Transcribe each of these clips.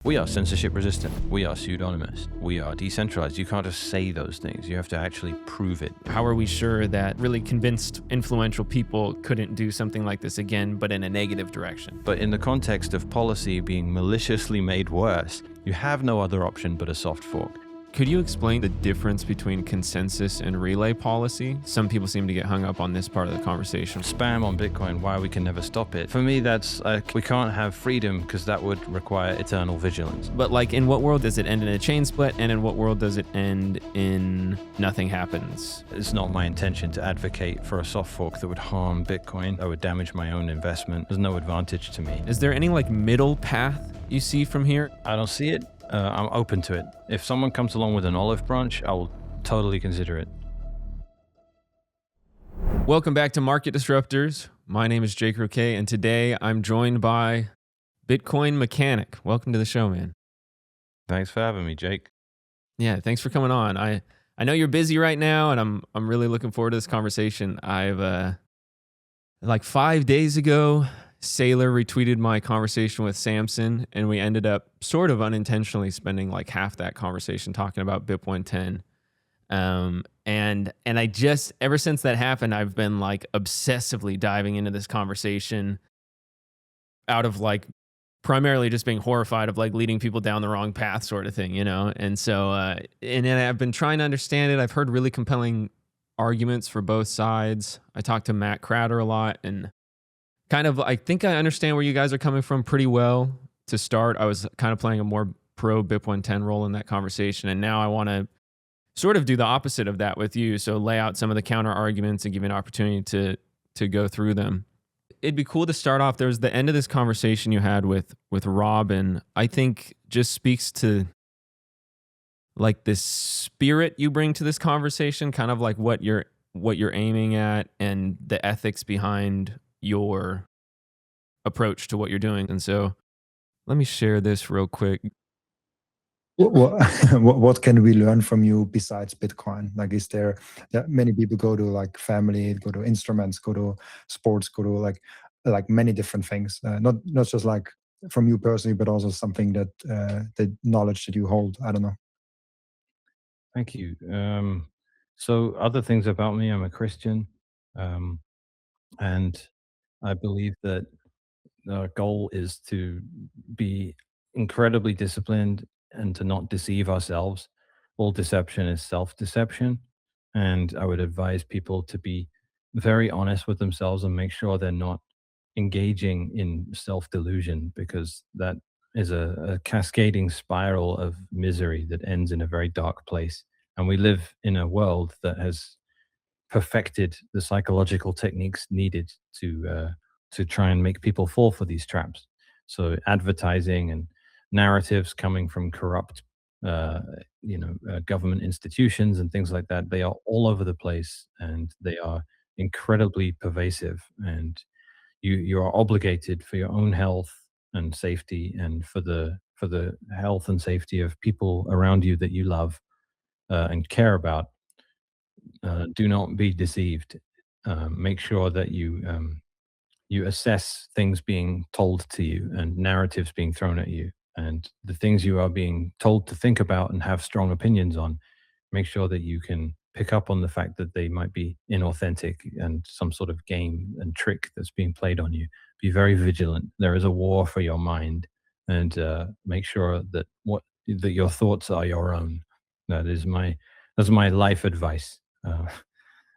We are censorship resistant. We are pseudonymous. We are decentralized. You can't just say those things. You have to actually prove it. How are we sure that really convinced, influential people couldn't do something like this again, but in a negative direction? But in the context of policy being maliciously made worse, you have no other option but a soft fork. Could you explain the difference between consensus and relay policy? Some people seem to get hung up on this part of the conversation. Spam on Bitcoin, why we can never stop it. For me, that's we can't have freedom because that would require eternal vigilance. But like, in what world does it end in a chain split, and in what world does it end in nothing happens? It's not my intention to advocate for a soft fork that would harm Bitcoin. That would damage my own investment. There's no advantage to me. Is there any like middle path you see from here? I don't see it. I'm open to it. If someone comes along with an olive branch, I will totally consider it. Welcome back to Market Disruptors. My name is Jake Roque, and today I'm joined by Bitcoin Mechanic. Welcome to the show, man. Thanks for having me, Jake. Yeah, thanks for coming on. I know you're busy right now, and I'm really looking forward to this conversation. I've like 5 days ago, Sailor retweeted my conversation with Samson, and we ended up sort of unintentionally spending like half that conversation talking about BIP-110. And I just, ever since that happened, I've been like obsessively diving into this conversation out of like primarily just being horrified of like leading people down the wrong path sort of thing, you know? And so, and then I've been trying to understand it. I've heard really compelling arguments for both sides. I talked to Matt Crowder a lot, and kind of, I think I understand where you guys are coming from pretty well to start. I was kind of playing a more pro BIP-110 role in that conversation, and now I want to sort of do the opposite of that with you. So lay out some of the counter arguments and give you an opportunity to go through them. It'd be cool to start off. There's the end of this conversation you had with Robin. I think just speaks to like this spirit you bring to this conversation, kind of like what you're aiming at and the ethics behind your approach to what you're doing. And so let me share this real quick. What can we learn from you besides Bitcoin? Like, is there, many people go to like family, go to instruments, go to sports, go to like many different things. Not just like from you personally, but also something that the knowledge that you hold. I don't know. Thank you. So other things about me, I'm a Christian, and I believe that our goal is to be incredibly disciplined and to not deceive ourselves. All deception is self-deception. And I would advise people to be very honest with themselves and make sure they're not engaging in self-delusion, because that is a cascading spiral of misery that ends in a very dark place. And we live in a world that has perfected the psychological techniques needed to try and make people fall for these traps. So advertising and narratives coming from corrupt, government institutions and things like that, they are all over the place, and they are incredibly pervasive. And you are obligated for your own health and safety, and for the health and safety of people around you that you love and care about. Do not be deceived. Make sure that you assess things being told to you and narratives being thrown at you, and the things you are being told to think about and have strong opinions on. Make sure that you can pick up on the fact that they might be inauthentic and some sort of game and trick that's being played on you. Be very vigilant. There is a war for your mind, and make sure that that your thoughts are your own. That's my life advice.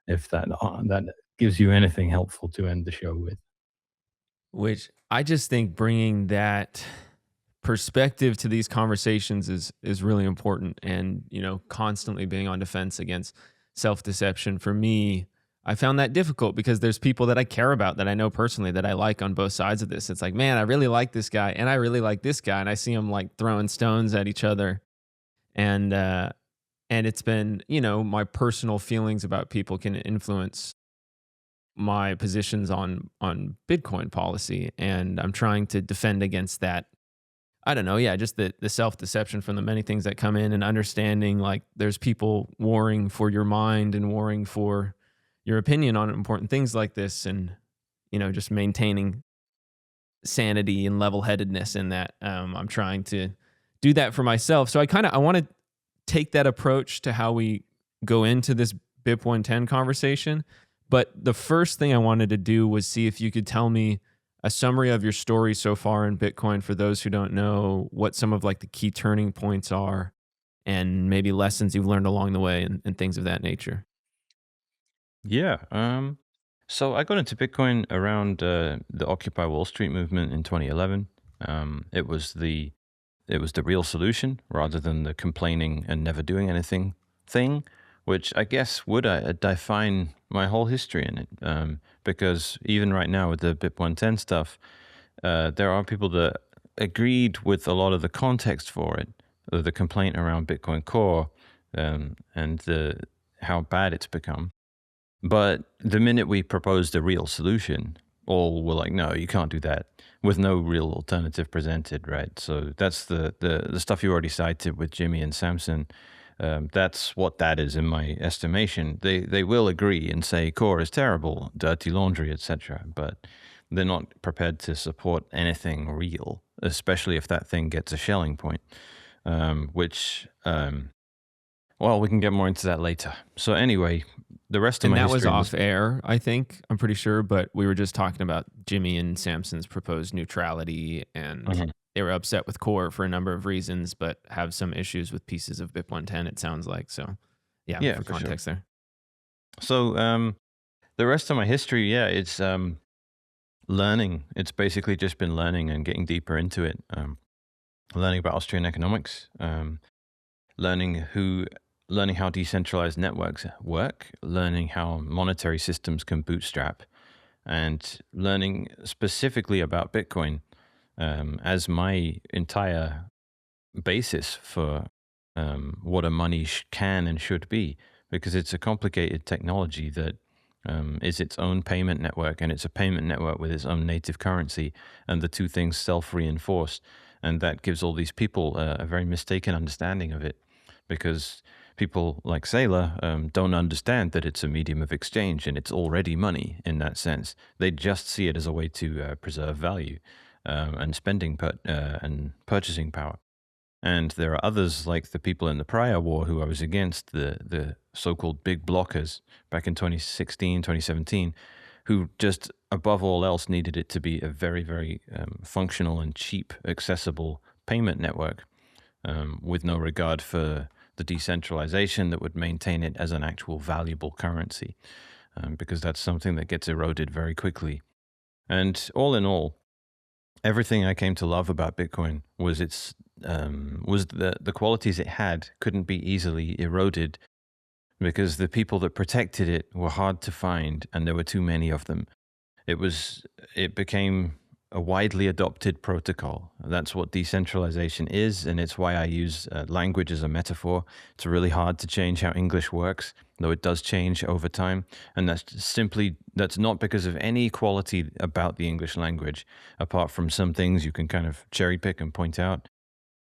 If that gives you anything helpful to end the show with. Which I just think bringing that perspective to these conversations is really important, and constantly being on defense against self-deception. For me, I found that difficult because there's people that I care about, that I know personally, that I like on both sides of this. It's like, man, I really like this guy and I really like this guy, and I see them like throwing stones at each other, and it's been, my personal feelings about people can influence my positions on Bitcoin policy, and I'm trying to defend against that. I don't know, yeah, just the self-deception from the many things that come in, and understanding like there's people warring for your mind and warring for your opinion on important things like this, and just maintaining sanity and level-headedness in that. I'm trying to do that for myself. So I want to take that approach to how we go into this BIP-110 conversation. But the first thing I wanted to do was see if you could tell me a summary of your story so far in Bitcoin for those who don't know, what some of like the key turning points are and maybe lessons you've learned along the way and things of that nature. Yeah. So I got into Bitcoin around the Occupy Wall Street movement in 2011. It was the real solution rather than the complaining and never doing anything thing, which I guess would define my whole history in it. Because even right now with the BIP-110 stuff, there are people that agreed with a lot of the context for it, the complaint around Bitcoin Core, and how bad it's become. But the minute we proposed a real solution, all were like, no, you can't do that, with no real alternative presented, right? So that's the stuff you already cited with Jimmy and Samson. That's what that is in my estimation. They will agree and say core is terrible, dirty laundry, etc. But they're not prepared to support anything real, especially if that thing gets a shelling point, well, we can get more into that later. So anyway, the rest of And my that was history off air, I think. I'm pretty sure, but we were just talking about Jimmy and Samson's proposed neutrality, and Mhm. they were upset with Core for a number of reasons, but have some issues with pieces of BIP-110, it sounds like. So, yeah, Yeah, for for sure. context there. So the rest of my history, yeah, it's learning. It's basically just been learning and getting deeper into it. Learning about Austrian economics, learning how decentralized networks work, learning how monetary systems can bootstrap, and learning specifically about Bitcoin as my entire basis for what a money can and should be, because it's a complicated technology that is its own payment network, and it's a payment network with its own native currency, and the two things self-reinforce, and that gives all these people a very mistaken understanding of it, because people like Saylor don't understand that it's a medium of exchange and it's already money in that sense. They just see it as a way to preserve value and and purchasing power. And there are others like the people in the prior war who I was against, the so-called big blockers back in 2016, 2017, who just above all else needed it to be a very, very functional and cheap, accessible payment network with no regard for the decentralization that would maintain it as an actual valuable currency, because that's something that gets eroded very quickly. And all in all, everything I came to love about Bitcoin was the qualities it had couldn't be easily eroded, because the people that protected it were hard to find and there were too many of them. It became a widely adopted protocol. That's what decentralization is, and it's why I use language as a metaphor. It's really hard to change how English works, though it does change over time. And that's not because of any quality about the English language, apart from some things you can kind of cherry pick and point out.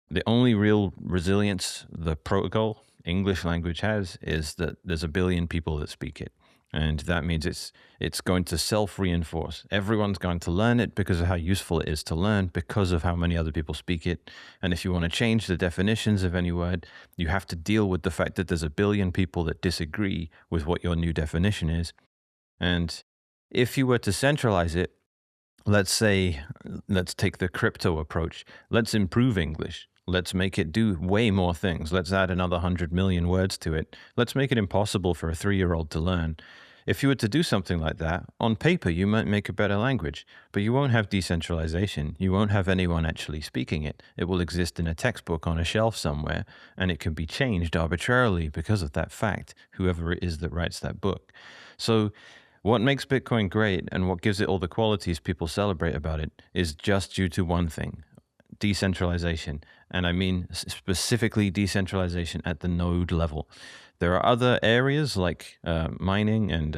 The only real resilience the protocol English language has is that there's a billion people that speak it. And that means it's going to self-reinforce. Everyone's going to learn it because of how useful it is to learn, because of how many other people speak it. And if you want to change the definitions of any word, you have to deal with the fact that there's a billion people that disagree with what your new definition is. And if you were to centralize it, let's take the crypto approach. Let's improve English. Let's make it do way more things. Let's add another 100 million words to it. Let's make it impossible for a 3-year-old to learn. If you were to do something like that, on paper, you might make a better language, but you won't have decentralization. You won't have anyone actually speaking it. It will exist in a textbook on a shelf somewhere, and it can be changed arbitrarily because of that fact, whoever it is that writes that book. So what makes Bitcoin great and what gives it all the qualities people celebrate about it is just due to one thing: decentralization. And I mean specifically decentralization at the node level. There are other areas like mining and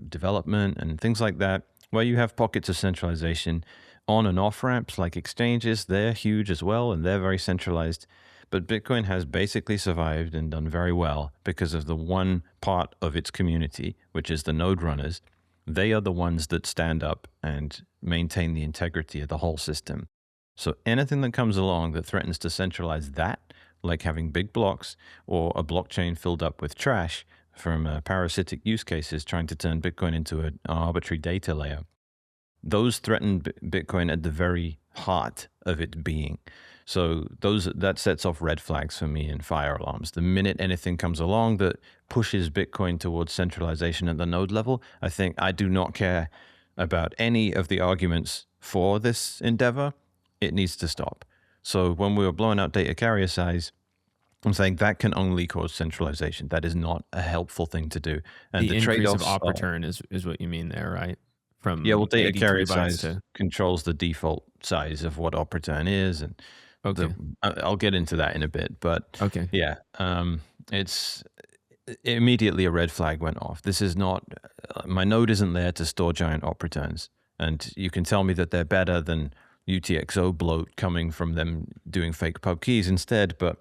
development and things like that, where you have pockets of centralization. On and off ramps like exchanges, they're huge as well, and they're very centralized. But Bitcoin has basically survived and done very well because of the one part of its community, which is the node runners. They are the ones that stand up and maintain the integrity of the whole system. So anything that comes along that threatens to centralize that, like having big blocks or a blockchain filled up with trash from parasitic use cases trying to turn Bitcoin into an arbitrary data layer, those threaten Bitcoin at the very heart of its being. So that sets off red flags for me and fire alarms. The minute anything comes along that pushes Bitcoin towards centralization at the node level, I do not care about any of the arguments for this endeavor. It needs to stop. So when we were blowing out data carrier size, I'm saying that can only cause centralization. That is not a helpful thing to do. And The the increase of trade-offs op are, return is what you mean there, right? yeah, well, From data 83 carrier bytes size to controls the default size of what op return is, and okay, I'll get into that in a bit. But okay. yeah, it's immediately a red flag went off. This is not my node isn't there to store giant op returns, and you can tell me that they're better than UTXO bloat coming from them doing fake pub keys instead, but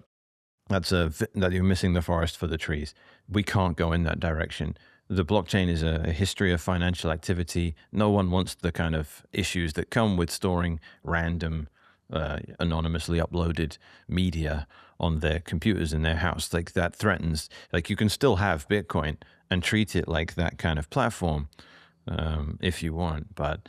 that you're missing the forest for the trees. We can't go in that direction. The blockchain is a history of financial activity. No one wants the kind of issues that come with storing random, anonymously uploaded media on their computers in their house. Like that threatens. Like you can still have Bitcoin and treat it like that kind of platform if you want, but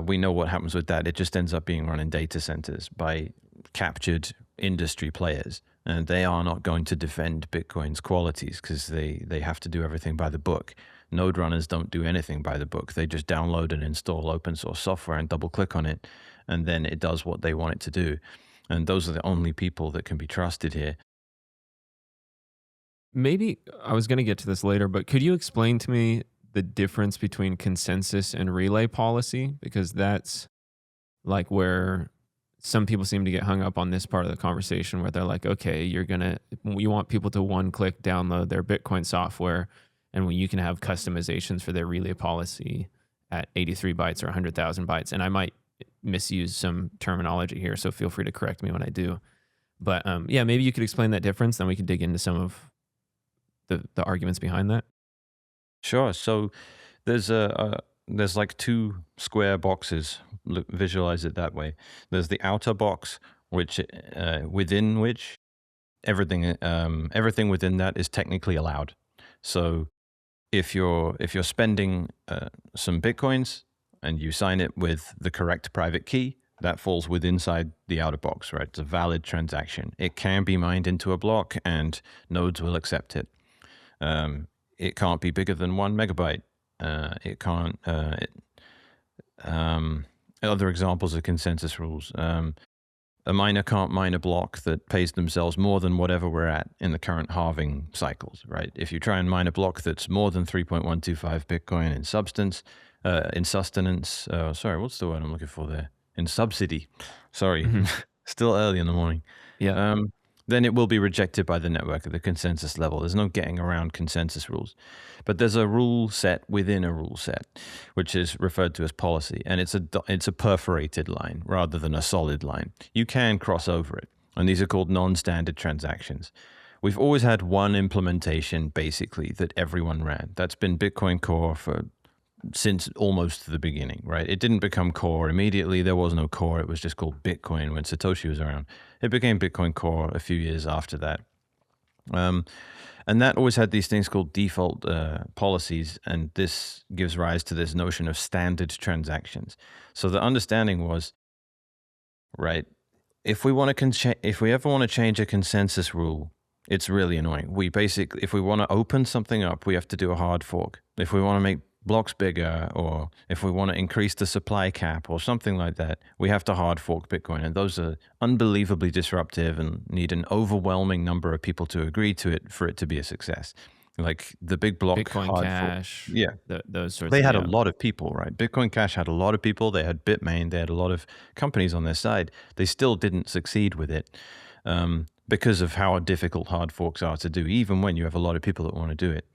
we know what happens with that. It just ends up being run in data centers by captured industry players, and they are not going to defend Bitcoin's qualities because they have to do everything by the book. Node runners don't do anything by the book. They just download and install open source software and double click on it, and then it does what they want it to do. And those are the only people that can be trusted here. Maybe I was going to get to this later, but could you explain to me the difference between consensus and relay policy? Because that's like where some people seem to get hung up on this part of the conversation where they're like, okay, you want people to one click download their Bitcoin software, and when you can have customizations for their relay policy at 83 bytes or 100,000 bytes. And I might misuse some terminology here, so feel free to correct me when I do. But yeah, maybe you could explain that difference, then we could dig into some of the arguments behind that. Sure. So there's like two square boxes. Visualize it that way. There's the outer box, which within which everything within that is technically allowed. So if you're spending some bitcoins and you sign it with the correct private key, that falls inside the outer box, right? It's a valid transaction. It can be mined into a block, and nodes will accept it. It can't be bigger than 1 megabyte. It can't. Other examples of consensus rules. A miner can't mine a block that pays themselves more than whatever we're at in the current halving cycles, right? If you try and mine a block that's more than 3.125 Bitcoin in sustenance, sorry, what's the word I'm looking for there? In subsidy. Sorry, still early in the morning. Yeah. Then it will be rejected by the network at the consensus level. There's no getting around consensus rules. But there's a rule set within a rule set, which is referred to as policy. And it's a perforated line rather than a solid line. You can cross over it. And these are called non-standard transactions. We've always had one implementation, basically, that everyone ran. That's been Bitcoin Core since almost the beginning, right? It didn't become Core immediately. There was no Core. It was just called Bitcoin when Satoshi was around. It became Bitcoin Core a few years after that. And that always had these things called default policies, and this gives rise to this notion of standard transactions. So the understanding was, right, if we ever want to change a consensus rule, it's really annoying. If we want to open something up, we have to do a hard fork. If we want to make blocks bigger, or if we want to increase the supply cap or something like that, we have to hard fork Bitcoin. And those are unbelievably disruptive and need an overwhelming number of people to agree to it for it to be a success. Like the big block Bitcoin hard Cash, fork. Yeah. those sorts They of, had a lot of people, right? Bitcoin Cash had a lot of people. They had Bitmain. They had a lot of companies on their side. They still didn't succeed with it because of how difficult hard forks are to do, even when you have a lot of people that want to do it.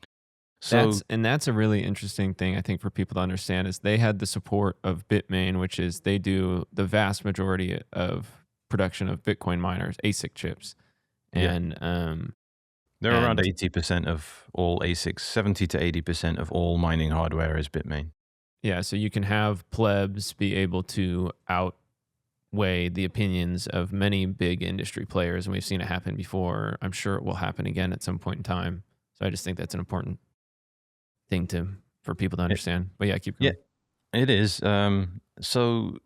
So that's a really interesting thing, I think, for people to understand, is they had the support of Bitmain, which is they do the vast majority of production of Bitcoin miners, ASIC chips. Yeah. And they're around and 80% of all ASICs, 70 to 80% of all mining hardware is Bitmain. yeah, so you can have plebs be able to weigh the opinions of many big industry players, and we've seen it happen before. I'm sure it will happen again at some point in time. So I just think that's an important thing for people to It, understand. But yeah, keep yeah, going. it is. So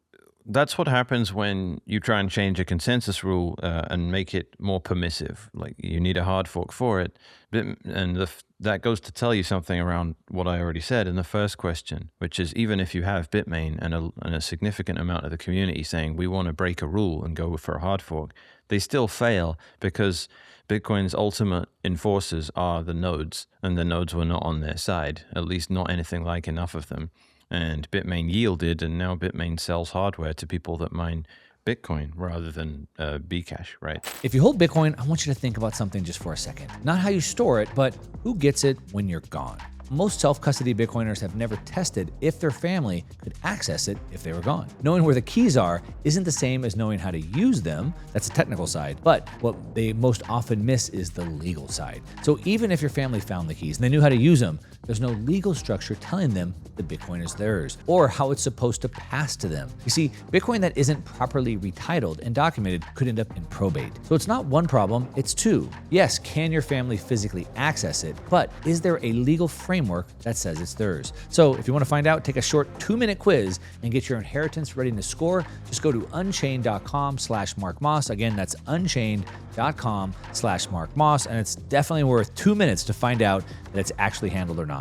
that's what happens when you try and change a consensus rule and make it more permissive. Like you need a hard fork for it. And that goes to tell you something around what I already said in the first question, which is even if you have Bitmain and a significant amount of the community saying we want to break a rule and go for a hard fork, they still fail because Bitcoin's ultimate enforcers are the nodes, and the nodes were not on their side, at least not anything like enough of them. And Bitmain yielded, and now Bitmain sells hardware to people that mine Bitcoin rather than Bcash, right? If you hold Bitcoin, I want you to think about something just for a second. Not how you store it, but who gets it when you're gone. Most self-custody Bitcoiners have never tested if their family could access it if they were gone. Knowing where the keys are isn't the same as knowing how to use them. That's the technical side. But what they most often miss is the legal side. So even if your family found the keys and they knew how to use them, there's no legal structure telling them the Bitcoin is theirs or how it's supposed to pass to them. You see, Bitcoin that isn't properly retitled and documented could end up in probate. So it's not one problem, it's two. Yes, can your family physically access it, but is there a legal framework that says it's theirs? So if you want to find out, take a short 2-minute quiz and get your inheritance ready to score. Just go to unchained.com/Mark Moss. Again, that's unchained.com/Mark Moss. And it's definitely worth 2 minutes to find out that it's actually handled or not.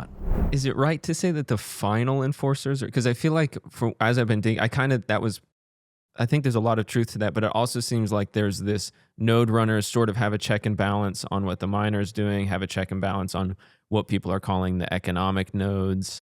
Is it right to say that the final enforcers are, because I feel like as I've been thinking, I think there's a lot of truth to that, but it also seems like there's this node runners sort of have a check and balance on what the miner is doing, have a check and balance on what people are calling the economic nodes.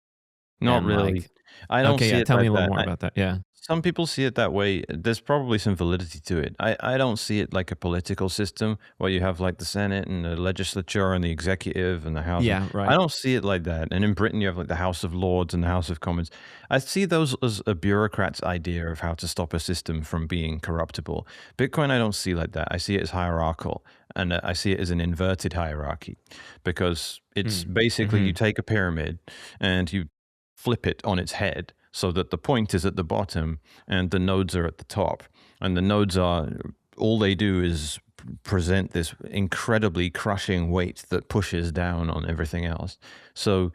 Not And really. like, I don't okay, see yeah, it tell me like a little that. more about that. Yeah. Some people see it that way. There's probably some validity to it. I don't see it like a political system where you have like the Senate and the legislature and the executive and the House. Yeah, I right. don't see it like that. And in Britain, you have like the House of Lords and the House of Commons. I see those as a bureaucrat's idea of how to stop a system from being corruptible. Bitcoin, I don't see like that. I see it as hierarchical, and I see it as an inverted hierarchy because it's basically you take a pyramid and you flip it on its head so that the point is at the bottom and the nodes are at the top. And the nodes are, all they do is present this incredibly crushing weight that pushes down on everything else. So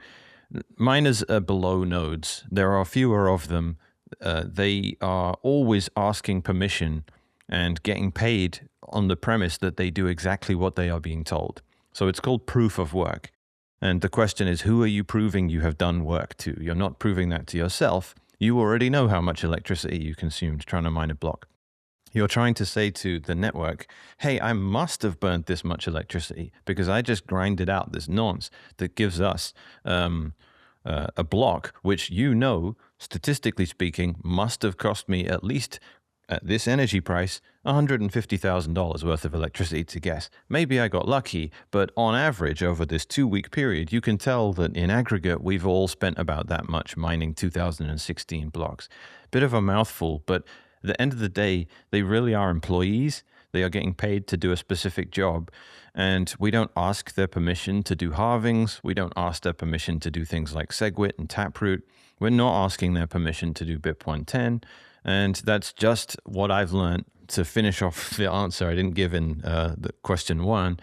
miners are below nodes. There are fewer of them. They are always asking permission and getting paid on the premise that they do exactly what they are being told. So it's called proof of work. And the question is, who are you proving you have done work to? You're not proving that to yourself. You already know how much electricity you consumed trying to mine a block. You're trying to say to the network, hey, I must have burnt this much electricity because I just grinded out this nonce that gives us a block, which you know, statistically speaking, must have cost me at least at this energy price, $150,000 worth of electricity to guess. Maybe I got lucky, but on average, over this 2-week period, you can tell that in aggregate, we've all spent about that much mining 2016 blocks. Bit of a mouthful, but at the end of the day, they really are employees. They are getting paid to do a specific job, and we don't ask their permission to do halvings. We don't ask their permission to do things like SegWit and Taproot. We're not asking their permission to do BIP-110. And that's just what I've learned. To finish off the answer I didn't give in the question 1,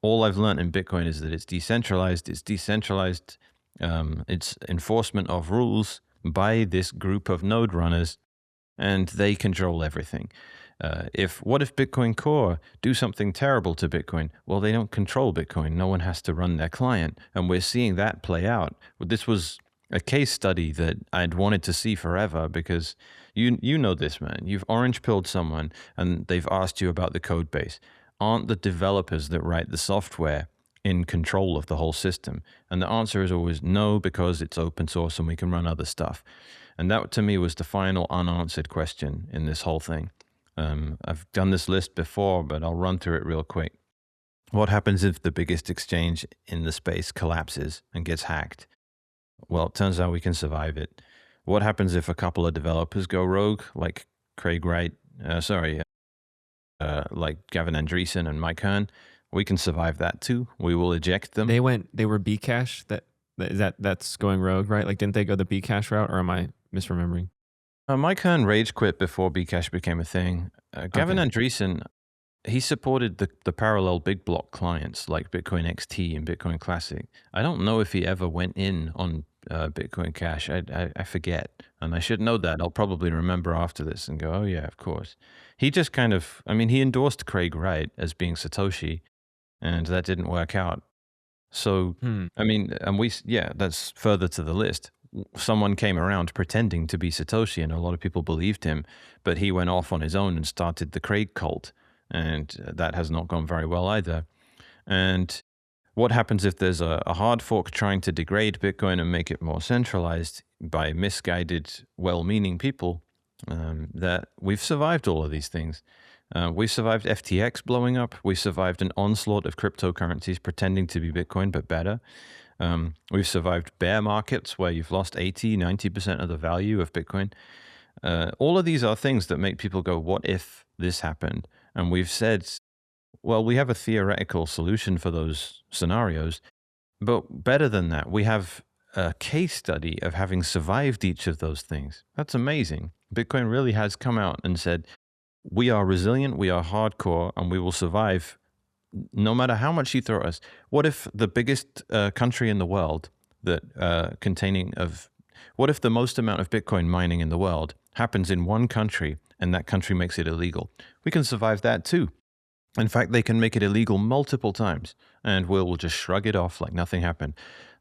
all I've learned in Bitcoin is that it's decentralized. It's enforcement of rules by this group of node runners, and they control everything. What if Bitcoin Core do something terrible to Bitcoin? Well, they don't control Bitcoin. No one has to run their client. And we're seeing that play out. This was a case study that I'd wanted to see forever because you know this, man. You've orange pilled someone and they've asked you about the code base. Aren't the developers that write the software in control of the whole system? And the answer is always no, because it's open source and we can run other stuff. And that to me was the final unanswered question in this whole thing. I've done this list before, but I'll run through it real quick. What happens if the biggest exchange in the space collapses and gets hacked? Well, it turns out we can survive it. What happens if a couple of developers go rogue, like Craig Wright, like Gavin Andreessen and Mike Hearn? We can survive that too. We will eject them. They were Bcash. That's going rogue, right? Like, didn't they go the Bcash route, or am I misremembering? Mike Hearn rage quit before Bcash became a thing. Gavin Okay. Andreessen, he supported the parallel big block clients like Bitcoin XT and Bitcoin Classic. I don't know if he ever went in on Bitcoin Cash. I forget, and I should know that. I'll probably remember after this and go, oh yeah, of course. He just kind of, I mean, he endorsed Craig Wright as being Satoshi, and that didn't work out. So, I mean, and yeah, that's further to the list. Someone came around pretending to be Satoshi, and a lot of people believed him, but he went off on his own and started the Craig cult, and that has not gone very well either. And what happens if there's a hard fork trying to degrade Bitcoin and make it more centralized by misguided, well-meaning people? That we've survived all of these things. We survived FTX blowing up. We survived an onslaught of cryptocurrencies pretending to be Bitcoin, but better. We've survived bear markets where you've lost 80, 90% of the value of Bitcoin. All of these are things that make people go, what if this happened? And we've said, well, we have a theoretical solution for those scenarios. But better than that, we have a case study of having survived each of those things. That's amazing. Bitcoin really has come out and said, we are resilient, we are hardcore, and we will survive no matter how much you throw at us. What if the biggest country in the world that what if the most amount of Bitcoin mining in the world happens in one country and that country makes it illegal? We can survive that too. In fact, they can make it illegal multiple times and we'll just shrug it off like nothing happened.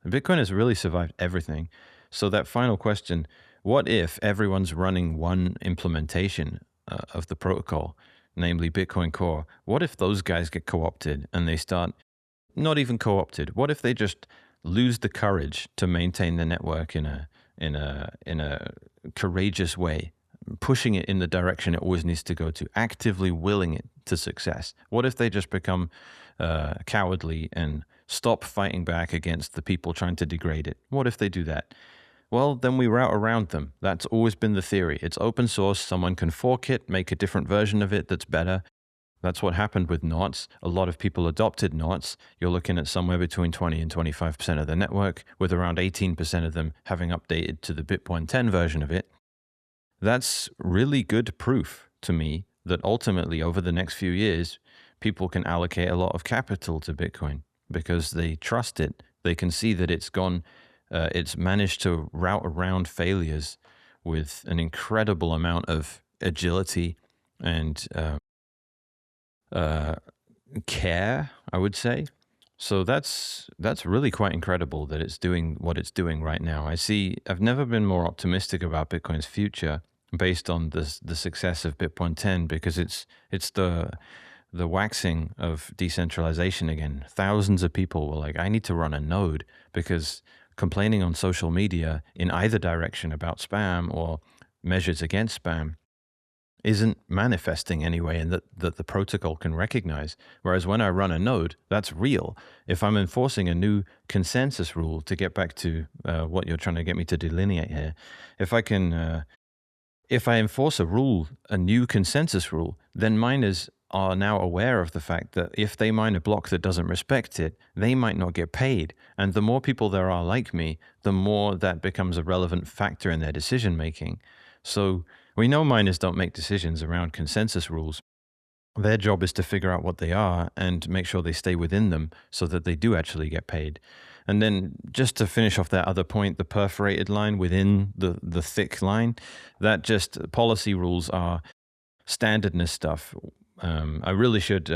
Bitcoin has really survived everything. So that final question, what if everyone's running one implementation of the protocol, namely Bitcoin Core? What if those guys get co-opted and they start, not even co-opted, what if they just lose the courage to maintain the network in a courageous way, pushing it in the direction it always needs to go to, actively willing it to success? What if they just become cowardly and stop fighting back against the people trying to degrade it? What if they do that? Well, then we route around them. That's always been the theory. It's open source. Someone can fork it, make a different version of it that's better. That's what happened with knots. A lot of people adopted knots. You're looking at somewhere between 20 and 25% of the network, with around 18% of them having updated to the BIP-110 version of it. That's really good proof to me that ultimately over the next few years, people can allocate a lot of capital to Bitcoin because they trust it. They can see that it's managed to route around failures with an incredible amount of agility and care, I would say. So that's really quite incredible that it's doing what it's doing right now. I've never been more optimistic about Bitcoin's future based on the success of BIP-110 because it's the waxing of decentralization again. Thousands of people were like, I need to run a node because complaining on social media in either direction about spam or measures against spam isn't manifesting anyway, and that the protocol can recognize. Whereas when I run a node, that's real. If I'm enforcing a new consensus rule, to get back to what you're trying to get me to delineate here, if I enforce a new consensus rule, then miners are now aware of the fact that if they mine a block that doesn't respect it, they might not get paid. And the more people there are like me, the more that becomes a relevant factor in their decision making. So we know miners don't make decisions around consensus rules. Their job is to figure out what they are and make sure they stay within them so that they do actually get paid. And then just to finish off that other point, the perforated line within the thick line, that just policy rules are standardness stuff. I really should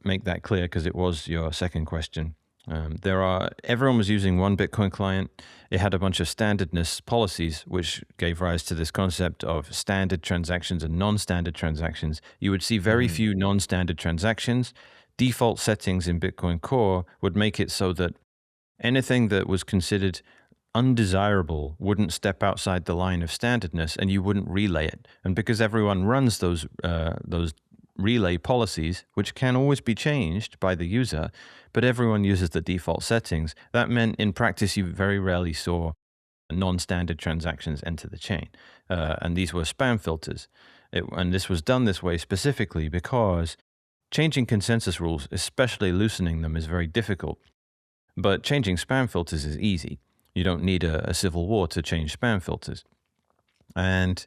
make that clear because it was your second question. Everyone was using one Bitcoin client. It had a bunch of standardness policies, which gave rise to this concept of standard transactions and non-standard transactions. You would see very few non-standard transactions. Default settings in Bitcoin Core would make it so that anything that was considered undesirable wouldn't step outside the line of standardness, and you wouldn't relay it. And because everyone runs those relay policies, which can always be changed by the user, but everyone uses the default settings, that meant in practice you very rarely saw non-standard transactions enter the chain. And these were spam filters. And this was done this way specifically because changing consensus rules, especially loosening them, is very difficult. But changing spam filters is easy. You don't need a civil war to change spam filters. And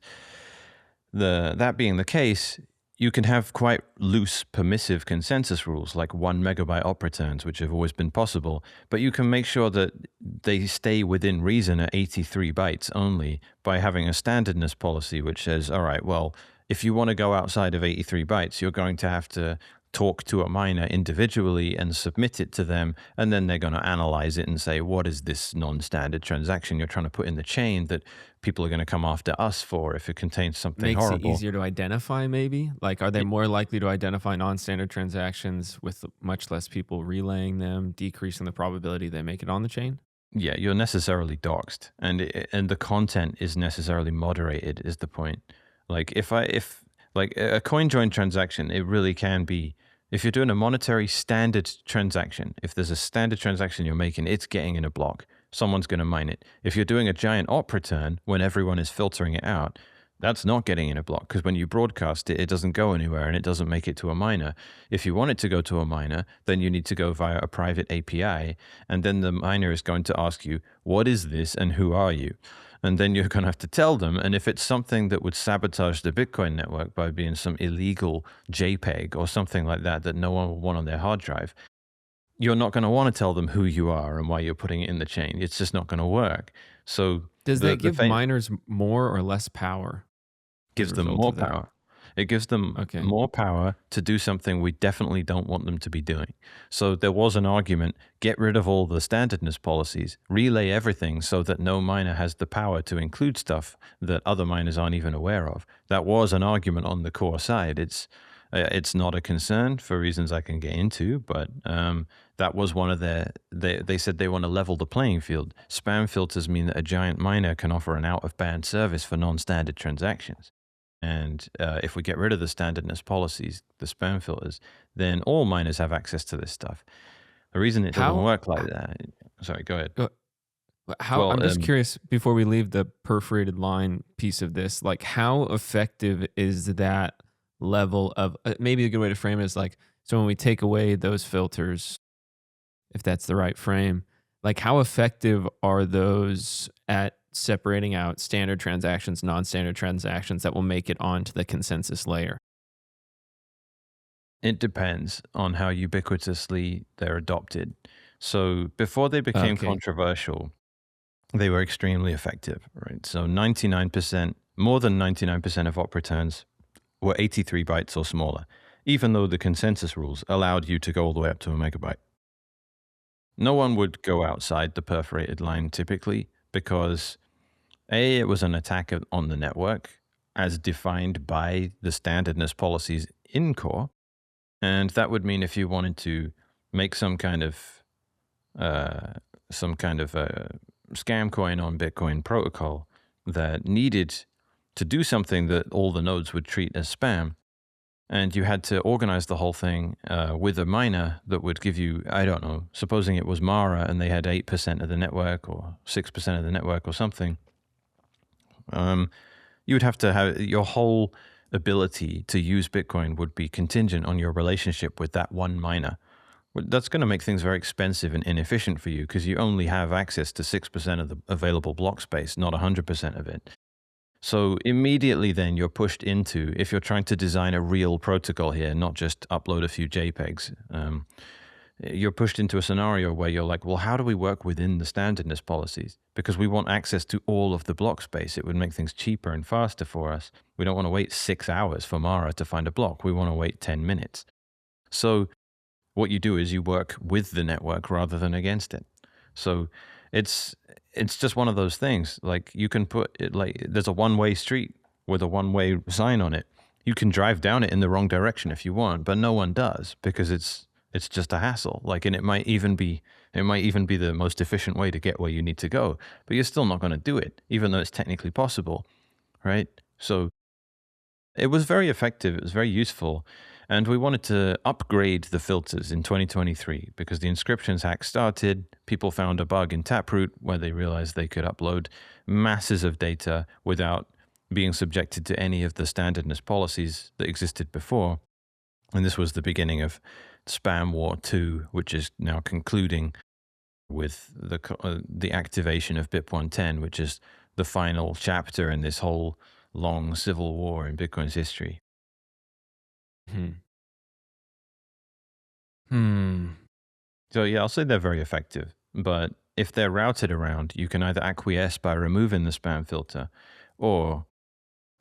That being the case, you can have quite loose permissive consensus rules like 1 megabyte op returns, which have always been possible, but you can make sure that they stay within reason at 83 bytes only by having a standardness policy which says, all right, well, if you want to go outside of 83 bytes, you're going to have to talk to a miner individually and submit it to them, and then they're going to analyze it and say, what is this non-standard transaction you're trying to put in the chain that people are going to come after us for if it contains something Makes horrible? it easier to identify, maybe? Like, are they more likely to identify non-standard transactions with much less people relaying them, decreasing the probability they make it on the chain? Yeah, you're necessarily doxed, and the content is necessarily moderated. Is the point? Like if like a coin join transaction, it really can be. If you're doing a monetary standard transaction, if there's a standard transaction you're making, it's getting in a block. Someone's going to mine it. If you're doing a giant op return when everyone is filtering it out, that's not getting in a block, because when you broadcast it, it doesn't go anywhere and it doesn't make it to a miner. If you want it to go to a miner, then you need to go via a private API, and then the miner is going to ask you, what is this and who are you? And then you're going to have to tell them. And if it's something that would sabotage the Bitcoin network by being some illegal JPEG or something like that that no one will want on their hard drive, you're not going to want to tell them who you are and why you're putting it in the chain. It's just not going to work. So Does that give miners more or less power? Gives them more power. It gives them more power to do something we definitely don't want them to be doing. So there was an argument, get rid of all the standardness policies, relay everything so that no miner has the power to include stuff that other miners aren't even aware of. That was an argument on the core side. It's not a concern for reasons I can get into, but that was one of they said they want to level the playing field. Spam filters mean that a giant miner can offer an out-of-band service for non-standard transactions. And if we get rid of the standardness policies, the spam filters, then all miners have access to this stuff. The reason it doesn't work like that... Sorry, go ahead. I'm just curious, before we leave the perforated line piece of this, like how effective is that level of... maybe a good way to frame it is like, so when we take away those filters, if that's the right frame, like how effective are those at separating out standard transactions, non-standard transactions that will make it onto the consensus layer? It depends on how ubiquitously they're adopted. So before they became controversial, they were extremely effective, right? So 99%, more than 99% of op returns were 83 bytes or smaller, even though the consensus rules allowed you to go all the way up to a megabyte. No one would go outside the perforated line typically, because it was an attack on the network as defined by the standardness policies in core. And that would mean if you wanted to make some kind of scam coin on Bitcoin protocol that needed to do something that all the nodes would treat as spam, and you had to organize the whole thing with a miner that would give you, I don't know, supposing it was Mara and they had 8% of the network or 6% of the network or something, you would have to have your whole ability to use Bitcoin would be contingent on your relationship with that one miner. That's going to make things very expensive and inefficient for you, because you only have access to 6% of the available block space, not 100% of it. So immediately then you're pushed into, if you're trying to design a real protocol here, not just upload a few JPEGs, you're pushed into a scenario where you're like, well, how do we work within the standardness policies? Because we want access to all of the block space. It would make things cheaper and faster for us. We don't want to wait 6 hours for Mara to find a block. We want to wait 10 minutes. So what you do is you work with the network rather than against it. So it's just one of those things. Like you can put it, like there's a one-way street with a one-way sign on it. You can drive down it in the wrong direction if you want, but no one does, because it's just a hassle. Like, and it might even be the most efficient way to get where you need to go, but you're still not going to do it, even though it's technically possible, right? So it was very effective. It was very useful. And we wanted to upgrade the filters in 2023 because the inscriptions hack started. People found a bug in Taproot where they realized they could upload masses of data without being subjected to any of the standardness policies that existed before. And this was the beginning of Spam War 2, which is now concluding with the activation of BIP-110, which is the final chapter in this whole long civil war in Bitcoin's history. So yeah, I'll say they're very effective, but if they're routed around, you can either acquiesce by removing the spam filter, or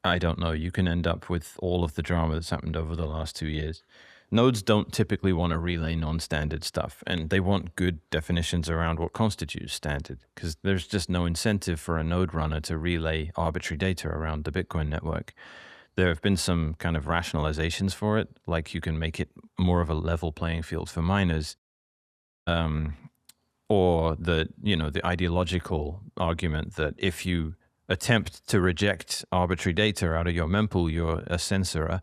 I don't know, you can end up with all of the drama that's happened over the last 2 years. Nodes don't typically want to relay non-standard stuff, and they want good definitions around what constitutes standard, because there's just no incentive for a node runner to relay arbitrary data around the Bitcoin network. There have been some kind of rationalizations for it, like you can make it more of a level playing field for miners, or the ideological argument that if you attempt to reject arbitrary data out of your mempool, you're a censorer,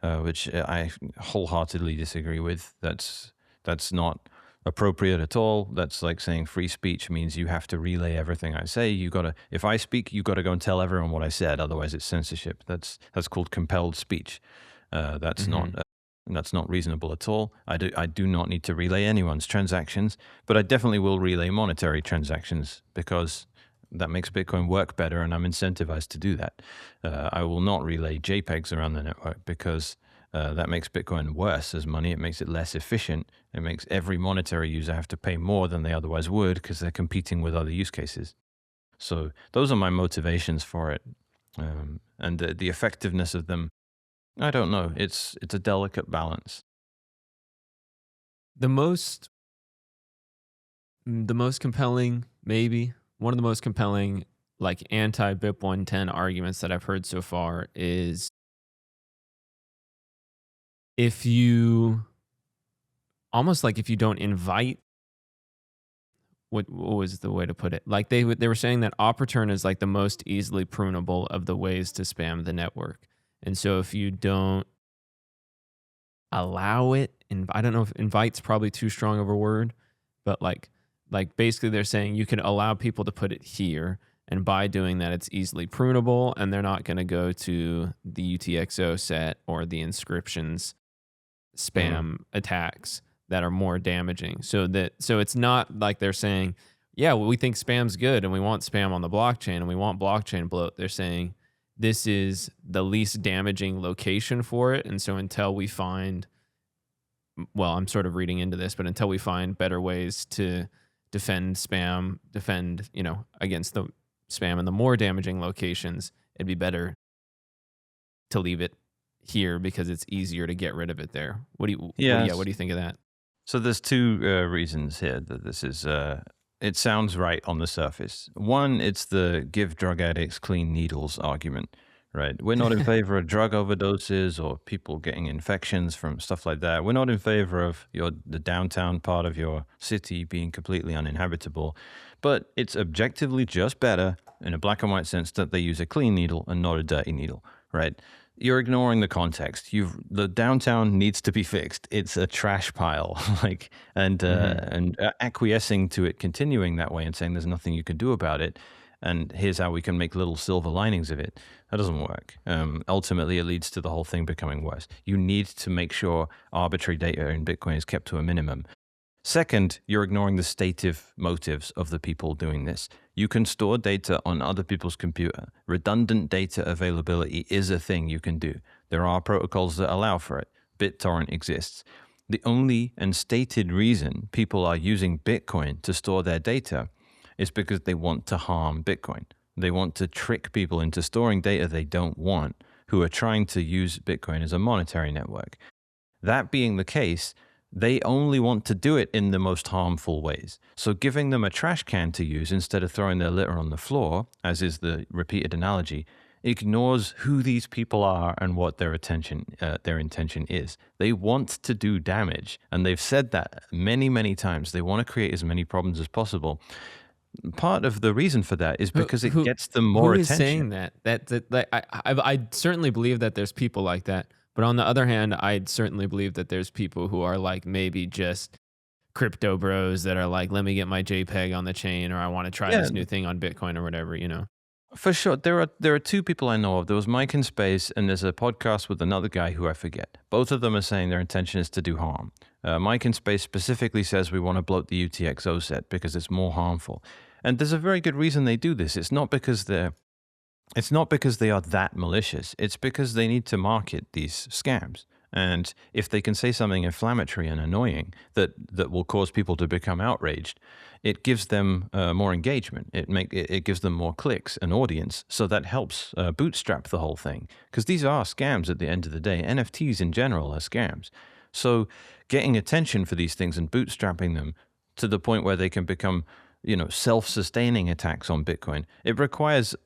which I wholeheartedly disagree with. That's not appropriate at all. That's like saying free speech means you have to relay everything I say. If I speak, you got to go and tell everyone what I said. Otherwise, it's censorship. That's called compelled speech. That's not reasonable at all. I do not need to relay anyone's transactions, but I definitely will relay monetary transactions because that makes Bitcoin work better, and I'm incentivized to do that. I will not relay JPEGs around the network because that makes Bitcoin worse as money. It makes it less efficient. It makes every monetary user have to pay more than they otherwise would because they're competing with other use cases. So those are my motivations for it, and the effectiveness of them. I don't know. It's a delicate balance. The most compelling, maybe one of the most compelling, like anti-BIP-110 arguments that I've heard so far is if you don't invite, what was the way to put it? Like they were saying that op return is like the most easily prunable of the ways to spam the network. And so if you don't allow it, and I don't know if invite's probably too strong of a word, but like basically they're saying you can allow people to put it here, and by doing that it's easily prunable, and they're not going to go to the UTXO set or the inscriptions spam attacks that are more damaging. So it's not like they're saying, yeah, well, we think spam's good and we want spam on the blockchain and we want blockchain bloat. They're saying this is the least damaging location for it. And so until we find, well, I'm sort of reading into this, but until we find better ways to defend against the spam in the more damaging locations, it'd be better to leave it here because it's easier to get rid of it there. What do you think of that? So there's two reasons here that this is, it sounds right on the surface. One, it's the give drug addicts clean needles argument, right? We're not in favor of drug overdoses or people getting infections from stuff like that. We're not in favor of the downtown part of your city being completely uninhabitable, but it's objectively just better in a black and white sense that they use a clean needle and not a dirty needle, right? You're ignoring the context. The downtown needs to be fixed. It's a trash pile, and acquiescing to it continuing that way and saying there's nothing you can do about it, and here's how we can make little silver linings of it. That doesn't work. Ultimately, it leads to the whole thing becoming worse. You need to make sure arbitrary data in Bitcoin is kept to a minimum. Second, you're ignoring the stative motives of the people doing this. You can store data on other people's computer. Redundant data availability is a thing you can do. There are protocols that allow for it. BitTorrent exists. The only and stated reason people are using Bitcoin to store their data is because they want to harm Bitcoin. They want to trick people into storing data they don't want, who are trying to use Bitcoin as a monetary network. That being the case, they only want to do it in the most harmful ways. So giving them a trash can to use instead of throwing their litter on the floor, as is the repeated analogy, ignores who these people are and what their intention is. They want to do damage, and they've said that many, many times. They want to create as many problems as possible. Part of the reason for that is because it gets them more attention. Who is saying that? I certainly believe that there's people like that. But on the other hand, I certainly believe that there's people who are like maybe just crypto bros that are like, let me get my JPEG on the chain, or I want to try this new thing on Bitcoin or whatever, For sure. There are two people I know of. There was Mike in Space, and there's a podcast with another guy who I forget. Both of them are saying their intention is to do harm. Mike in Space specifically says we want to bloat the UTXO set because it's more harmful. And there's a very good reason they do this. It's not because they're It's not because they are that malicious. It's because they need to market these scams. And if they can say something inflammatory and annoying that will cause people to become outraged, it gives them more engagement. It gives them more clicks and audience. So that helps bootstrap the whole thing. Because these are scams at the end of the day. NFTs in general are scams. So getting attention for these things and bootstrapping them to the point where they can become self-sustaining attacks on Bitcoin, it requires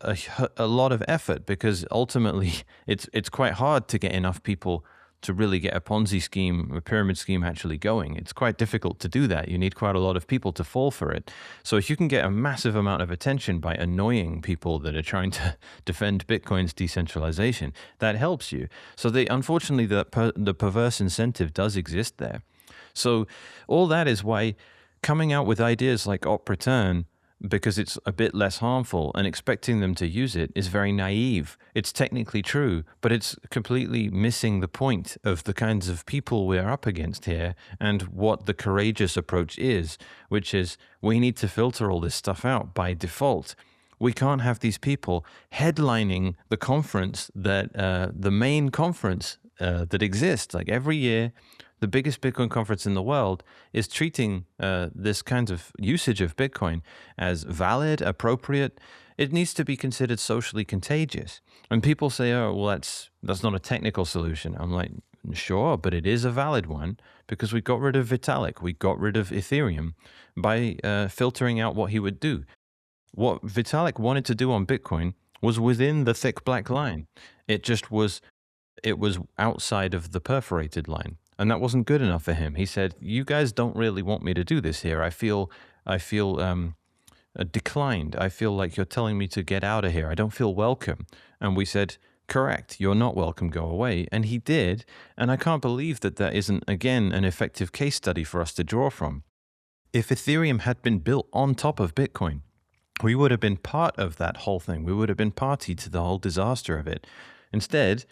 a lot of effort, because ultimately it's quite hard to get enough people to really get a Ponzi scheme, a pyramid scheme actually going. It's quite difficult to do that. You need quite a lot of people to fall for it. So if you can get a massive amount of attention by annoying people that are trying to defend Bitcoin's decentralization, that helps you. So unfortunately, the perverse incentive does exist there. So all that is why coming out with ideas like op return, because it's a bit less harmful, and expecting them to use it is very naive. It's technically true, but it's completely missing the point of the kinds of people we're up against here and what the courageous approach is, which is we need to filter all this stuff out by default. We can't have these people headlining the conference the main conference that exists. Like every year, the biggest Bitcoin conference in the world is treating this kind of usage of Bitcoin as valid, appropriate. It needs to be considered socially contagious. And people say, oh, well, that's not a technical solution. I'm like, sure, but it is a valid one, because we got rid of Vitalik. We got rid of Ethereum by filtering out what he would do. What Vitalik wanted to do on Bitcoin was within the thick black line. It was outside of the perforated line. And that wasn't good enough for him. He said, you guys don't really want me to do this here. I feel declined. I feel like you're telling me to get out of here. I don't feel welcome. And we said, correct, you're not welcome, go away. And he did. And I can't believe that isn't, again, an effective case study for us to draw from. If Ethereum had been built on top of Bitcoin, we would have been part of that whole thing. We would have been party to the whole disaster of it. Instead,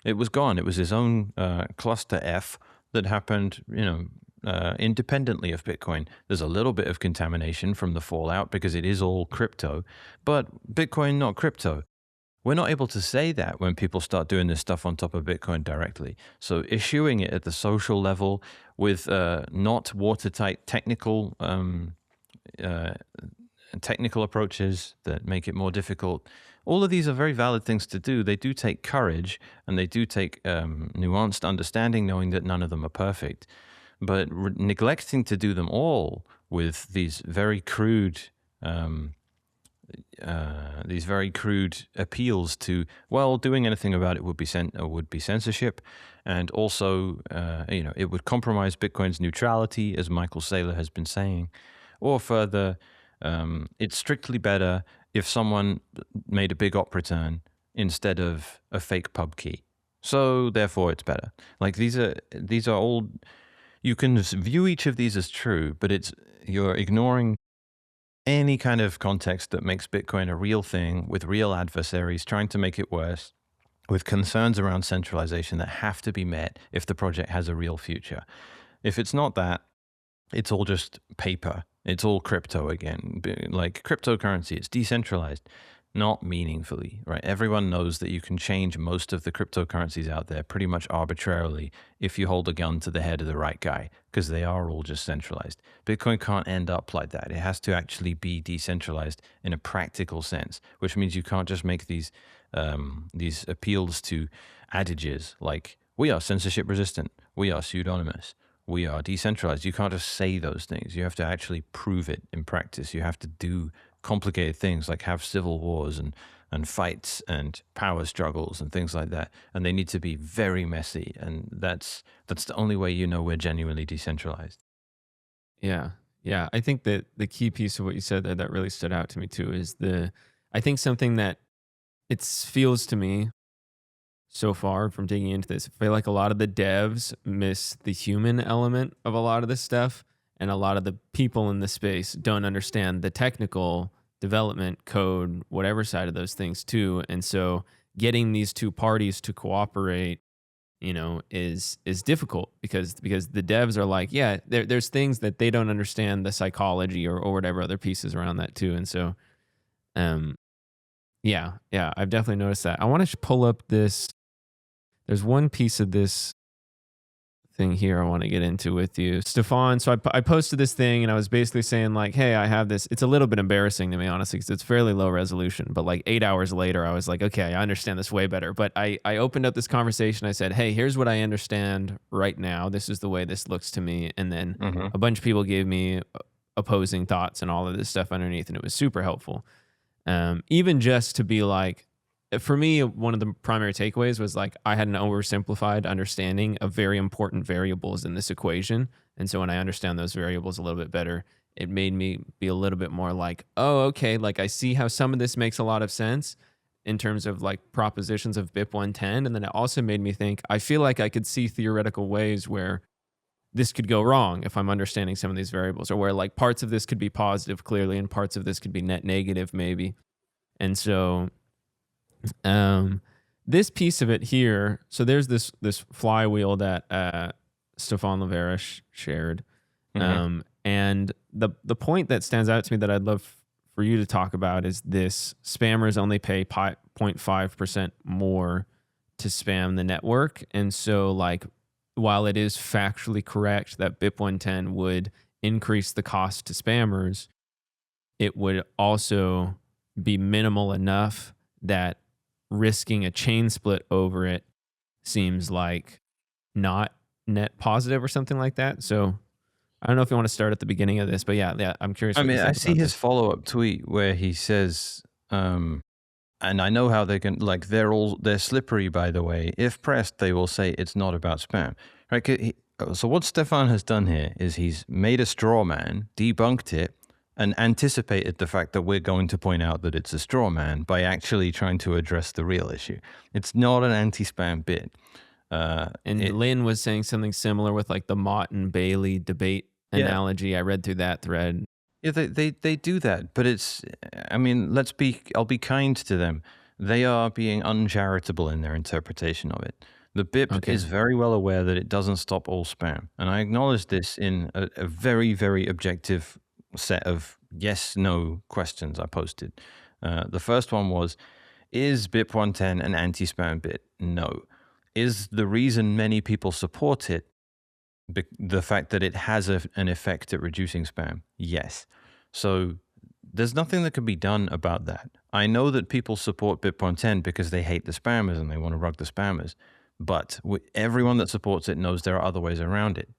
it was gone. It was his own cluster F that happened, independently of Bitcoin. There's a little bit of contamination from the fallout because it is all crypto, but Bitcoin, not crypto. We're not able to say that when people start doing this stuff on top of Bitcoin directly. So issuing it at the social level with not watertight technical approaches that make it more difficult. All of these are very valid things to do. They do take courage, and they do take nuanced understanding, knowing that none of them are perfect. But neglecting to do them all with these very crude appeals to, well, doing anything about it would be censorship, and also it would compromise Bitcoin's neutrality, as Michael Saylor has been saying, or further. It's strictly better if someone made a big op return instead of a fake pub key. So therefore it's better. Like these are all, you can view each of these as true, but you're ignoring any kind of context that makes Bitcoin a real thing with real adversaries trying to make it worse, with concerns around centralization that have to be met if the project has a real future. If it's not that, it's all just paper. It's all crypto again. Like cryptocurrency, it's decentralized, not meaningfully, right? Everyone knows that you can change most of the cryptocurrencies out there pretty much arbitrarily if you hold a gun to the head of the right guy, because they are all just centralized. Bitcoin can't end up like that. It has to actually be decentralized in a practical sense, which means you can't just make these appeals to adages like, we are censorship resistant, we are pseudonymous, we are decentralized. You can't just say those things. You have to actually prove it in practice. You have to do complicated things like have civil wars and fights and power struggles and things like that. And they need to be very messy. And that's the only way we're genuinely decentralized. Yeah. Yeah. I think that the key piece of what you said that really stood out to me too is I think something that it feels to me so far from digging into this, I feel like a lot of the devs miss the human element of a lot of this stuff, and a lot of the people in the space don't understand the technical development, code, whatever side of those things too. And so getting these two parties to cooperate, is difficult because the devs are like, yeah, there's things that they don't understand the psychology or whatever other pieces around that too. And so Yeah, yeah, I've definitely noticed that. I want to pull up this. There's one piece of this thing here I want to get into with you, Stefan. So I posted this thing and I was basically saying like, hey, I have this. It's a little bit embarrassing to me, honestly, because it's fairly low resolution. But like 8 hours later, I was like, okay, I understand this way better. But I opened up this conversation. I said, hey, here's what I understand right now. This is the way this looks to me. And then a bunch of people gave me opposing thoughts and all of this stuff underneath, and it was super helpful. Even just to be like, for me, one of the primary takeaways was like I had an oversimplified understanding of very important variables in this equation. And so when I understand those variables a little bit better, it made me be a little bit more like, oh, okay, like I see how some of this makes a lot of sense in terms of like propositions of BIP-110. And then it also made me think, I feel like I could see theoretical ways where this could go wrong if I'm understanding some of these variables, or where like parts of this could be positive clearly and parts of this could be net negative maybe. And so this piece of it here, so there's this flywheel that Stefan Livera shared. And the point that stands out to me that I'd love for you to talk about is this: spammers only pay 0.5% more to spam the network. And so like, while it is factually correct that BIP-110 would increase the cost to spammers, it would also be minimal enough that risking a chain split over it seems like not net positive or something like that. So I don't know if you want to start at the beginning of this, but yeah, I'm curious. I mean, I see his follow-up tweet where he says, and I know how they can, like, they're slippery, by the way. If pressed, they will say it's not about spam. Right? So what Stefan has done here is he's made a straw man, debunked it, and anticipated the fact that we're going to point out that it's a straw man by actually trying to address the real issue. It's not an anti-spam bit. Lynn was saying something similar with like the Mott and Bailey debate analogy. I read through that thread. Yeah, they do that, but it's, I mean, I'll be kind to them. They are being uncharitable in their interpretation of it. The BIP is very well aware that it doesn't stop all spam. And I acknowledge this in a very, very objective set of yes-no questions I posted. The first one was, is BIP-110 an anti-spam bit? No. Is the reason many people support it the fact that it has an effect at reducing spam? Yes. So there's nothing that can be done about that. I know that people support BIP-110 because they hate the spammers and they want to rug the spammers, but everyone that supports it knows there are other ways around it.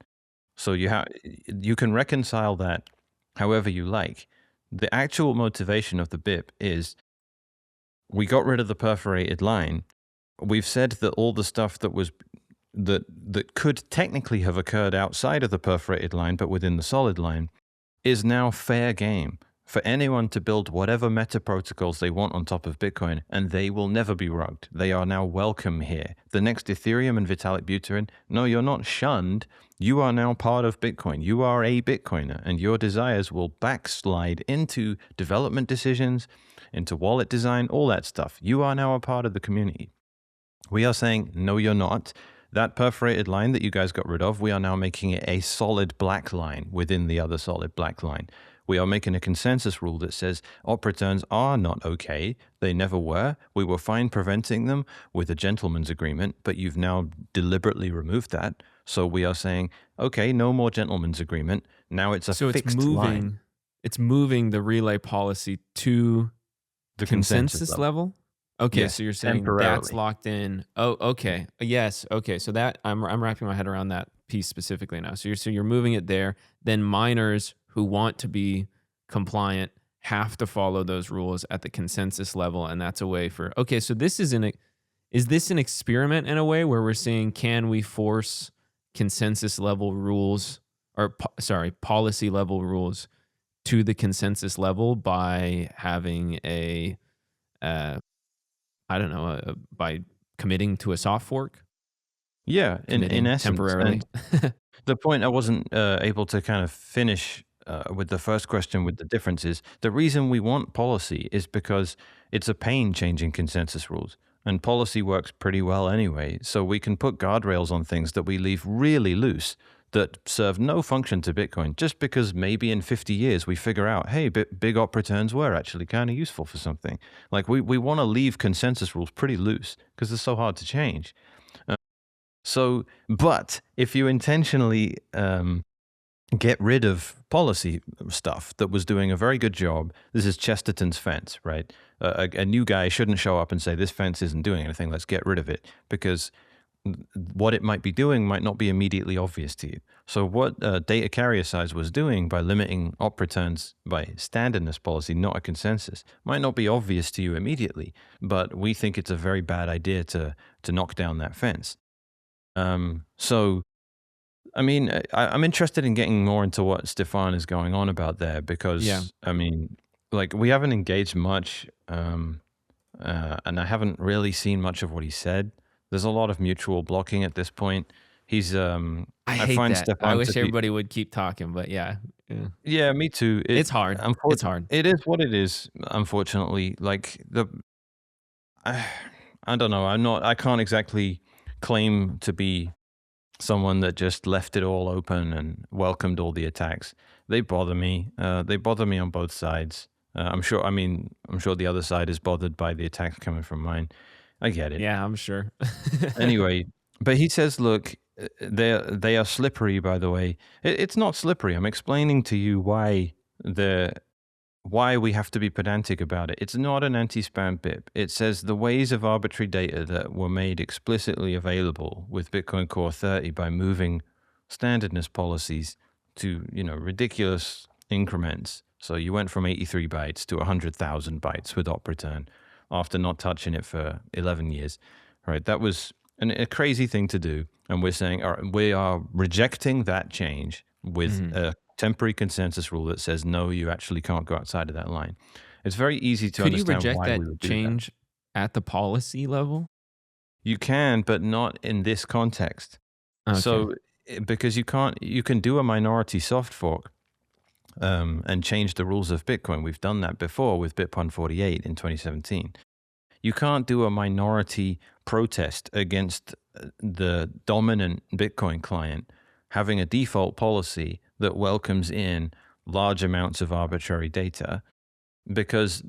So you can reconcile that however you like. The actual motivation of the BIP is, we got rid of the perforated line. We've said that all the stuff that could technically have occurred outside of the perforated line, but within the solid line, is now fair game for anyone to build whatever meta protocols they want on top of Bitcoin, and they will never be rugged. They are now welcome here. The next Ethereum and Vitalik Buterin, no, you're not shunned. You are now part of Bitcoin. You are a Bitcoiner, and your desires will backslide into development decisions, into wallet design, all that stuff. You are now a part of the community. We are saying, no, you're not. That perforated line that you guys got rid of, we are now making it a solid black line within the other solid black line. We are making a consensus rule that says op returns are not okay. They never were. We were fine preventing them with a gentleman's agreement, but you've now deliberately removed that. So we are saying, okay, no more gentleman's agreement. Now it's a fixed line. It's moving the relay policy to the consensus level? Okay, yes, so you're saying that's locked in. Oh, okay. Yes. Okay. So that I'm wrapping my head around that piece specifically now. So you're moving it there. Then miners who want to be compliant have to follow those rules at the consensus level, and that's a way for. Okay, so is this an experiment in a way where we're saying, can we force consensus level rules, or policy level rules to the consensus level by having by committing to a soft fork? Yeah, in essence. Temporarily. The point I wasn't able to kind of finish with the first question with the difference is, the reason we want policy is because it's a pain changing consensus rules. And policy works pretty well anyway. So we can put guardrails on things that we leave really loose that serve no function to Bitcoin, just because maybe in 50 years we figure out, hey, big op returns were actually kind of useful for something. Like we want to leave consensus rules pretty loose because they're so hard to change. But if you intentionally get rid of policy stuff that was doing a very good job, this is Chesterton's fence, right? A new guy shouldn't show up and say, this fence isn't doing anything, let's get rid of it, because what it might be doing might not be immediately obvious to you. So what data carrier size was doing by limiting op returns by standardness policy, not a consensus, might not be obvious to you immediately, but we think it's a very bad idea to knock down that fence. So, I mean, I'm interested in getting more into what Stefan is going on about there, because, I mean, like, we haven't engaged much, and I haven't really seen much of what he said. There's a lot of mutual blocking at this point. He's, I hate find that. Stefan I wish to be, everybody would keep talking, but yeah. yeah, me too. It's hard. It's hard. It is what it is, unfortunately. Like, I don't know. I can't exactly claim to be someone that just left it all open and welcomed all the attacks. They bother me. They bother me on both sides. I'm sure the other side is bothered by the attacks coming from mine. I get it. Yeah, I'm sure. Anyway, but he says, look, they are slippery, by the way. It's not slippery. I'm explaining to you why we have to be pedantic about it. It's not an anti-spam BIP. It says the ways of arbitrary data that were made explicitly available with Bitcoin Core 30 by moving standardness policies to, ridiculous increments. So you went from 83 bytes to 100,000 bytes with op return after not touching it for 11 years, right? That was a crazy thing to do. And we're saying, all right, we are rejecting that change with a temporary consensus rule that says, no, you actually can't go outside of that line. It's very easy to Could you understand reject why that we would do change at the policy level? You can, but not in this context. Okay. So, because you can do a minority soft fork and change the rules of Bitcoin. We've done that before with BIP-148 in 2017. You can't do a minority protest against the dominant Bitcoin client having a default policy that welcomes in large amounts of arbitrary data because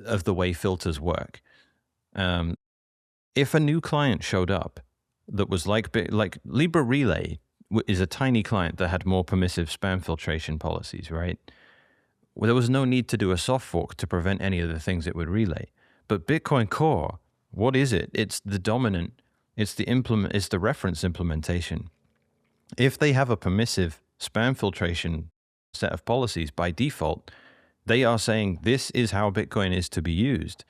of the way filters work. If a new client showed up that was like Libra Relay is a tiny client that had more permissive spam filtration policies, right? Well, there was no need to do a soft fork to prevent any of the things it would relay. But Bitcoin Core, what is it? It's the dominant, it's the reference implementation. If they have a permissive spam filtration set of policies by default, they are saying this is how Bitcoin is to be used.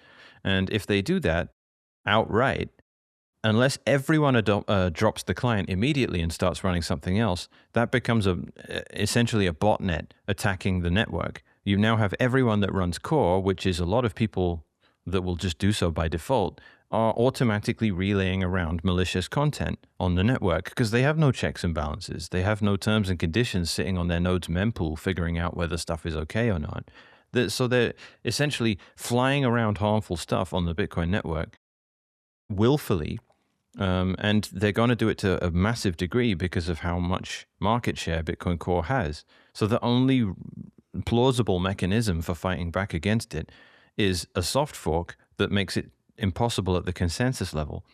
And if they do that outright, unless everyone drops the client immediately and starts running something else, that becomes essentially a botnet attacking the network. You now have everyone that runs core, which is a lot of people that will just do so by default, are automatically relaying around malicious content on the network because they have no checks and balances. They have no terms and conditions sitting on their node's mempool figuring out whether stuff is okay or not. So they're essentially flying around harmful stuff on the Bitcoin network willfully, and they're going to do it to a massive degree because of how much market share Bitcoin Core has. So the only plausible mechanism for fighting back against it is a soft fork that makes it impossible at the consensus level.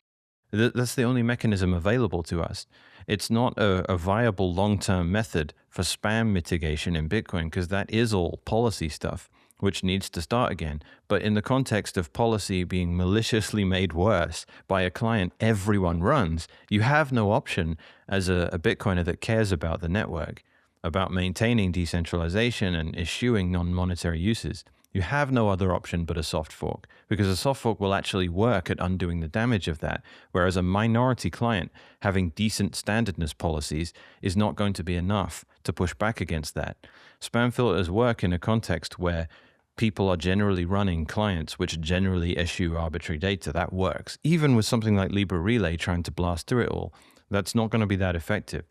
That's the only mechanism available to us. It's not a viable long-term method for spam mitigation in Bitcoin because that is all policy stuff, which needs to start again. But in the context of policy being maliciously made worse by a client everyone runs, you have no option as a Bitcoiner that cares about the network, about maintaining decentralization and eschewing non-monetary uses. You have no other option but a soft fork, because a soft fork will actually work at undoing the damage of that, whereas a minority client having decent standardness policies is not going to be enough to push back against that. Spam filters work in a context where people are generally running clients which generally issue arbitrary data. That works. Even with something like Libra Relay trying to blast through it all, that's not going to be that effective.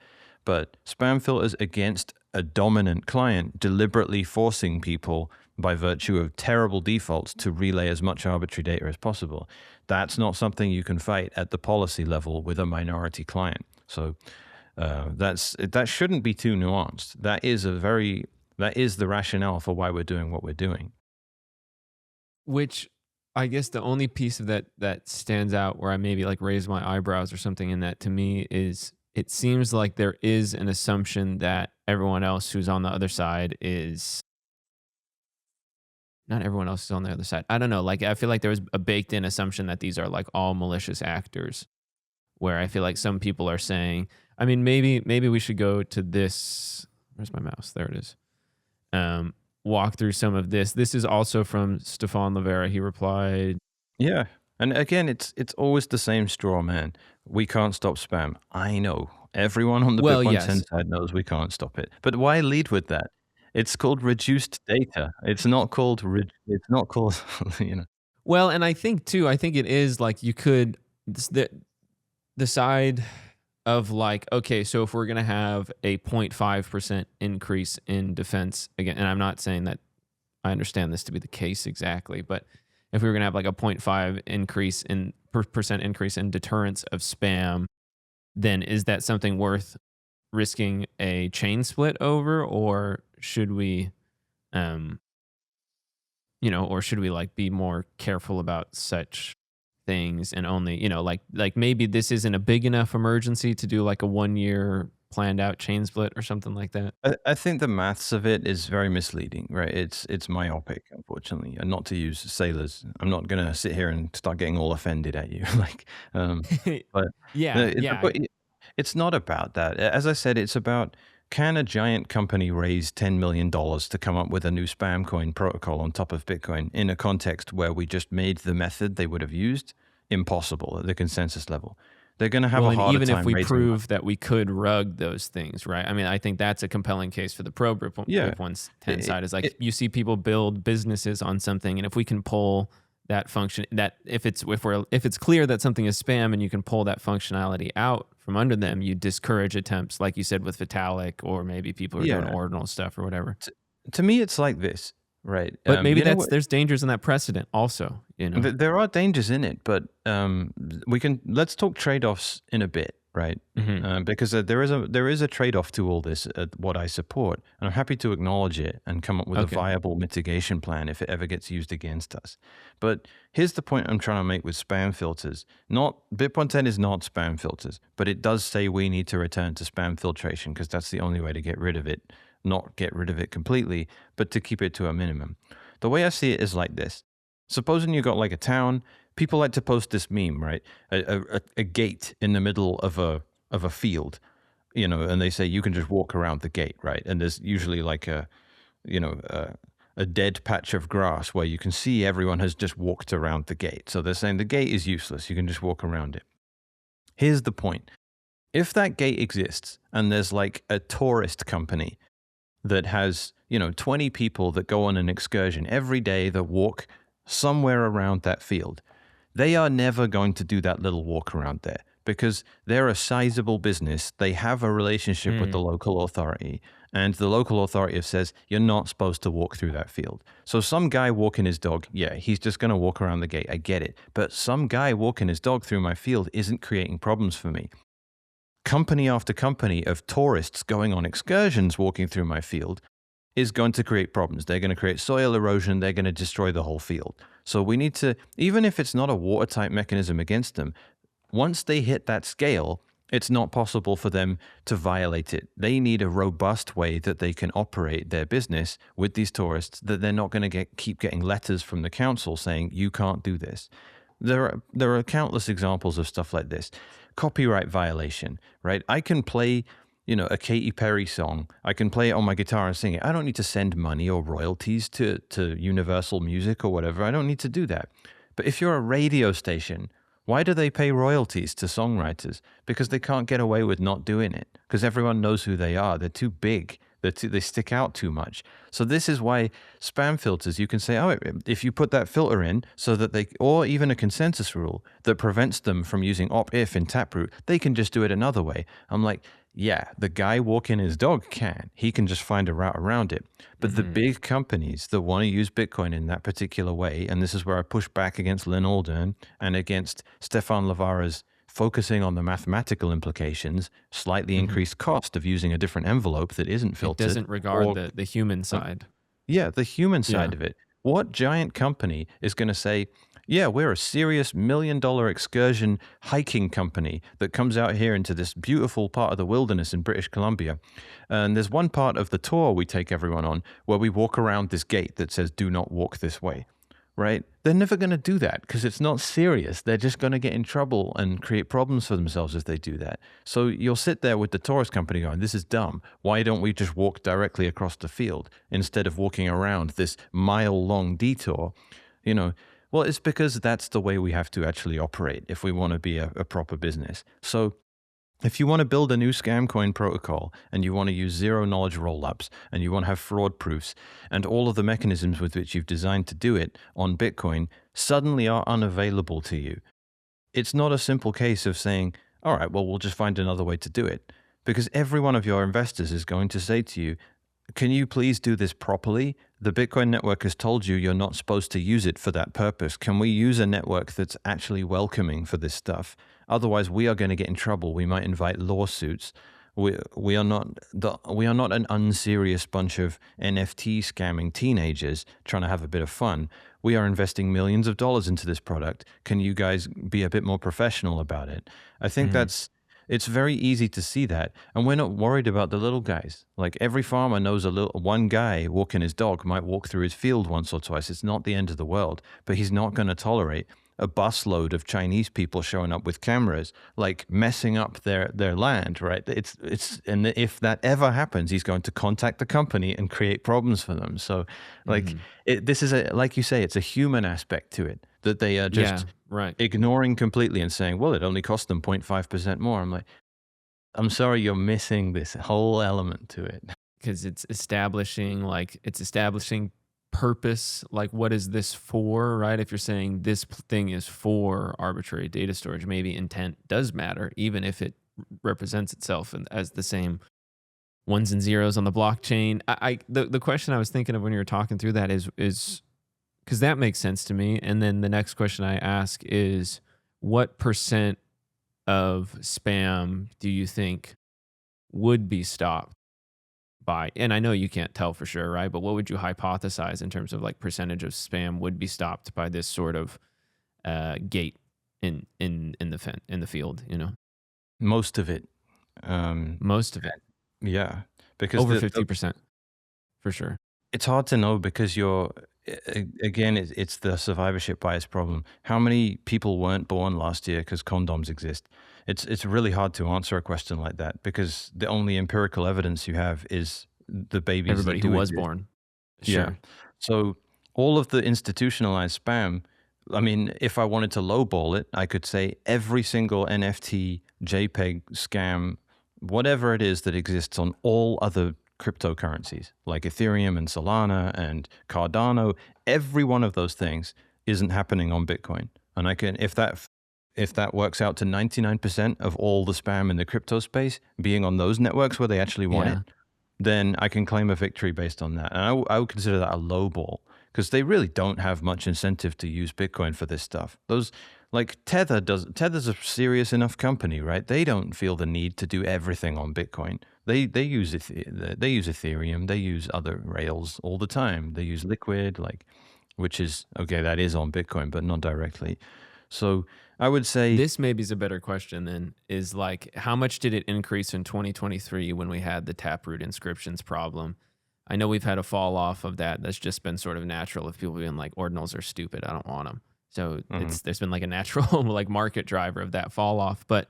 But spam filters against a dominant client deliberately forcing people by virtue of terrible defaults to relay as much arbitrary data as possible, that's not something you can fight at the policy level with a minority client. So That shouldn't be too nuanced. That is the rationale for why we're doing what we're doing. Which I guess the only piece of that stands out where I maybe like raise my eyebrows or something in that to me is it seems like there is an assumption that everyone else who's on the other side is not everyone else is on the other side. I don't know. Like, I feel like there was a baked in assumption that these are like all malicious actors, where I feel like some people are saying, I mean, maybe we should go to this. Where's my mouse? There it is. Walk through some of this. This is also from Stefan Livera. He replied, Yeah. And again, it's always the same straw man. We can't stop spam. I know. Everyone on the well, BIP-110 yes. side knows we can't stop it. But why lead with that? It's called reduced data. It's not called, you know. Well, and I think too, I think it is like you could, the side of like, okay, so if we're going to have a 0.5% increase in defense, again, and I'm not saying that I understand this to be the case exactly, but if we were going to have like a 0.5 increase in percent increase in deterrence of spam, then is that something worth risking a chain split over, or should we, or should we like be more careful about such things and only, like maybe this isn't a big enough emergency to do like a 1 year planned out chain split or something like that? I think the maths of it is very misleading, right? It's myopic, unfortunately, and not to use sailors. I'm not gonna sit here and start getting all offended at you, like, but Yeah, it's not about that. As I said, it's about, can a giant company raise $10 million to come up with a new spam coin protocol on top of Bitcoin in a context where we just made the method they would have used impossible at the consensus level? They're going to have well, a and harder even time if we raising prove that we could rug those things, right? I mean, I think that's a compelling case for the pro Yeah. BIP-110 It- side. Is like it- you see people build businesses on something, and if we can pull that function, that if it's clear that something is spam, and you can pull that functionality out from under them, you discourage attempts, like you said with Vitalik, or maybe people who are doing Yeah. ordinal stuff or whatever. To me, it's like this, right? But maybe you know what? there's dangers in that precedent also. There are dangers in it, but let's talk trade-offs in a bit, right? Because there is a trade-off to all this, what I support, and I'm happy to acknowledge it and come up with Okay. a viable mitigation plan if it ever gets used against us. But here's the point I'm trying to make with spam filters. BIP-110 is not spam filters, but it does say we need to return to spam filtration because that's the only way to get rid of it. Not get rid of it completely, but to keep it to a minimum. The way I see it is like this. Supposing you got like a town, people like to post this meme, right? A gate in the middle of a field, and they say you can just walk around the gate, right? And there's usually like a dead patch of grass where you can see everyone has just walked around the gate. So they're saying the gate is useless. You can just walk around it. Here's the point. If that gate exists and there's like a tourist company that has, 20 people that go on an excursion every day that walk somewhere around that field, they are never going to do that little walk around there because they're a sizable business. They have a relationship with the local authority, and the local authority says you're not supposed to walk through that field. So some guy walking his dog, yeah, he's just going to walk around the gate. I get it. But some guy walking his dog through my field isn't creating problems for me. Company after company of tourists going on excursions walking through my field is going to create problems. They're going to create soil erosion. They're going to destroy the whole field. So we need to, even if it's not a watertight mechanism against them, once they hit that scale, it's not possible for them to violate it. They need a robust way that they can operate their business with these tourists, that they're not going to keep getting letters from the council saying, you can't do this. There are countless examples of stuff like this. Copyright violation, right? I can play, a Katy Perry song. I can play it on my guitar and sing it. I don't need to send money or royalties to Universal Music or whatever. I don't need to do that. But if you're a radio station, why do they pay royalties to songwriters? Because they can't get away with not doing it. Because everyone knows who they are. They're too big. They stick out too much. So this is why spam filters, you can say, oh, if you put that filter in so that or even a consensus rule that prevents them from using op-if in Taproot, they can just do it another way. I'm like, yeah, the guy walking his dog can. He can just find a route around it. But the big companies that want to use Bitcoin in that particular way, and this is where I push back against Lynn Aldern and against Stefan Livera's focusing on the mathematical implications, slightly increased cost of using a different envelope that isn't It filtered, doesn't regard or the human side. yeah, the human side Yeah. of it. What giant company is going to say, yeah, we're a serious $1 million excursion hiking company that comes out here into this beautiful part of the wilderness in British Columbia. And there's one part of the tour we take everyone on where we walk around this gate that says, do not walk this way, right? They're never going to do that because it's not serious. They're just going to get in trouble and create problems for themselves if they do that. So you'll sit there with the tourist company going, this is dumb. Why don't we just walk directly across the field instead of walking around this mile-long detour? You know, well, it's because that's the way we have to actually operate if we want to be a proper business. So if you want to build a new scam coin protocol and you want to use zero knowledge rollups and you want to have fraud proofs and all of the mechanisms with which you've designed to do it on Bitcoin suddenly are unavailable to you, it's not a simple case of saying, all right, well, we'll just find another way to do it. Because every one of your investors is going to say to you, can you please do this properly? The Bitcoin network has told you you're not supposed to use it for that purpose. Can we use a network that's actually welcoming for this stuff? Otherwise, we are going to get in trouble. We might invite lawsuits. We are not an unserious bunch of NFT scamming teenagers trying to have a bit of fun. We are investing millions of dollars into this product. Can you guys be a bit more professional about it? I think it's very easy to see that. And we're not worried about the little guys. Like every farmer knows one guy walking his dog might walk through his field once or twice. It's not the end of the world, but he's not going to tolerate a busload of Chinese people showing up with cameras, like messing up their land, right? And if that ever happens, he's going to contact the company and create problems for them. So like this is like you say, it's a human aspect to it that they are just ignoring completely and saying, well, it only cost them 0.5% more. I'm like, I'm sorry, you're missing this whole element to it. Because it's establishing purpose, like what is this for, right? If you're saying this thing is for arbitrary data storage, maybe intent does matter, even if it represents itself as the same ones and zeros on the blockchain. The question I was thinking of when you were talking through that is because that makes sense to me. And then the next question I ask is, what percent of spam do you think would be stopped by, and I know you can't tell for sure, right? But what would you hypothesize in terms of like percentage of spam would be stopped by this sort of gate in the field? You know, most of it. Most of it, yeah, because over 50% for sure. It's hard to know because again, it's the survivorship bias problem. How many people weren't born last year because condoms exist? It's really hard to answer a question like that because the only empirical evidence you have is the babies. Everybody who was born. Sure. Yeah. So all of the institutionalized spam, I mean, if I wanted to lowball it, I could say every single NFT, JPEG, scam, whatever it is that exists on all other cryptocurrencies like Ethereum and Solana and Cardano, every one of those things isn't happening on Bitcoin. And I can, if that works out to 99% of all the spam in the crypto space being on those networks where they actually want it, then I can claim a victory based on that. And I would consider that a low ball because they really don't have much incentive to use Bitcoin for this stuff. Those like Tether's a serious enough company, right? They don't feel the need to do everything on Bitcoin. They use Ethereum, they use other rails all the time. They use Liquid, which is okay, that is on Bitcoin, but not directly. So I would say this maybe is a better question then, is like, how much did it increase in 2023 when we had the Taproot inscriptions problem? I know we've had a fall off of that. That's just been sort of natural of people being like, ordinals are stupid, I don't want them. So there's been like a natural like market driver of that fall off. But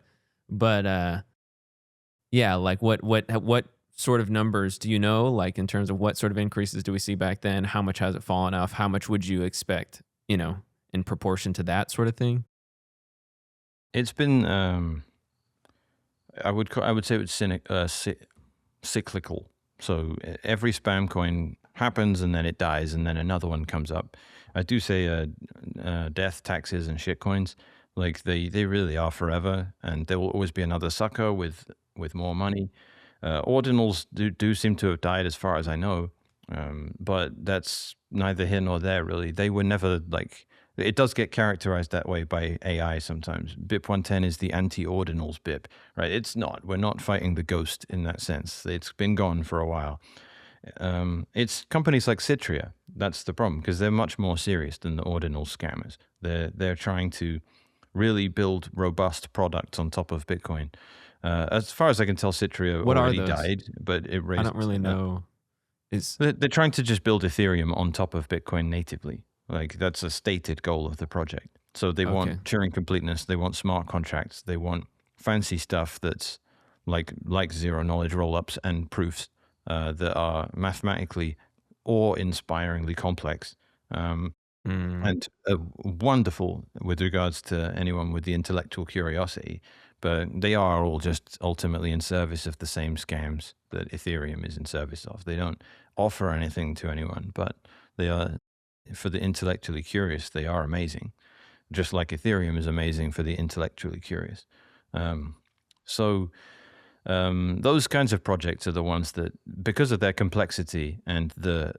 yeah, like what sort of numbers do you know, like in terms of what sort of increases do we see back then? How much has it fallen off? How much would you expect, you know, in proportion to that sort of thing? It's been, I would say it's cyclical. So every spam coin happens and then it dies and then another one comes up. I do say death, taxes, and shit coins, like they really are forever, and there will always be another sucker with more money. Ordinals do seem to have died as far as I know, but that's neither here nor there really. They were never like It does get characterized that way by AI sometimes. BIP-110 is the anti-ordinals BIP, right? It's not. We're not fighting the ghost in that sense. It's been gone for a while. It's companies like Citria. That's the problem, because they're much more serious than the ordinal scammers. They're trying to really build robust products on top of Bitcoin. As far as I can tell, Citria What are already those? died, but it raised. I don't really know. They're trying to just build Ethereum on top of Bitcoin natively. Like, that's a stated goal of the project. So they want Turing completeness. They want smart contracts. They want fancy stuff that's like zero knowledge rollups and proofs that are mathematically awe-inspiringly complex. And wonderful with regards to anyone with the intellectual curiosity, but they are all just ultimately in service of the same scams that Ethereum is in service of. They don't offer anything to anyone, but they are, for the intellectually curious, they are amazing, just like Ethereum is amazing for the intellectually curious. Those kinds of projects are the ones that, because of their complexity and the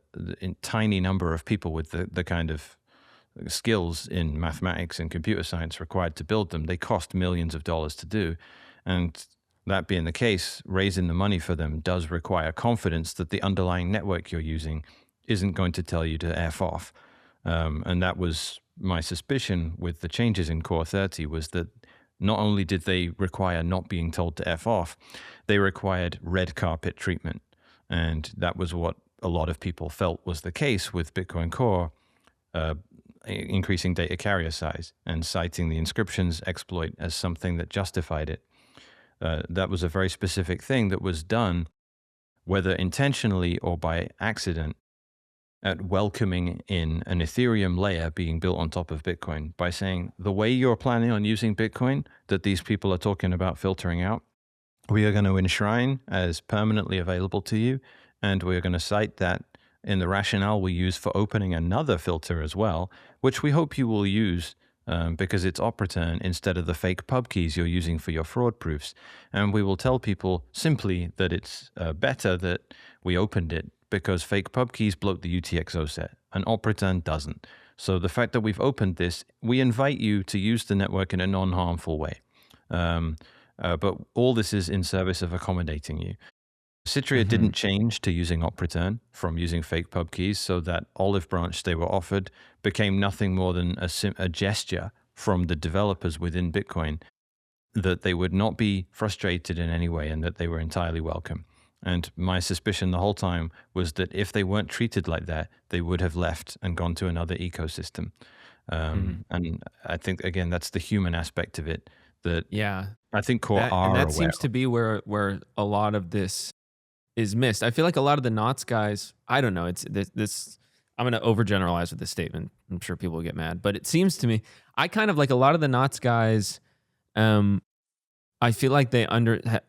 tiny number of people with the kind of skills in mathematics and computer science required to build them, they cost millions of dollars to do. And that being the case, raising the money for them does require confidence that the underlying network you're using isn't going to tell you to F off. And that was my suspicion with the changes in Core 30, was that not only did they require not being told to F off, they required red carpet treatment. And that was what a lot of people felt was the case with Bitcoin Core, increasing data carrier size and citing the inscriptions exploit as something that justified it. That was a very specific thing that was done, whether intentionally or by accident, at welcoming in an Ethereum layer being built on top of Bitcoin by saying, the way you're planning on using Bitcoin that these people are talking about filtering out, we are going to enshrine as permanently available to you, and we are going to cite that in the rationale we use for opening another filter as well, which we hope you will use because it's op return instead of the fake pub keys you're using for your fraud proofs. And we will tell people simply that it's better that we opened it, because fake pub keys bloat the UTXO set and op return doesn't. So the fact that we've opened this, we invite you to use the network in a non-harmful way. But all this is in service of accommodating you. Citria didn't change to using op return from using fake pub keys, so that olive branch they were offered became nothing more than a gesture from the developers within Bitcoin that they would not be frustrated in any way and that they were entirely welcome. And my suspicion the whole time was that if they weren't treated like that, they would have left and gone to another ecosystem. And I think, again, that's the human aspect of it that I think Core are and that aware seems of. to be where a lot of this is missed. I feel like a lot of the Knots guys, I don't know, it's this I'm going to overgeneralize with this statement. I'm sure people will get mad, but it seems to me, I kind of like a lot of the Knots guys, I feel like they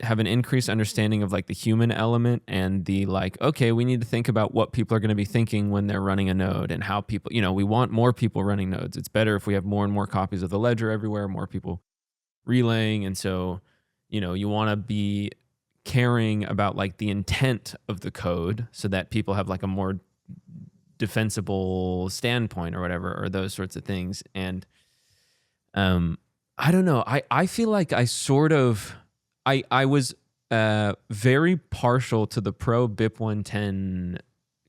have an increased understanding of like the human element and the like, okay, we need to think about what people are going to be thinking when they're running a node and how people, we want more people running nodes. It's better if we have more and more copies of the ledger everywhere, more people relaying. And so, you want to be caring about like the intent of the code so that people have like a more defensible standpoint or whatever, or those sorts of things. And, I don't know. I feel like I was very partial to the pro BIP-110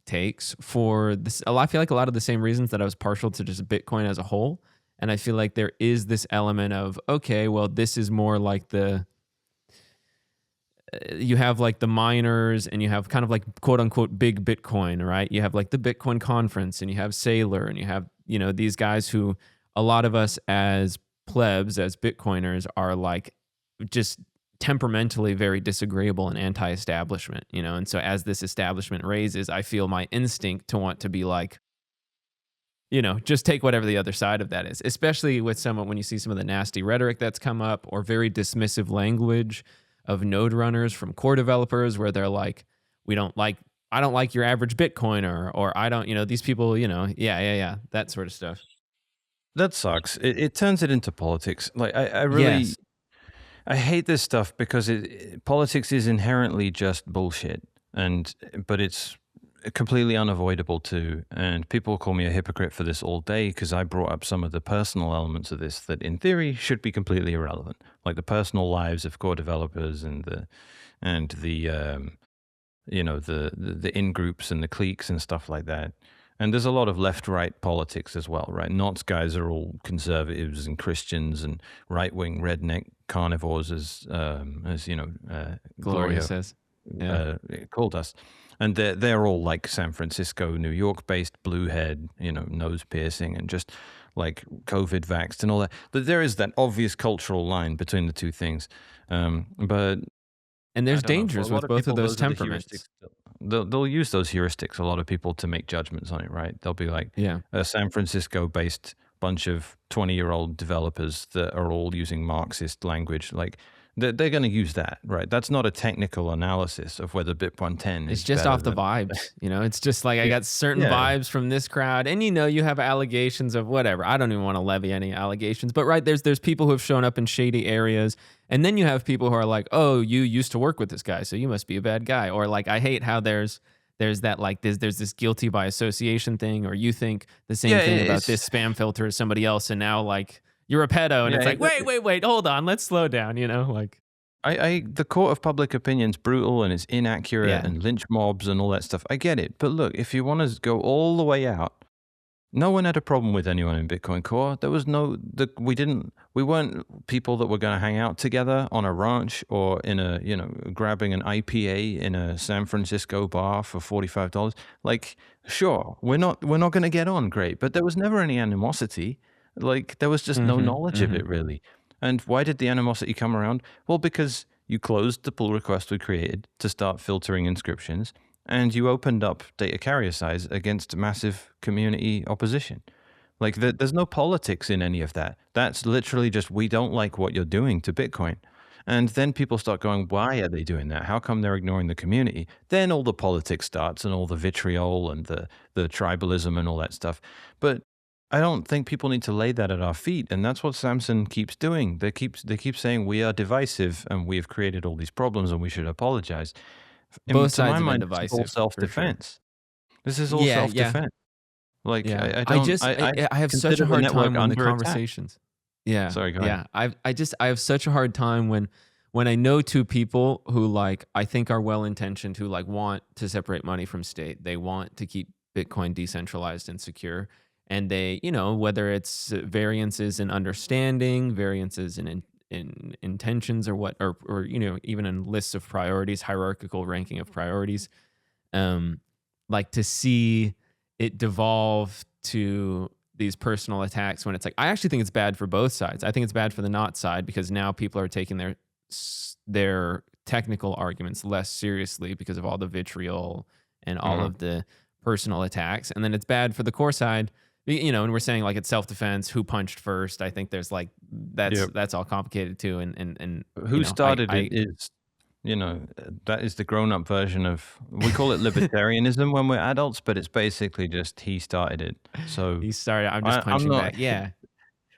takes for this. I feel like a lot of the same reasons that I was partial to just Bitcoin as a whole. And I feel like there is this element of, okay, well, this is more like you have like the miners and you have kind of like quote unquote big Bitcoin, right? You have like the Bitcoin conference and you have Saylor and you have, these guys who a lot of us as plebs, as Bitcoiners, are like just temperamentally very disagreeable and anti-establishment, and so as this establishment raises, I feel my instinct to want to be like, just take whatever the other side of that is, especially with when you see some of the nasty rhetoric that's come up or very dismissive language of node runners from core developers where they're like, I don't like your average Bitcoiner, or I don't, these people, that sort of stuff. That sucks. It turns it into politics. Like I really, I hate this stuff because politics is inherently just bullshit. But it's completely unavoidable too. And people call me a hypocrite for this all day because I brought up some of the personal elements of this that in theory should be completely irrelevant, like the personal lives of core developers and the the in groups and the cliques and stuff like that. And there's a lot of left-right politics as well, right? Knott's guys are all conservatives and Christians and right-wing redneck carnivores, as Gloria says. Yeah. Called us. And they're all like San Francisco, New York-based bluehead, nose piercing and just like COVID vaxxed and all that. But there is that obvious cultural line between the two things. But And there's dangers with both of those temperaments. They'll use those heuristics, a lot of people, to make judgments on it, right? They'll be like a San Francisco-based bunch of 20-year-old developers that are all using Marxist language. Like, they're going to use that, right? That's not a technical analysis of whether BIP-110 is It's just off the vibes, It's just like I got certain vibes from this crowd, and you have allegations of whatever. I don't even want to levy any allegations, but right, there's people who have shown up in shady areas, and then you have people who are like, oh, you used to work with this guy, so you must be a bad guy. Or like, I hate how there's that like there's this guilty by association thing, or you think the same thing about this spam filter as somebody else, and now like you're a pedo, and it's like, wait, hold on, let's slow down, like. The court of public opinion's brutal and it's inaccurate and lynch mobs and all that stuff. I get it. But look, if you want to go all the way out, no one had a problem with anyone in Bitcoin Core. There was we weren't people that were going to hang out together on a ranch or in a, grabbing an IPA in a San Francisco bar for $45. Like, sure, we're not going to get on great, but there was never any animosity. Like, there was just no knowledge of it really. And why did the animosity come around? Well, because you closed the pull request we created to start filtering inscriptions, and you opened up data carrier size against massive community opposition. Like, there's no politics in any of that. That's literally just, we don't like what you're doing to Bitcoin. And then people start going, why are they doing that? How come they're ignoring the community? Then all the politics starts and all the vitriol and the tribalism and all that stuff. But I don't think people need to lay that at our feet, and that's what Samson keeps doing. They keep saying we are divisive and we have created all these problems and we should apologize. Both sides have been divisive. This is all self-defense. This is all self-defense. Like, I have such a hard time when the conversations. Yeah. Sorry, go ahead. I have such a hard time when I know two people who like I think are well intentioned, who like want to separate money from state. They want to keep Bitcoin decentralized and secure. And they, whether it's variances in understanding, variances in intentions, or even in lists of priorities, hierarchical ranking of priorities, like to see it devolve to these personal attacks when it's like, I actually think it's bad for both sides. I think it's bad for the not side because now people are taking their technical arguments less seriously because of all the vitriol and all of the personal attacks. And then it's bad for the core side. And we're saying like it's self-defense, who punched first. I think there's like, that's all complicated too. And who started it is, that is the grown-up version of, we call it libertarianism when we're adults, but it's basically just he started it. So he started, I'm just punching back. Yeah.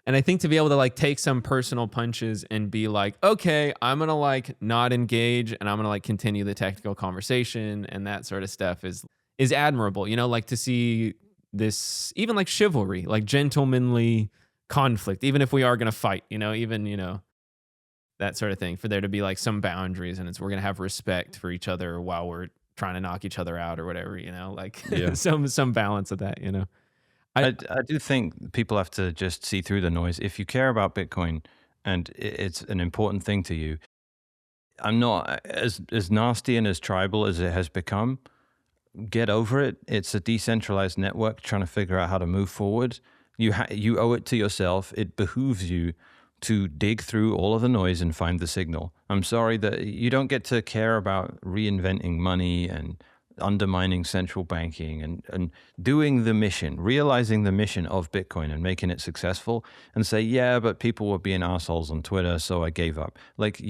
And I think to be able to like take some personal punches and be like, okay, I'm going to like not engage and I'm going to like continue the technical conversation and that sort of stuff is admirable, like to see this, even like chivalry, like gentlemanly conflict, even if we are going to fight, that sort of thing, for there to be like some boundaries and we're going to have respect for each other while we're trying to knock each other out or whatever, like some balance of that, I do think people have to just see through the noise. If you care about Bitcoin and it's an important thing to you, I'm not as nasty and as tribal as it has become. Get over it. It's a decentralized network trying to figure out how to move forward. You owe it to yourself. It behooves you to dig through all of the noise and find the signal. I'm sorry that you don't get to care about reinventing money and undermining central banking and doing the mission, realizing the mission of Bitcoin and making it successful, and say, yeah, but people were being assholes on Twitter, so I gave up. Like,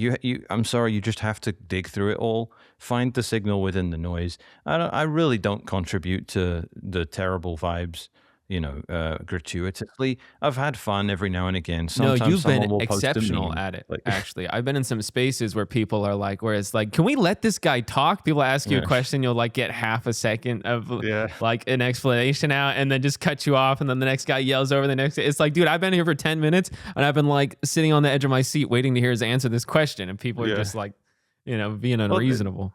I'm sorry, you just have to dig through it all, find the signal within the noise. I really don't contribute to the terrible vibes. gratuitously. I've had fun every now and again. No, Sometimes you've someone been will post a exceptional meme. at it, Like, actually. I've been in some spaces where people are like, where it's like, can we let this guy talk? People ask you a Yeah. question, you'll like get half a second of Yeah. like an explanation out and then just cut you off. And then the next guy yells over the next. It's like, dude, I've been here for 10 minutes and I've been like sitting on the edge of my seat waiting to hear his answer this question. And people are Yeah. just like, being Well, unreasonable.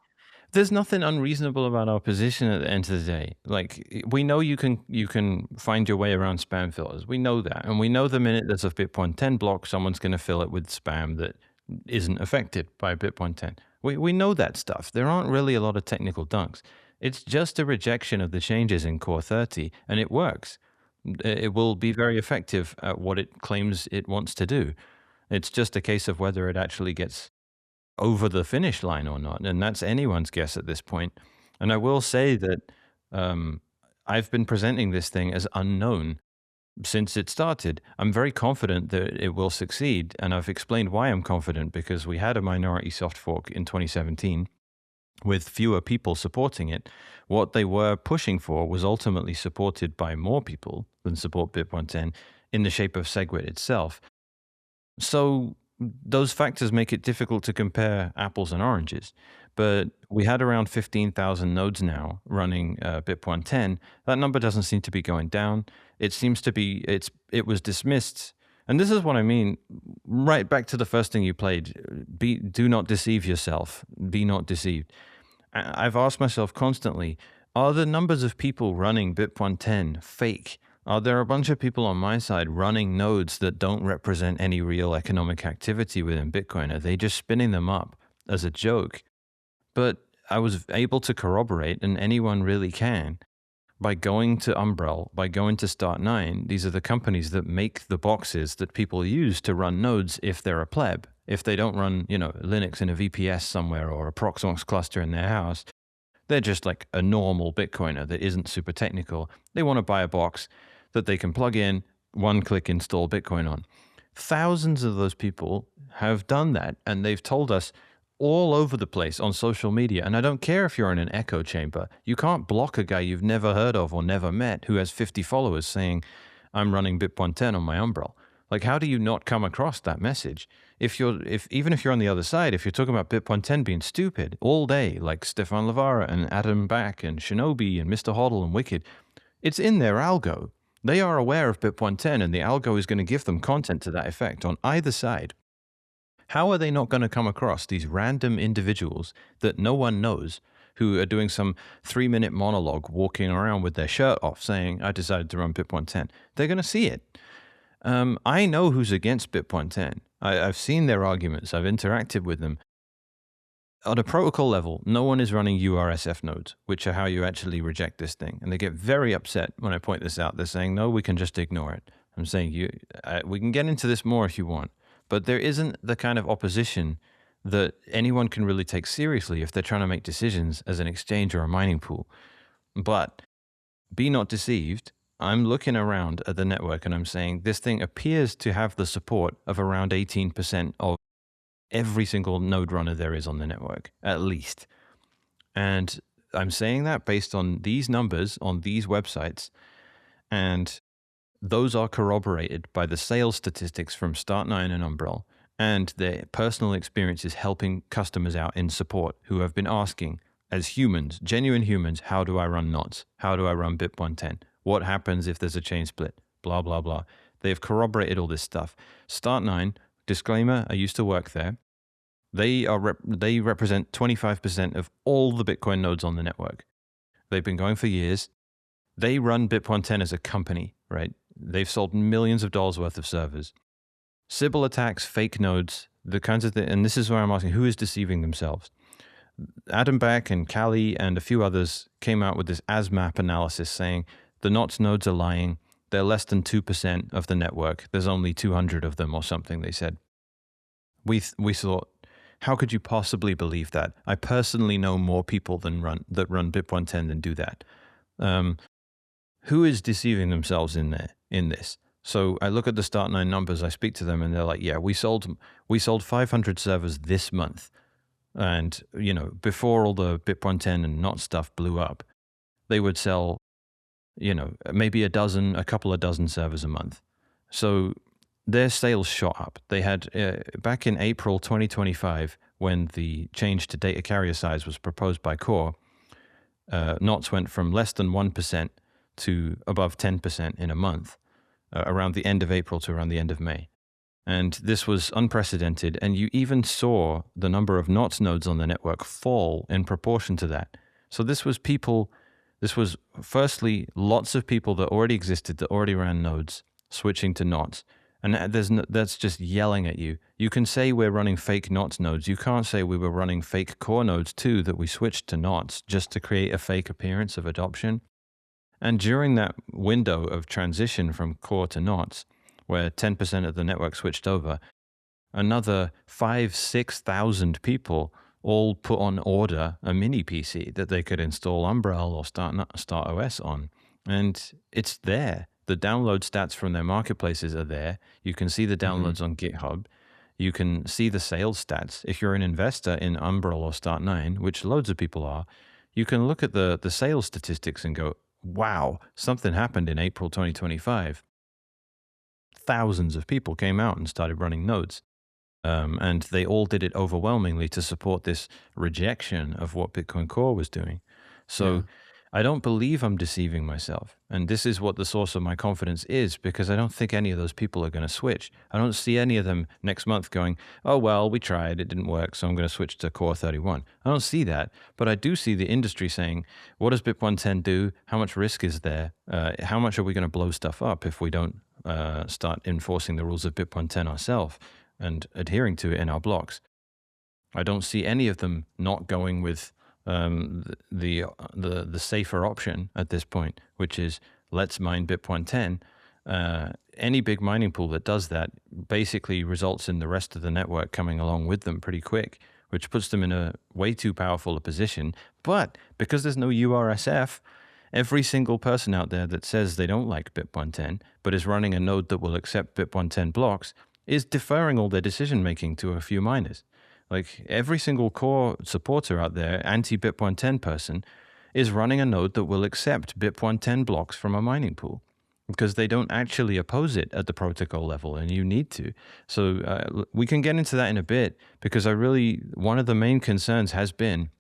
there's nothing unreasonable about our position at the end of the day. Like, we know you can find your way around spam filters. We know that. And we know the minute there's a BIP-110 block, someone's going to fill it with spam that isn't affected by BIP-110. We know that stuff. There aren't really a lot of technical dunks. It's just a rejection of the changes in Core 30, and it works. It will be very effective at what it claims it wants to do. It's just a case of whether it actually gets over the finish line or not, and that's anyone's guess at this point. And I will say that I've been presenting this thing as unknown since it started. I'm very confident that it will succeed, and I've explained why I'm confident, because we had a minority soft fork in 2017 with fewer people supporting it. What they were pushing for was ultimately supported by more people than support BIP-110 in the shape of SegWit itself. So those factors make it difficult to compare apples and oranges. But we had around 15,000 nodes now running BIP-110. That number doesn't seem to be going down. It seems to be, it was dismissed. And this is what I mean, right back to the first thing you played. Do not deceive yourself. Be not deceived. I've asked myself constantly, are the numbers of people running BIP-110 fake? Are there a bunch of people on my side running nodes that don't represent any real economic activity within Bitcoin? Are they just spinning them up as a joke? But I was able to corroborate, and anyone really can, by going to Umbrel, by going to Start9. These are the companies that make the boxes that people use to run nodes if they're a pleb. If they don't run, Linux in a VPS somewhere or a Proxmox cluster in their house, they're just like a normal Bitcoiner that isn't super technical. They want to buy a box that they can plug in, one-click install Bitcoin on. Thousands of those people have done that, and they've told us all over the place on social media. And I don't care if you're in an echo chamber. You can't block a guy you've never heard of or never met who has 50 followers saying, I'm running BIP-110 on my Umbrel. Like, how do you not come across that message? Even if you're on the other side, if you're talking about BIP-110 being stupid all day, like Stefan Levara and Adam Back and Shinobi and Mr. Hoddle and Wicked, it's in their algo. They are aware of BIP-110, and the algo is going to give them content to that effect on either side. How are they not going to come across these random individuals that no one knows who are doing some 3-minute monologue walking around with their shirt off saying, I decided to run BIP-110? They're going to see it. I know who's against BIP-110. I've seen their arguments. I've interacted with them. On a protocol level, no one is running URSF nodes, which are how you actually reject this thing. And they get very upset when I point this out. They're saying, no, we can just ignore it. I'm saying, we can get into this more if you want. But there isn't the kind of opposition that anyone can really take seriously if they're trying to make decisions as an exchange or a mining pool. But be not deceived. I'm looking around at the network and I'm saying this thing appears to have the support of around 18% of every single node runner there is on the network, at least. And I'm saying that based on these numbers on these websites, and those are corroborated by the sales statistics from Start9 and Umbrel and their personal experiences helping customers out in support who have been asking, as humans, genuine humans, how do I run knots? How do I run BIP-110? What happens if there's a chain split? Blah, blah, blah. They've corroborated all this stuff. Start9, disclaimer, I used to work there. They represent 25% of all the Bitcoin nodes on the network. They've been going for years. They run BIP-110 as a company, right? They've sold millions of dollars worth of servers. Sybil attacks, fake nodes, the kinds of things. And this is where I'm asking, who is deceiving themselves? Adam Back and Callie and a few others came out with this ASMAP analysis saying the NOTS nodes are lying. They're less than 2% of the network. There's only 200 of them or something, they said. We thought, how could you possibly believe that? I personally know more people that run BIP-110 than do that. Who is deceiving themselves in this? So I look at the Start9 numbers, I speak to them, and they're like, yeah, we sold 500 servers this month. And, before all the BIP-110 and NOT stuff blew up, they would sell maybe a couple of dozen servers a month. So their sales shot up. They had, back in April 2025, when the change to data carrier size was proposed by Core, knots went from less than 1% to above 10% in a month, around the end of April to around the end of May. And this was unprecedented. And you even saw the number of knots nodes on the network fall in proportion to that. So this was firstly lots of people that already existed, that already ran nodes, switching to knots. And that's just yelling at you. You can say we're running fake knots nodes. You can't say we were running fake core nodes too, that we switched to knots just to create a fake appearance of adoption. And during that window of transition from core to knots, where 10% of the network switched over, another 5,000-6,000 people all put on order a mini PC that they could install Umbrel or Start OS on. And it's there. The download stats from their marketplaces are there. You can see the downloads on GitHub. You can see the sales stats. If you're an investor in Umbrel or Start9, which loads of people are, you can look at the sales statistics and go, wow, something happened in April 2025. Thousands of people came out and started running nodes. And they all did it overwhelmingly to support this rejection of what Bitcoin Core was doing. So I don't believe I'm deceiving myself. And this is what the source of my confidence is, because I don't think any of those people are going to switch. I don't see any of them next month going, oh, well, we tried, it didn't work, so I'm going to switch to Core 31. I don't see that. But I do see the industry saying, what does BIP-110 do? How much risk is there? How much are we going to blow stuff up if we don't start enforcing the rules of BIP-110 ourselves and adhering to it in our blocks? I don't see any of them not going with the safer option at this point, which is let's mine BIP-110. Any big mining pool that does that basically results in the rest of the network coming along with them pretty quick, which puts them in a way too powerful a position. But because there's no URSF, every single person out there that says they don't like BIP-110 but is running a node that will accept BIP-110 blocks is deferring all their decision making to a few miners. Like every single core supporter out there, anti-BIP-110 person, is running a node that will accept BIP-110 blocks from a mining pool, because they don't actually oppose it at the protocol level, and you need to. So we can get into that in a bit, because one of the main concerns has been,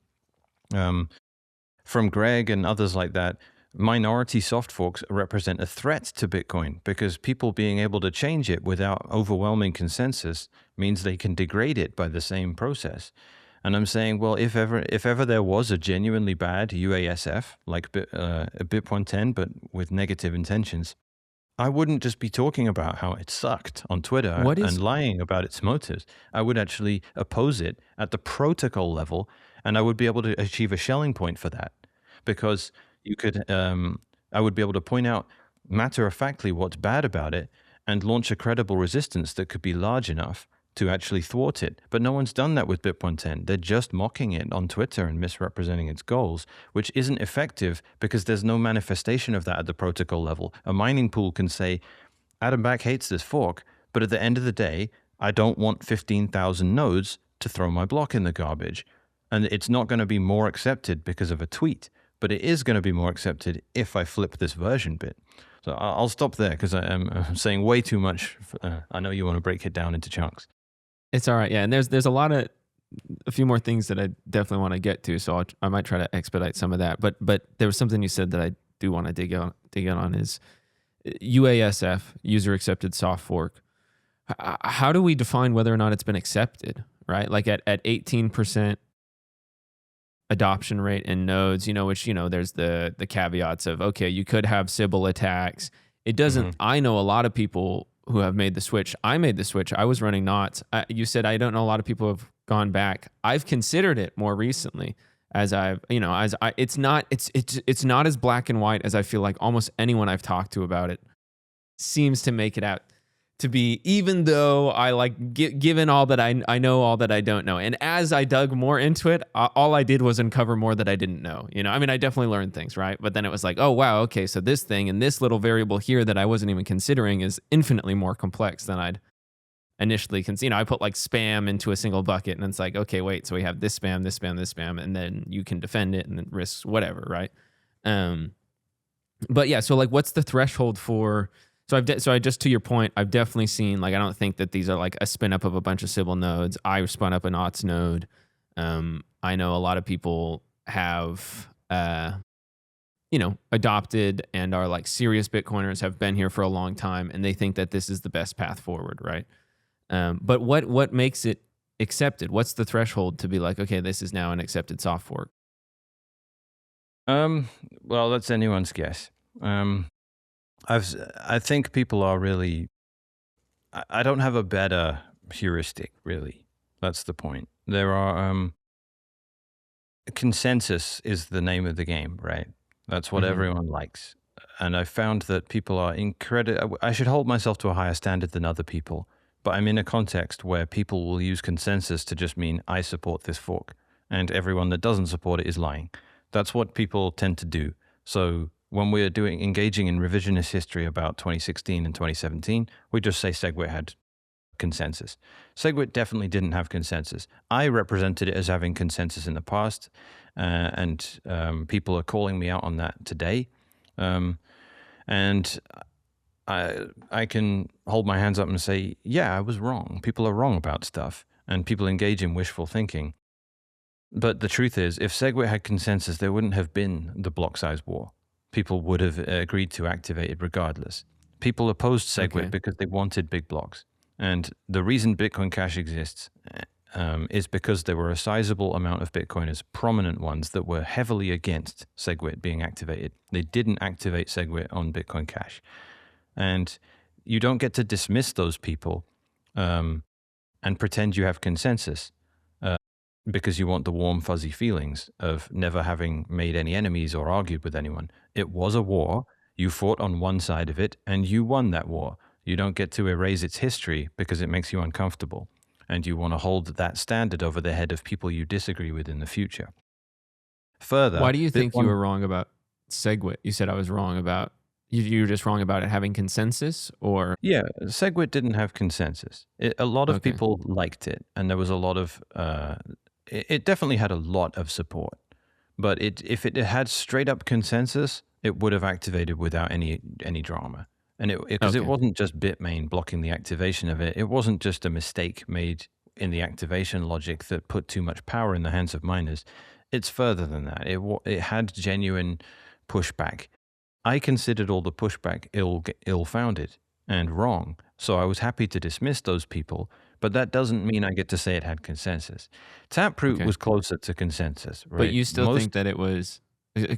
from Greg and others like that, minority soft forks represent a threat to Bitcoin, because people being able to change it without overwhelming consensus means they can degrade it by the same process. And I'm saying, well, if ever there was a genuinely bad UASF, like BIP-110, but with negative intentions, I wouldn't just be talking about how it sucked on Twitter and lying about its motives. I would actually oppose it at the protocol level, and I would be able to achieve a Schelling point for that, because I would be able to point out matter-of-factly what's bad about it and launch a credible resistance that could be large enough to actually thwart it. But no one's done that with BIP-110. They're just mocking it on Twitter and misrepresenting its goals, which isn't effective because there's no manifestation of that at the protocol level. A mining pool can say, Adam Back hates this fork, but at the end of the day, I don't want 15,000 nodes to throw my block in the garbage. And it's not going to be more accepted because of a tweet, but it is going to be more accepted if I flip this version bit. So I'll stop there, because I'm saying way too much. I know you want to break it down into chunks. It's all right. Yeah. And there's a few more things that I definitely want to get to. So I might try to expedite some of that. But there was something you said that I do want to dig in on is UASF, user accepted soft fork. How do we define whether or not it's been accepted, right? Like at 18% adoption rate in nodes, which, there's the caveats of, okay, you could have Sybil attacks. It doesn't, I know a lot of people who have made the switch. I made the switch. I was running knots. You said, I don't know a lot of people have gone back. I've considered it more recently it's not as black and white as I feel like almost anyone I've talked to about it seems to make it out to be, even though I given all that I know, all that I don't know. And as I dug more into it, all I did was uncover more that I didn't know. I definitely learned things, right? But then it was like, oh, wow, okay, so this thing and this little variable here that I wasn't even considering is infinitely more complex than I'd initially considered. I put like spam into a single bucket, and it's like, okay, wait, so we have this spam, this spam, this spam, and then you can defend it and then risks whatever, right? But yeah, so like, what's the threshold for? So I just to your point, I've definitely seen like I don't think that these are like a spin up of a bunch of Sybil nodes. I spun up an aughts node. I know a lot of people have adopted and are like serious Bitcoiners, have been here for a long time, and they think that this is the best path forward, right? But what makes it accepted? What's the threshold to be like, okay, this is now an accepted soft fork? Well, that's anyone's guess. I think people are really. I don't have a better heuristic, really. That's the point. There are consensus is the name of the game, right? That's what everyone likes. And I found that people are incredible. I should hold myself to a higher standard than other people, but I'm in a context where people will use consensus to just mean I support this fork, and everyone that doesn't support it is lying. That's what people tend to do. So when we're engaging in revisionist history about 2016 and 2017, we just say SegWit had consensus. SegWit definitely didn't have consensus. I represented it as having consensus in the past, and people are calling me out on that today. And I can hold my hands up and say, yeah, I was wrong. People are wrong about stuff, and people engage in wishful thinking. But the truth is, if SegWit had consensus, there wouldn't have been the block size war. People would have agreed to activate it regardless. People opposed SegWit because they wanted big blocks. And the reason Bitcoin Cash exists is because there were a sizable amount of Bitcoiners, prominent ones, that were heavily against SegWit being activated. They didn't activate SegWit on Bitcoin Cash. And you don't get to dismiss those people and pretend you have consensus because you want the warm, fuzzy feelings of never having made any enemies or argued with anyone. It was a war. You fought on one side of it, and you won that war. You don't get to erase its history because it makes you uncomfortable, and you want to hold that standard over the head of people you disagree with in the future. Further, why do you think you were wrong about SegWit? You said I was wrong about you were just wrong about it having consensus, or yeah, SegWit didn't have consensus. A lot of people liked it, and there was a lot of it definitely had a lot of support. But if it had straight up consensus, it would have activated without any drama. And because it wasn't just Bitmain blocking the activation of it. It wasn't just a mistake made in the activation logic that put too much power in the hands of miners. It's further than that. It had genuine pushback. I considered all the pushback ill-founded and wrong. So I was happy to dismiss those people, but that doesn't mean I get to say it had consensus. Taproot was closer to consensus, right? But you still think that it was...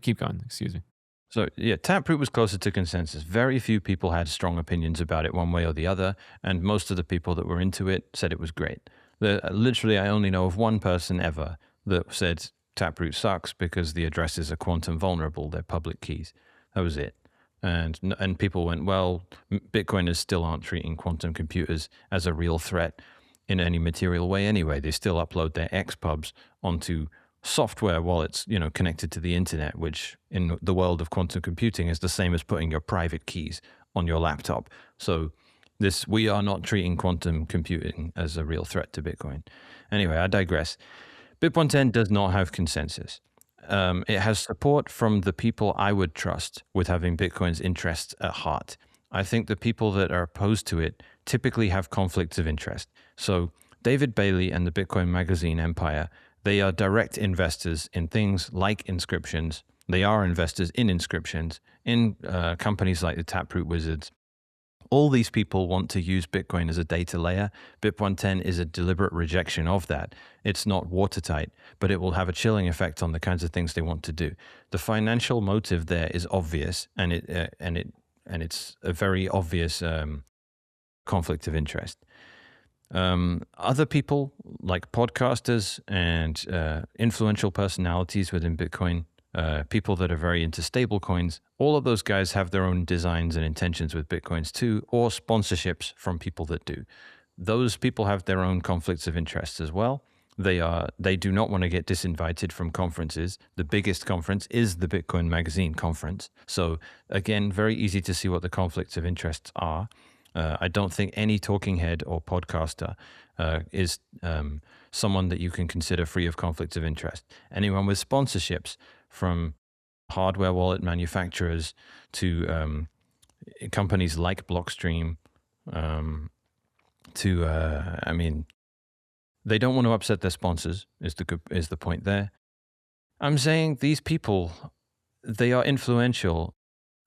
Keep going, excuse me. So yeah, Taproot was closer to consensus. Very few people had strong opinions about it one way or the other, and most of the people that were into it said it was great. Literally, I only know of one person ever that said Taproot sucks because the addresses are quantum vulnerable, they're public keys. That was it. And people went, well, Bitcoiners still aren't treating quantum computers as a real threat in any material way anyway. They still upload their XPubs onto software wallets, connected to the internet, which in the world of quantum computing is the same as putting your private keys on your laptop. So we are not treating quantum computing as a real threat to Bitcoin. Anyway, I digress. BIP-110 does not have consensus. It has support from the people I would trust with having Bitcoin's interests at heart. I think the people that are opposed to it typically have conflicts of interest. So David Bailey and the Bitcoin magazine empire, they are direct investors in things like inscriptions. They are investors in inscriptions, in companies like the Taproot Wizards. All these people want to use Bitcoin as a data layer. BIP-110 is a deliberate rejection of that. It's not watertight, but it will have a chilling effect on the kinds of things they want to do. The financial motive there is obvious, and it's a very obvious conflict of interest. Other people like podcasters and influential personalities within Bitcoin, people that are very into stable coins, all of those guys have their own designs and intentions with Bitcoins too, or sponsorships from people that do. Those people have their own conflicts of interest as well. They do not want to get disinvited from conferences. The biggest conference is the Bitcoin Magazine conference. So again, very easy to see what the conflicts of interests are. I don't think any talking head or podcaster is someone that you can consider free of conflicts of interest. Anyone with sponsorships from hardware wallet manufacturers to companies like Blockstream, I mean, they don't want to upset their sponsors, is the point there. I'm saying these people, they are influential.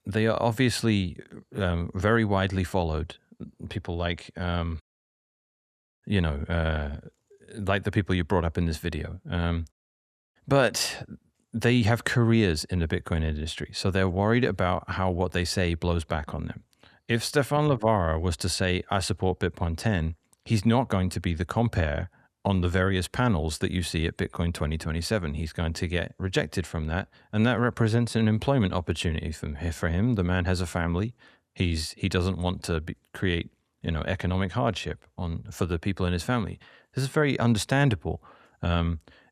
They are obviously very widely followed. People like, like the people you brought up in this video. But they have careers in the Bitcoin industry, so they're worried about how what they say blows back on them. If Stefan Lavara was to say, I support BIP-110, he's not going to be the compare on the various panels that you see at Bitcoin 2027. He's going to get rejected from that, and that represents an employment opportunity for him. The man has a family. He doesn't want to create economic hardship for the people in his family. This is very understandable.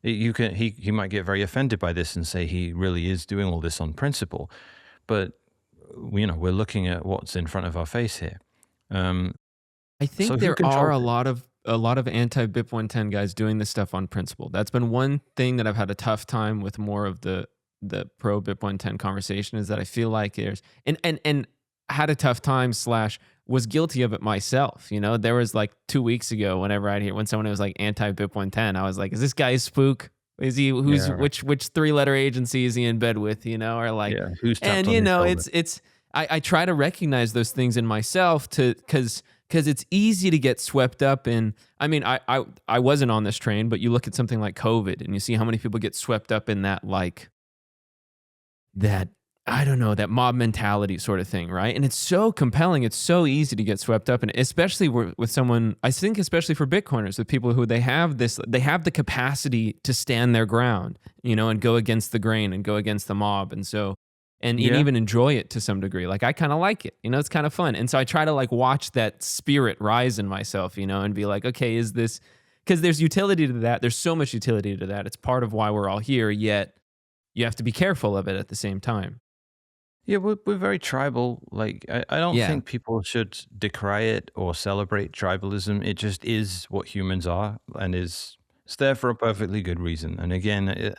He might get very offended by this and say he really is doing all this on principle, but we're looking at what's in front of our face here. I think there are a lot of anti-BIP-110 guys doing this stuff on principle. That's been one thing that I've had a tough time with more of the pro BIP-110 conversation, is that I feel like there's and had a tough time / was guilty of it myself. There was like 2 weeks ago, when someone was like anti-BIP-110, I was like, is this guy a spook? Is he which 3-letter agency is he in bed with? Or like, who's and I try to recognize those things in myself because it's easy to get swept up in. I mean, I wasn't on this train, but you look at something like COVID and you see how many people get swept up in that, like that. I don't know, that mob mentality sort of thing, right? And it's so compelling. It's so easy to get swept up in it, especially with someone, I think especially for Bitcoiners, with people who they have the capacity to stand their ground, and go against the grain and go against the mob. And so, and even enjoy it to some degree. Like, I kind of like it, it's kind of fun. And so I try to like watch that spirit rise in myself, and be like, okay, is this, because there's utility to that. There's so much utility to that. It's part of why we're all here, yet you have to be careful of it at the same time. Yeah, we're very tribal. Like, I don't think people should decry it or celebrate tribalism. It just is what humans are, and it's there for a perfectly good reason. And again,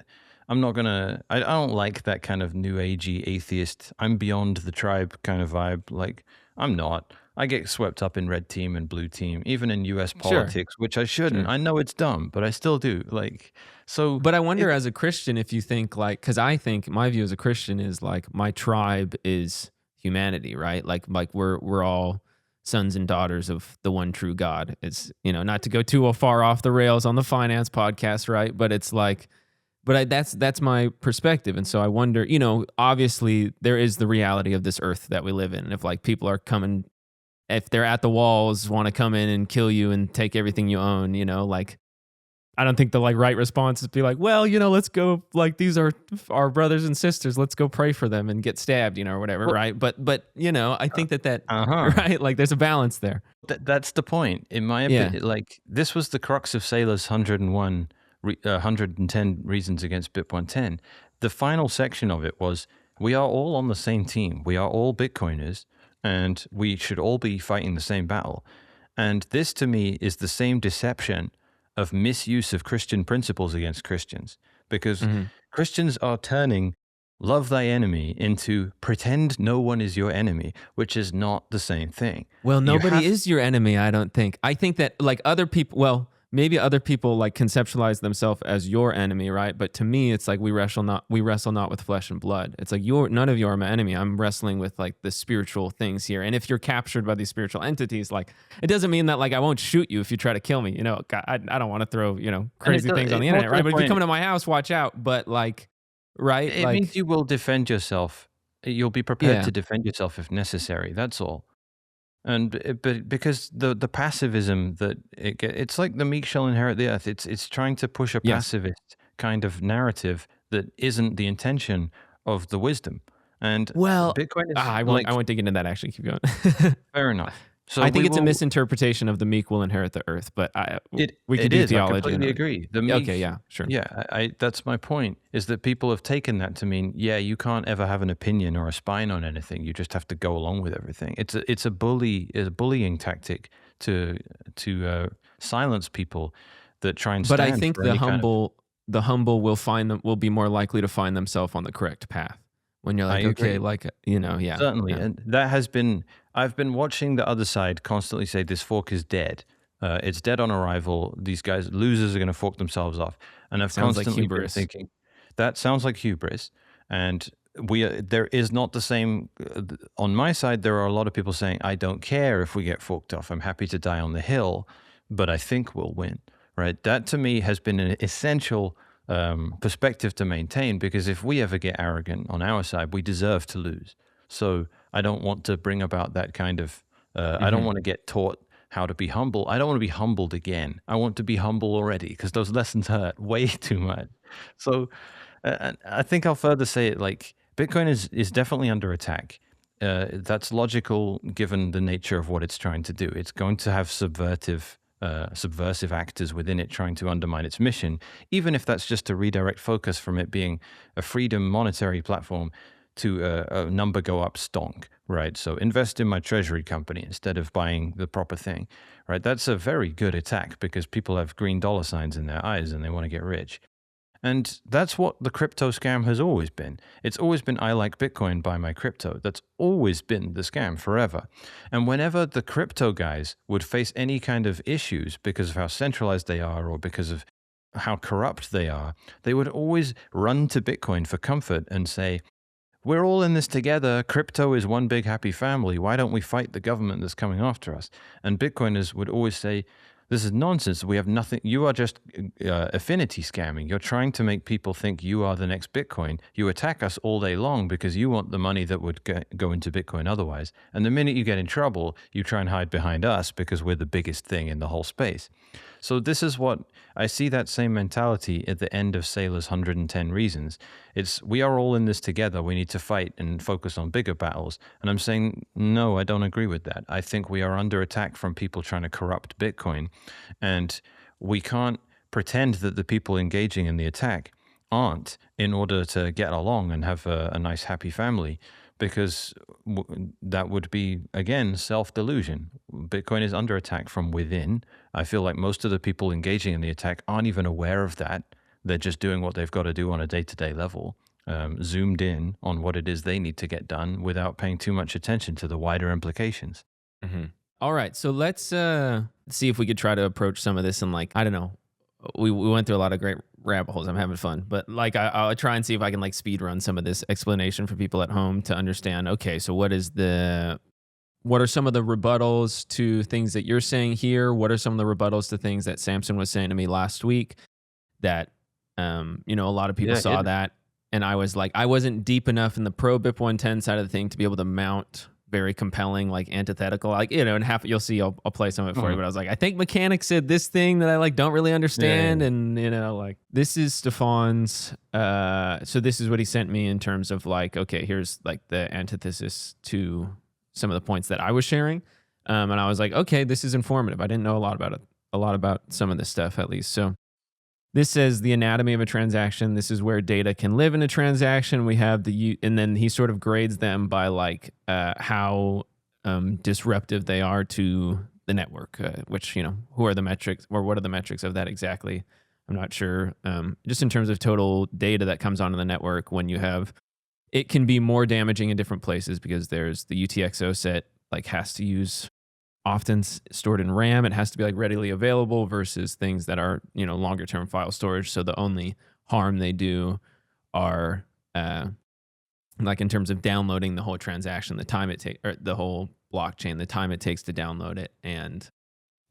I don't like that kind of new agey atheist, I'm beyond the tribe kind of vibe. Like, I'm not. I get swept up in red team and blue team, even in US politics, which I shouldn't. I know it's dumb, but I still do. Like, so. But I wonder, as a Christian, if you think like, because I think my view as a Christian is like, my tribe is humanity, right? Like we're all sons and daughters of the one true God. It's, not to go too far off the rails on the finance podcast, right? But it's like, that's my perspective. And so I wonder, obviously there is the reality of this earth that we live in. And if like people are coming, if they're at the walls, want to come in and kill you and take everything you own, like, I don't think the like right response is be like, well, let's go, like, these are our brothers and sisters, let's go pray for them and get stabbed, or whatever, right? But I think that right, like, there's a balance there. That's the point, in my opinion. Like, this was the crux of Saylor's 110 reasons against BIP-110. The final section of it was, we are all on the same team. We are all Bitcoiners, and we should all be fighting the same battle. And this, to me, is the same deception of misuse of Christian principles against Christians, because Christians are turning love thy enemy into pretend no one is your enemy, which is not the same thing. Well, nobody is your enemy, I don't think. I think that like other people, well, maybe other people like conceptualize themselves as your enemy, right? But to me, it's like we wrestle not with flesh and blood. It's like none of you are my enemy. I'm wrestling with like the spiritual things here. And if you're captured by these spiritual entities, like, it doesn't mean that like I won't shoot you if you try to kill me. God, I don't want to throw crazy things on the internet, right? But if you come to my house, watch out. But like, right? It means you will defend yourself. You'll be prepared to defend yourself if necessary. That's all. And but because the passivism that it's like the meek shall inherit the earth. It's trying to push a pacifist kind of narrative that isn't the intention of the wisdom. And Bitcoin is I won't dig into that. Actually, keep going. Fair enough. So I think it's a misinterpretation of the meek will inherit the earth, but we could do theology. I completely agree. The meek, okay, yeah, sure. Yeah, that's my point, is that people have taken that to mean, you can't ever have an opinion or a spine on anything. You just have to go along with everything. It's a bullying tactic to silence people that try and stand. But I think the humble will be more likely to find themselves on the correct path. when you're I like, okay, agree. like, yeah. Certainly, Yeah. and I've been watching the other side constantly say this fork is dead. It's dead on arrival. These guys, losers, are going to fork themselves off. And I've Sounds like constantly been hubris. thinking, that sounds like hubris. And there is not the same. On my side, there are a lot of people saying, I don't care if we get forked off. I'm happy to die on the hill, but I think we'll win. Right? That to me has been an essential perspective to maintain, because if we ever get arrogant on our side, we deserve to lose. So I don't want to bring about that kind of, I don't want to get taught how to be humble. I don't want to be humbled again. I want to be humble already, because those lessons hurt way too much. So I think I'll further say it like Bitcoin is definitely under attack. That's logical given the nature of what it's trying to do. It's going to have subversive actors within it trying to undermine its mission, even if that's just to redirect focus from it being a freedom monetary platform to a number go up stonk, right? So invest in my treasury company instead of buying the proper thing, right? That's a very good attack, because people have green dollar signs in their eyes and they want to get rich. And that's what the crypto scam has always been. It's always been, I like Bitcoin, buy my crypto. That's always been the scam forever. And whenever the crypto guys would face any kind of issues because of how centralized they are or because of how corrupt they are, they would always run to Bitcoin for comfort and say, we're all in this together. Crypto is one big happy family. Why don't we fight the government that's coming after us? And Bitcoiners would always say, this is nonsense. We have nothing. You are just affinity scamming. You're trying to make people think you are the next Bitcoin. You attack us all day long because you want the money that would go into Bitcoin otherwise. And the minute you get in trouble, you try and hide behind us because we're the biggest thing in the whole space. So this is what I see, that same mentality at the end of Saylor's 110 Reasons. It's, we are all in this together. We need to fight and focus on bigger battles. And I'm saying, no, I don't agree with that. I think we are under attack from people trying to corrupt Bitcoin. And we can't pretend that the people engaging in the attack aren't, in order to get along and have a nice, happy family, because that would be, again, self-delusion. Bitcoin is under attack from within. I feel like most of the people engaging in the attack aren't even aware of that. They're just doing what they've got to do on a day-to-day level, zoomed in on what it is they need to get done without paying too much attention to the wider implications. All right, so let's see if we could try to approach some of this and, like, I don't know. We went through a lot of great rabbit holes. I'm having fun, but like I'll try and see if I can like speed run some of this explanation for people at home to understand. Okay, so what are some of the rebuttals to things that you're saying here? What are some of the rebuttals to things that Samson was saying to me last week? That a lot of people saw that, and I was like, I wasn't deep enough in the pro BIP-110 side of the thing to be able to mount very compelling, like antithetical, like, and you'll see, I'll play some of it for you, but I was like, I think mechanics said this thing that I like don't really understand. And like, this is Stefan's, so this is what he sent me in terms of like, okay, here's like the antithesis to some of the points that I was sharing. And I was like, okay, this is informative. I didn't know a lot about some of this stuff, at least. So this says the anatomy of a transaction. This is where data can live in a transaction. We have and then he sort of grades them by like how disruptive they are to the network, which, who are the metrics, or what are the metrics of that exactly? I'm not sure. Just in terms of total data that comes onto the network, when you have, it can be more damaging in different places because there's the UTXO set, like has to use often stored in RAM. It has to be like readily available versus things that are, longer term file storage. So the only harm they do are like in terms of downloading the whole transaction, the time it takes, or the whole blockchain, the time it takes to download it, and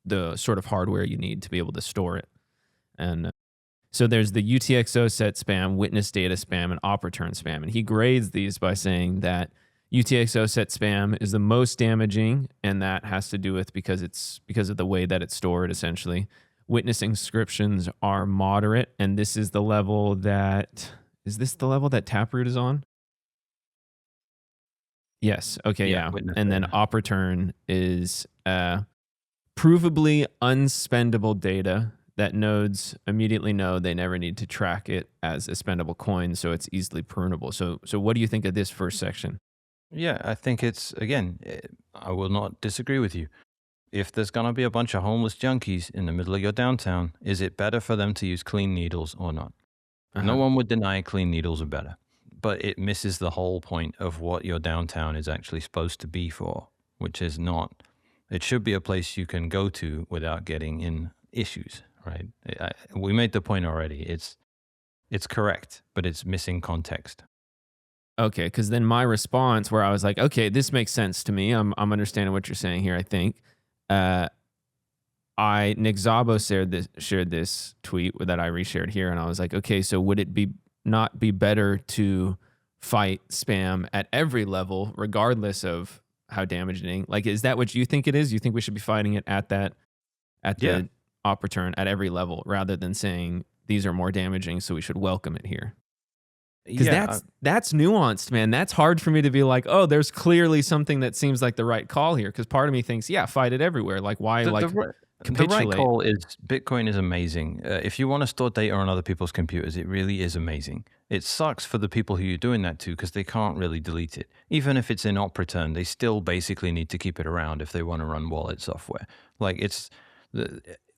the sort of hardware you need to be able to store it. And so there's the UTXO set spam, witness data spam, and op return spam. And he grades these by saying that UTXO set spam is the most damaging, and that has to do with because of the way that it's stored, essentially. Witness inscriptions are moderate, and this is the level that, is this the level that Taproot is on? Yes. Okay. Yeah. And then op return is provably unspendable data that nodes immediately know they never need to track it as a spendable coin, so it's easily prunable. So what do you think of this first section? Yeah, I think it's, again, I will not disagree with you. If there's going to be a bunch of homeless junkies in the middle of your downtown, is it better for them to use clean needles or not? No one would deny clean needles are better. but it misses the whole point of what your downtown is actually supposed to be for, which is not. It should be a place you can go to without getting in issues, right? We made the point already. It's correct, but it's missing context. Okay, because then my response, where I was like, okay, this makes sense to me. I'm understanding what you're saying here. I think, Nick Szabo shared this tweet that I reshared here, and I was like, okay, so would it not be better to fight spam at every level, regardless of how damaging? Like, is that what you think it is? You think we should be fighting it at the op return at every level, rather than saying these are more damaging, so we should welcome it here? Because that's nuanced, man. That's hard for me to be like, oh, there's clearly something that seems like the right call here. Because part of me thinks, yeah, fight it everywhere. Like, why the right call is Bitcoin is amazing. If you want to store data on other people's computers, it really is amazing. It sucks for the people who you're doing that to because they can't really delete it. Even if it's in op return, they still basically need to keep it around if they want to run wallet software. Like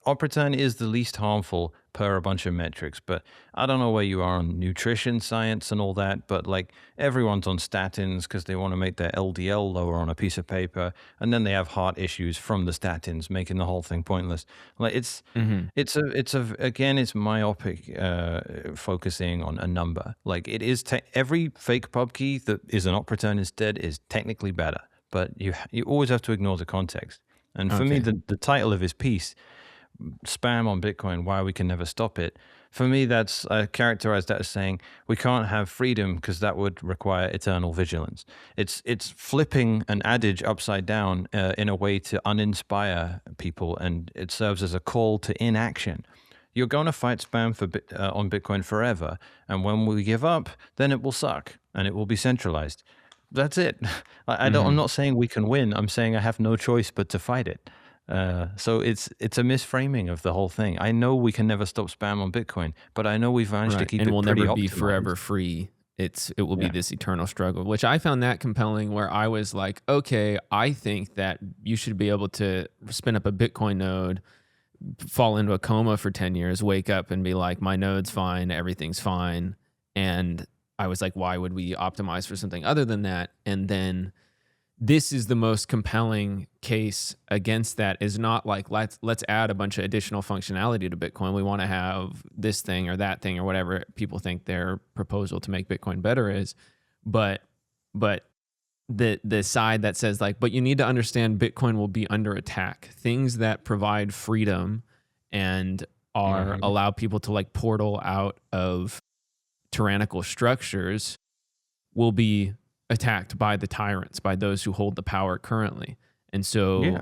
op return is the least harmful per a bunch of metrics, but I don't know where you are on nutrition science and all that, but like everyone's on statins because they want to make their LDL lower on a piece of paper, and then they have heart issues from the statins, making the whole thing pointless. Like it's myopic focusing on a number. Like it is every fake pub key that is an op return instead is technically better, but you always have to ignore the context. And for me, the title of his piece, Spam on Bitcoin, Why We Can Never Stop It, for me, that's characterized that as saying we can't have freedom because that would require eternal vigilance. It's flipping an adage upside down in a way to uninspire people, and it serves as a call to inaction. You're going to fight spam on Bitcoin forever, and when we give up, then it will suck and it will be centralized. That's it. I'm not saying we can win. I'm saying I have no choice but to fight it. So it's a misframing of the whole thing. I know we can never stop spam on Bitcoin, but I know we've managed to keep it pretty optimized. And we'll never be forever free. It will be this eternal struggle, which I found that compelling, where I was like, okay, I think that you should be able to spin up a Bitcoin node, fall into a coma for 10 years, wake up and be like, my node's fine, everything's fine. And I was like, why would we optimize for something other than that? And then this is the most compelling case against that, is not like, let's add a bunch of additional functionality to Bitcoin. We want to have this thing or that thing or whatever people think their proposal to make Bitcoin better is. But the side that says like, but you need to understand Bitcoin will be under attack. Things that provide freedom and allow people to like portal out of tyrannical structures will be attacked by the tyrants, by those who hold the power currently. And so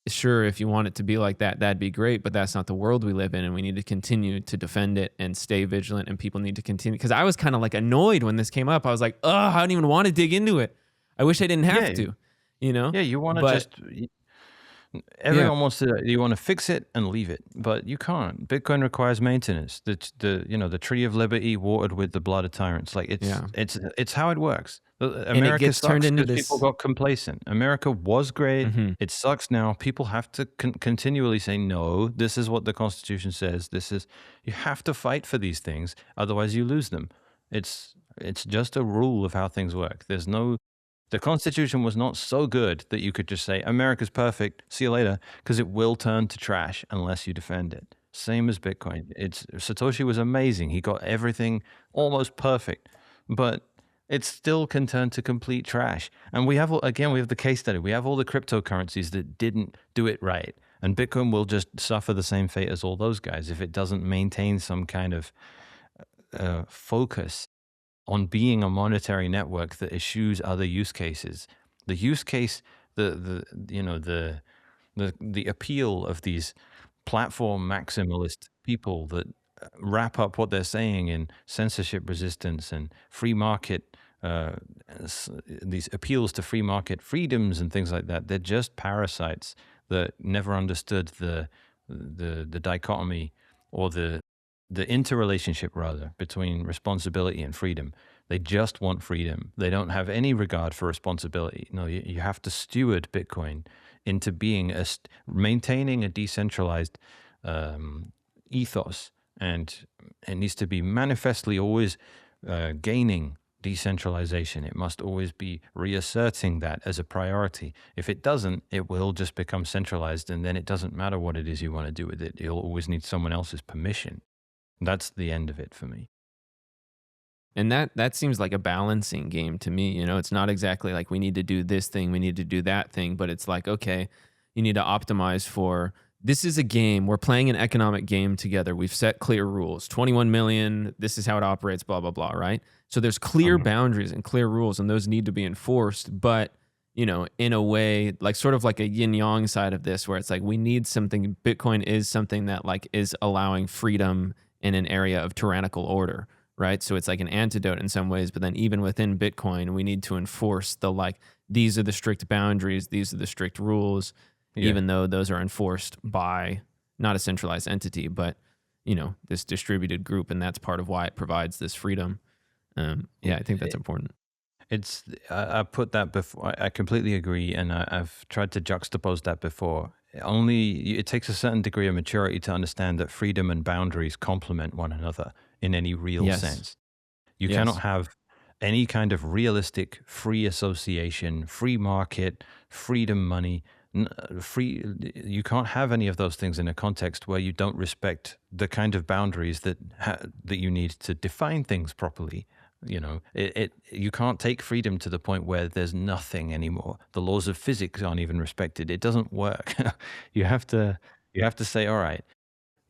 sure, if you want it to be like that, that'd be great, but that's not the world we live in, and we need to continue to defend it and stay vigilant, and people need to continue. Because I was kind of like annoyed when this came up. I was like, oh, I don't even want to dig into it. I wish I didn't have to, you know? Yeah, you want to everyone wants to, you want to fix it and leave it, but you can't. Bitcoin requires maintenance. The tree of liberty watered with the blood of tyrants. Like it's how it works. America sucks because people got complacent. America was great. It sucks now. People have to continually say, no, this is what the Constitution says. You have to fight for these things. Otherwise you lose them. It's just a rule of how things work. The Constitution was not so good that you could just say, America's perfect, see you later, because it will turn to trash unless you defend it. Same as Bitcoin. Satoshi was amazing. He got everything almost perfect, but it still can turn to complete trash. And we have the case study. We have all the cryptocurrencies that didn't do it right. And Bitcoin will just suffer the same fate as all those guys if it doesn't maintain some kind of focus on being a monetary network that eschews other use cases. The use case, the appeal of these platform maximalist people that wrap up what they're saying in censorship resistance and free market, these appeals to free market freedoms and things like that. They're just parasites that never understood the dichotomy, or the interrelationship rather, between responsibility and freedom. They just want freedom. They don't have any regard for responsibility. No, you have to steward Bitcoin into being maintaining a decentralized ethos, and it needs to be manifestly always gaining decentralization. It must always be reasserting that as a priority. If it doesn't, it will just become centralized, and then it doesn't matter what it is you want to do with it. You'll always need someone else's permission. That's the end of it for me. And that seems like a balancing game to me. You know, it's not exactly like we need to do this thing, we need to do that thing, but it's like, okay, you need to optimize for this is a game. We're playing an economic game together. We've set clear rules. 21 million, this is how it operates, blah, blah, blah, right? So there's clear boundaries and clear rules, and those need to be enforced. But, you know, in a way, like sort of like a yin yang side of this, where it's like we need something. Bitcoin is something that like is allowing freedom in an area of tyrannical order, right? So it's like an antidote in some ways, but then even within Bitcoin, we need to enforce the like, these are the strict boundaries, these are the strict rules, even though those are enforced by not a centralized entity, but, you know, this distributed group. And that's part of why it provides this freedom. I think that's important. I put that before. I completely agree. And I've tried to juxtapose that before. It takes a certain degree of maturity to understand that freedom and boundaries complement one another in any real sense. You cannot have any kind of realistic free association, free market, freedom money, you can't have any of those things in a context where you don't respect the kind of boundaries that you need to define things properly. You know, you can't take freedom to the point where there's nothing anymore. The laws of physics aren't even respected. It doesn't work. You have to say, all right,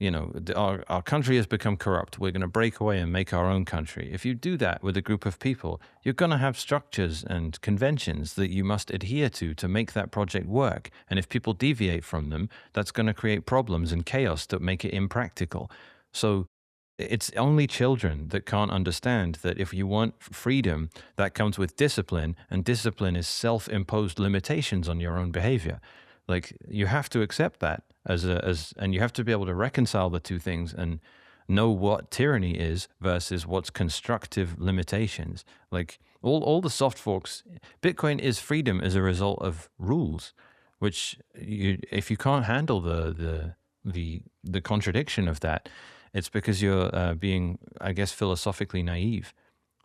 you know, our country has become corrupt. We're going to break away and make our own country. If you do that with a group of people, you're going to have structures and conventions that you must adhere to make that project work. And if people deviate from them, that's going to create problems and chaos that make it impractical. So it's only children that can't understand that if you want freedom, that comes with discipline, and discipline is self-imposed limitations on your own behavior. Like, you have to accept that and you have to be able to reconcile the two things and know what tyranny is versus what's constructive limitations. Like all the soft forks, Bitcoin is freedom as a result of rules, which if you can't handle the contradiction of that, it's because you're being, I guess, philosophically naive.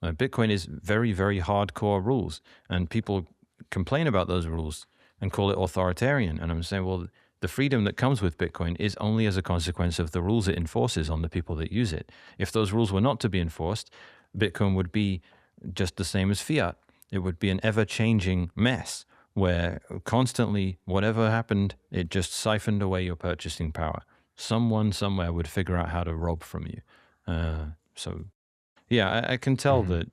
Bitcoin is very, very hardcore rules, and people complain about those rules and call it authoritarian. And I'm saying, well, the freedom that comes with Bitcoin is only as a consequence of the rules it enforces on the people that use it. If those rules were not to be enforced, Bitcoin would be just the same as fiat. It would be an ever-changing mess where constantly, whatever happened, it just siphoned away your purchasing power. Someone somewhere would figure out how to rob from you. I can tell that.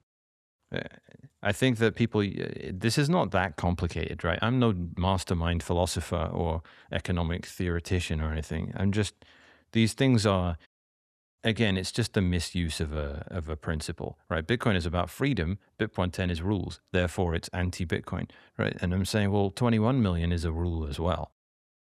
I think that people, this is not that complicated, right? I'm no mastermind philosopher or economic theoretician or anything. These things are, again, it's just a misuse of a principle, right? Bitcoin is about freedom. BIP-110 is rules. Therefore, it's anti-Bitcoin, right? And I'm saying, well, 21 million is a rule as well.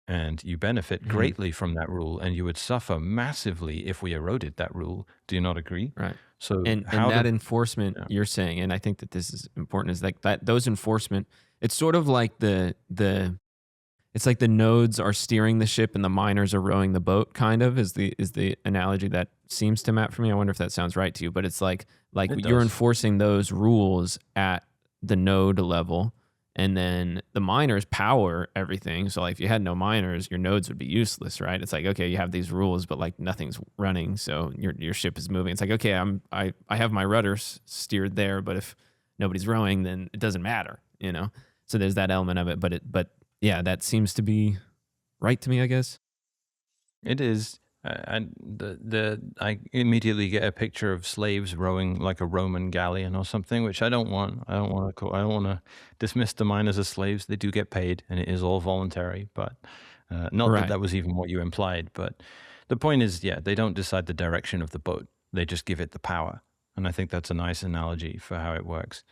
And you benefit greatly from that rule, and you would suffer massively if we eroded that rule. Do you not agree? Right. So and that enforcement you're saying, and I think that this is important, is like that those enforcement, it's sort of like it's like the nodes are steering the ship and the miners are rowing the boat, kind of is the analogy that seems to map for me. I wonder if that sounds right to you, but it's like you're enforcing those rules at the node level. And then the miners power everything. So like if you had no miners, your nodes would be useless, right? It's like, okay, you have these rules, but like nothing's running. So your ship is moving. It's like, okay, I have my rudders steered there, but if nobody's rowing, then it doesn't matter, you know? So there's that element of it. But yeah, that seems to be right to me, I guess. It is. I immediately get a picture of slaves rowing like a Roman galleon or something, which I don't want. I don't want to dismiss the miners as slaves. They do get paid, and it is all voluntary. But not that that was even what you implied. But the point is, they don't decide the direction of the boat. They just give it the power, and I think that's a nice analogy for how it works.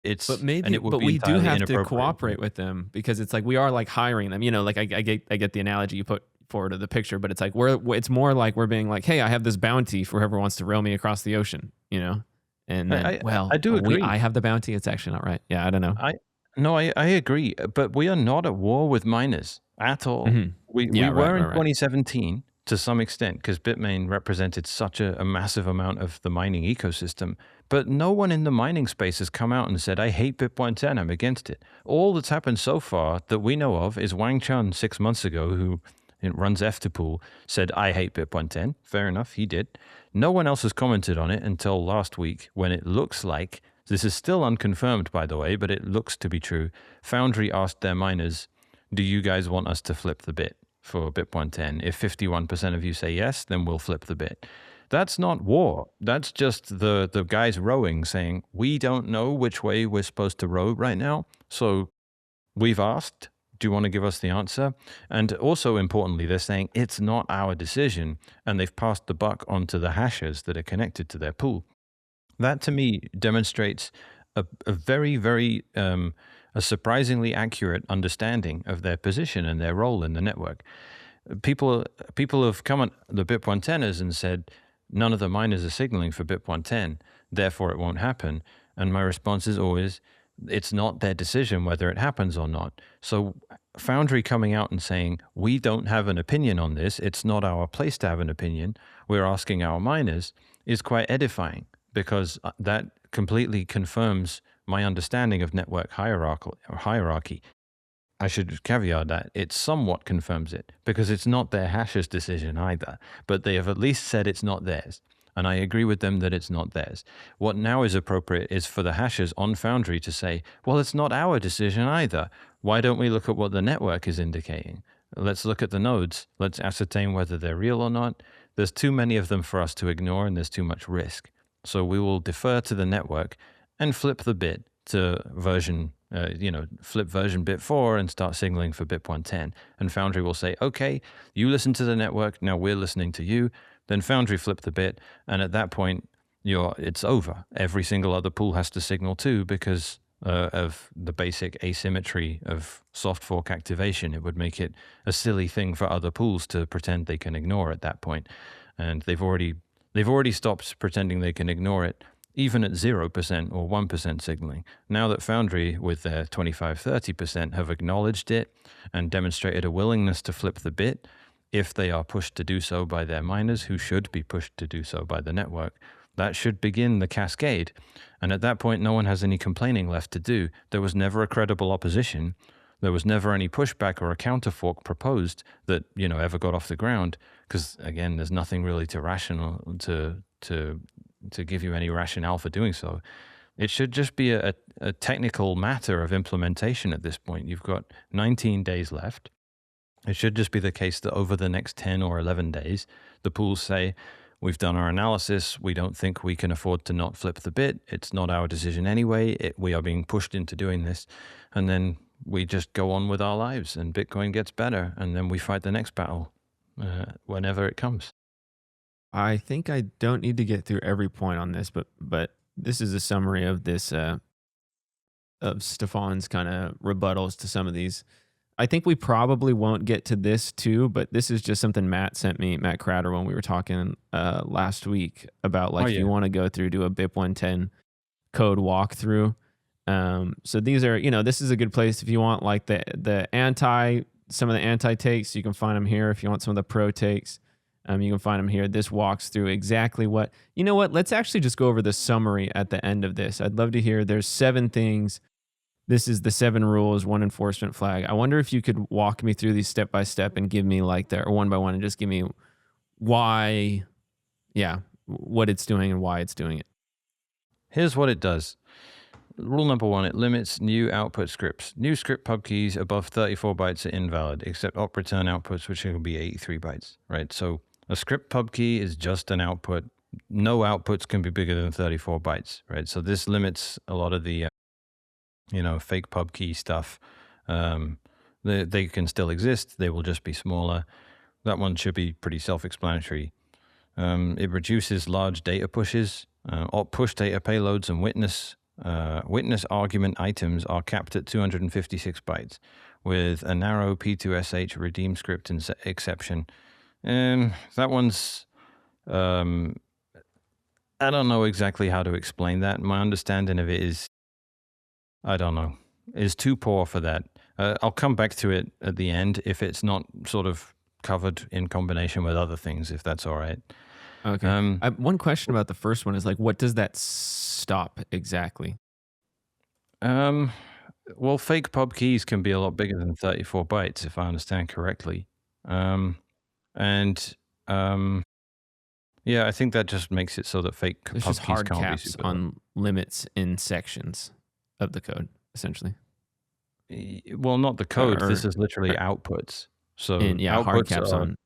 But we do have to cooperate with them, because it's like we are like hiring them. You know, like I get the analogy you put forward of the picture, but it's like it's more like we're being like, hey, I have this bounty for whoever wants to row me across the ocean, you know? And then, I do agree. I have the bounty. It's actually not right. Yeah, I don't know. I agree, but we are not at war with miners at all. We were in 2017 to some extent, because Bitmain represented such a massive amount of the mining ecosystem. But no one in the mining space has come out and said, I hate BIP-110, I'm against it. All that's happened so far that we know of is Wang Chun 6 months ago, who runs Efterpool, said, I hate BIP-110. Fair enough, he did. No one else has commented on it until last week, when it looks like, this is still unconfirmed by the way, but it looks to be true, Foundry asked their miners, do you guys want us to flip the bit for BIP-110? If 51% of you say yes, then we'll flip the bit. That's not war. That's just the guys rowing saying, we don't know which way we're supposed to row right now. So we've asked, do you want to give us the answer? And also importantly, they're saying it's not our decision. And they've passed the buck onto the hashers that are connected to their pool. That to me demonstrates a very, very, a surprisingly accurate understanding of their position and their role in the network. People have come on the BIP-110ers and said, none of the miners are signaling for BIP-110, therefore it won't happen. And my response is always, it's not their decision whether it happens or not. So Foundry coming out and saying, we don't have an opinion on this, it's not our place to have an opinion, we're asking our miners, is quite edifying, because that completely confirms my understanding of network hierarchy. I should caveat that it somewhat confirms it, because it's not their hashers' decision either, but they have at least said it's not theirs. And I agree with them that it's not theirs. What now is appropriate is for the hashers on Foundry to say, well, it's not our decision either. Why don't we look at what the network is indicating? Let's look at the nodes. Let's ascertain whether they're real or not. There's too many of them for us to ignore, and there's too much risk. So we will defer to the network and flip the bit to version, flip version bit 4 and start signaling for BIP-110. And Foundry will say, okay, you listen to the network, now we're listening to you. Then Foundry flip the bit, and at that point, it's over. Every single other pool has to signal too, because of the basic asymmetry of soft fork activation. It would make it a silly thing for other pools to pretend they can ignore at that point. And they've already stopped pretending they can ignore it, even at 0% or 1% signaling. Now that Foundry, with their 25-30%, have acknowledged it and demonstrated a willingness to flip the bit, if they are pushed to do so by their miners, who should be pushed to do so by the network, that should begin the cascade. And at that point, no one has any complaining left to do. There was never a credible opposition. There was never any pushback or a counterfork proposed that, ever got off the ground. Because again, there's nothing really to give you any rationale for doing so. It should just be a technical matter of implementation at this point. You've got 19 days left. It should just be the case that over the next 10 or 11 days, the pools say, we've done our analysis, we don't think we can afford to not flip the bit, it's not our decision anyway, we are being pushed into doing this, and then we just go on with our lives, and Bitcoin gets better, and then we fight the next battle whenever it comes. I think I don't need to get through every point on this, but this is a summary of this, of Stefan's kind of rebuttals to some of these. I think we probably won't get to this too, but this is just something Matt sent me, Matt Crowder, when we were talking last week about if you want to go through, do a BIP-110 code walkthrough. So these are, this is a good place if you want some of the anti takes, you can find them here. If you want some of the pro takes, you can find them here. This walks through exactly what, let's actually just go over the summary at the end of this. I'd love to hear, there's 7 things. This is the 7 rules, 1 enforcement flag. I wonder if you could walk me through these step by step and give me or one by one, and just give me what it's doing and why it's doing it. Here's what it does. Rule number 1, it limits new output scripts. New script pub keys above 34 bytes are invalid, except op return outputs, which will be 83 bytes, right? So a script pub key is just an output. No outputs can be bigger than 34 bytes, right? So this limits a lot of the fake pub key stuff. They can still exist. They will just be smaller. That one should be pretty self-explanatory. It reduces large data pushes. Push data payloads and witness argument items are capped at 256 bytes with a narrow P2SH redeem script exception. That one's... I don't know exactly how to explain that. My understanding of it is, I don't know, is too poor for that. I'll come back to it at the end if it's not sort of covered in combination with other things, if that's all right. Okay. One question about the first one is like, what does that stop exactly? Well, fake pub keys can be a lot bigger than 34 bytes, if I understand correctly. And yeah, I think that just makes it so that fake There's pub just keys hard can't be caps super. on limits in sections of the code, essentially. Well, not the code. This Or is literally outputs. So hard outputs caps are on.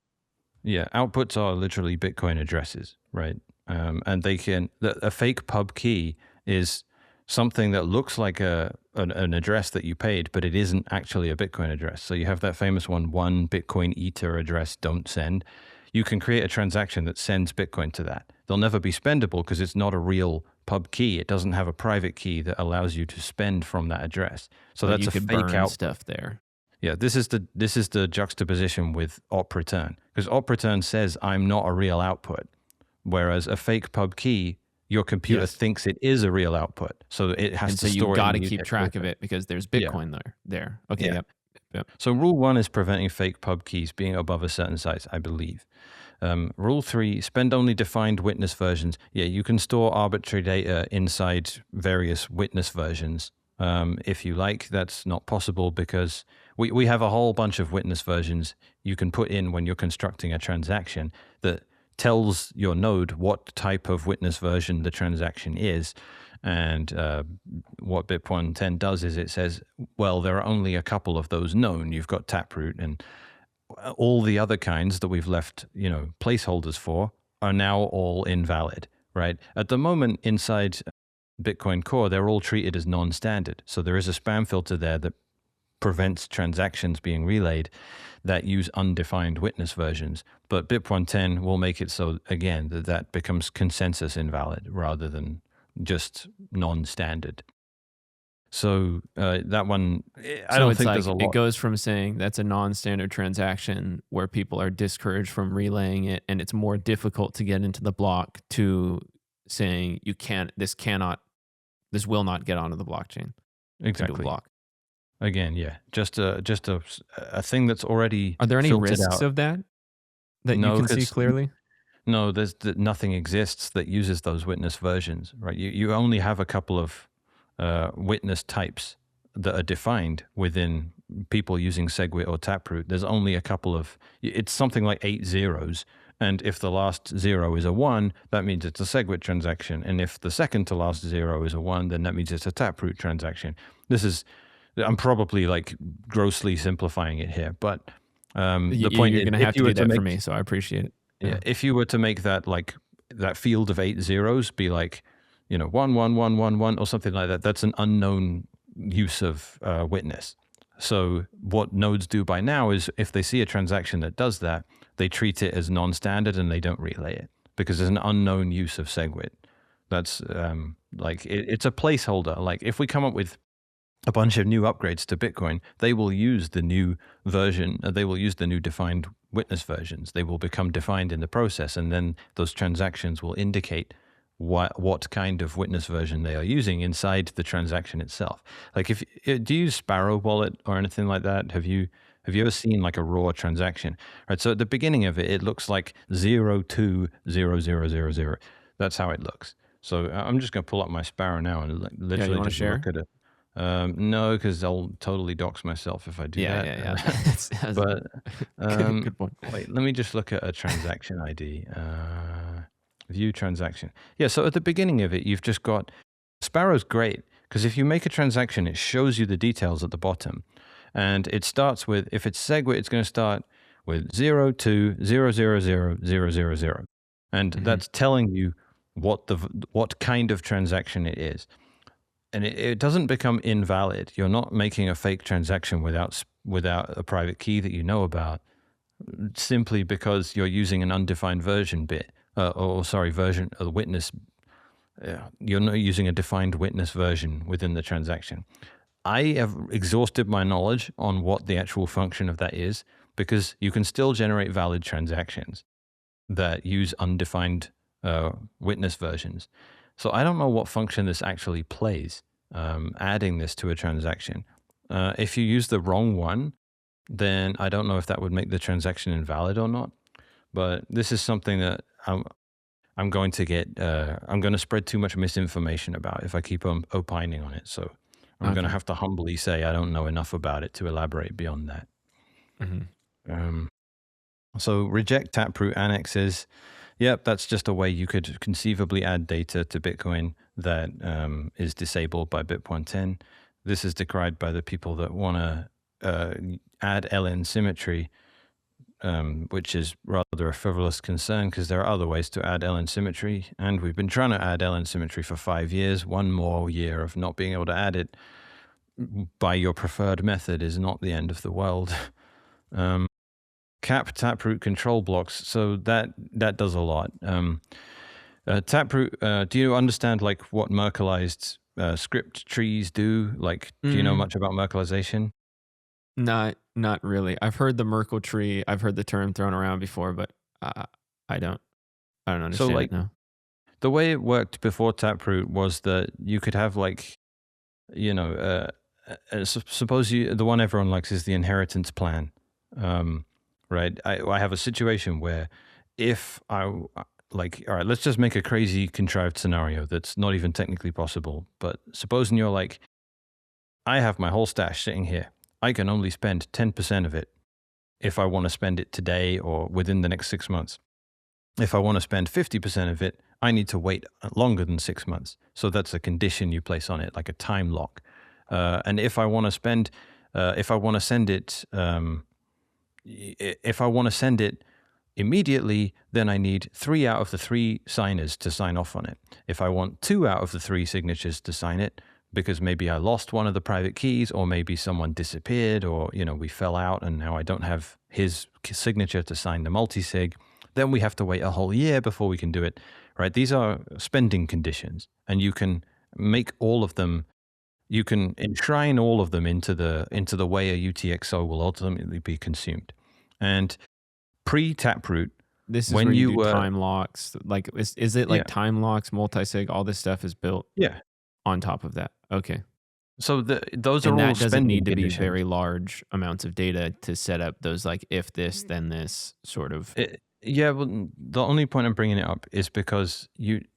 outputs are literally Bitcoin addresses, right? And they can a fake pub key is something that looks like an address that you paid, but it isn't actually a Bitcoin address. So you have that famous one Bitcoin Ether address, don't send. You can create a transaction that sends Bitcoin to that. They'll never be spendable because it's not a real pub key. It doesn't have a private key that allows you to spend from that address. So But that's you a could fake burn out. stuff there. Yeah, this is the juxtaposition with op return, because op return says I'm not a real output, whereas a fake pub key, your computer Yes. thinks it is a real output, so it has And to so you store it. got to in the keep track of it because there's Bitcoin there. Okay, Yeah. yep. So rule 1 is preventing fake pub keys being above a certain size, I believe. Rule 3, spend only defined witness versions. Yeah, you can store arbitrary data inside various witness versions. If you like, that's not possible because we have a whole bunch of witness versions you can put in when you're constructing a transaction that tells your node what type of witness version the transaction is. And what BIP-110 does is it says, well, there are only a couple of those known. You've got Taproot, and all the other kinds that we've left, placeholders for are now all invalid, right? At the moment, inside Bitcoin Core, they're all treated as non-standard. So there is a spam filter there that prevents transactions being relayed that use undefined witness versions. But BIP-110 will make it so, again, that becomes consensus invalid rather than just non-standard. So that one, I don't think there's a lot. It goes from saying that's a non-standard transaction where people are discouraged from relaying it and it's more difficult to get into the block to saying this will not get onto the blockchain. Exactly. Block. Again, yeah, just a thing that's already. Are there any risks out. of that you can see clearly? No, nothing exists that uses those witness versions, right? You only have a couple of witness types that are defined within people using SegWit or Taproot. There's only a couple of. It's something like 8 zeros. And if the last 0 is a 1, that means it's a SegWit transaction. And if the second to last 0 is a 1, then that means it's a Taproot transaction. I'm probably like grossly simplifying it here, but the point you're is, going to have to do that for me, so I appreciate it. Yeah, if you were to make that like that field of 8 zeros be like, 1 1 1 1 1 or something like that, that's an unknown use of witness. So what nodes do by now is if they see a transaction that does that, they treat it as non-standard and they don't relay it because there's an unknown use of SegWit. That's it's a placeholder. Like if we come up with a bunch of new upgrades to Bitcoin, they will use the new version. They will use the new defined witness versions. They will become defined in the process, and then those transactions will indicate what kind of witness version they are using inside the transaction itself. Like, do you use Sparrow Wallet or anything like that? Have you ever seen like a raw transaction? Right. So at the beginning of it, it looks like 0200000. That's how it looks. So I'm just going to pull up my Sparrow now and literally just look at it. No, because I'll totally dox myself if I do that. Yeah. But good point. Wait, let me just look at a transaction ID. View transaction. Yeah, so at the beginning of it, you've just got Sparrow's great because if you make a transaction, it shows you the details at the bottom, and it starts with, if it's SegWit, it's going to start with 020000000, and that's telling you what kind of transaction it is. And it doesn't become invalid. You're not making a fake transaction without a private key that you know about, simply because you're using an undefined version bit, version of the witness. You're not using a defined witness version within the transaction. I have exhausted my knowledge on what the actual function of that is, because you can still generate valid transactions that use undefined witness versions. So I don't know what function this actually plays, adding this to a transaction. If you use the wrong one, then I don't know if that would make the transaction invalid or not. But this is something that I'm going to get, I'm going to spread too much misinformation about if I keep opining on it. So I'm going to Okay. have to humbly say I don't know enough about it to elaborate beyond that. Mhm. So reject taproot annexes. Yep, that's just a way you could conceivably add data to Bitcoin that is disabled by BIP-110. This is decried by the people that want to add LN symmetry, which is rather a frivolous concern because there are other ways to add LN symmetry. And we've been trying to add LN symmetry for 5 years. One more year of not being able to add it by your preferred method is not the end of the world. Cap taproot control blocks. So that does a lot. Taproot, do you understand like what Merkleized script trees do? Like, do you know much about Merkleization? Not really. I've heard the Merkle tree. I've heard the term thrown around before, but I don't So understand like it now. the way it worked before Taproot was that you could have like, you know, suppose the one everyone likes is the inheritance plan, right? I have a situation where if like, all right, let's just make a crazy contrived scenario that's not even technically possible. But supposing you're like, I have my whole stash sitting here. I can only spend 10% of it if I want to spend it today or within the next 6 months. If I want to spend 50% of it, I need to wait longer than 6 months. So that's a condition you place on it, like a time lock. And if I want to spend, if I want to send it, if I want to send it immediately, then I need 3 out of the 3 signers to sign off on it. If I want 2 out of the 3 signatures to sign it, because maybe I lost one of the private keys, or maybe someone disappeared, or we fell out and now I don't have his signature to sign the multisig, then we have to wait a whole year before we can do it, right? These are spending conditions, and you can make all of them, you can enshrine all of them into the way a UTXO will ultimately be consumed. And pre-Taproot, This is when where you you do time locks. Like, is it like time locks, multisig, all this stuff is built on top of that? Okay. So those And are all that doesn't spending need to be conditions. very large amounts of data to set up those like if this then this sort of. Yeah, well, the only point I'm bringing it up is because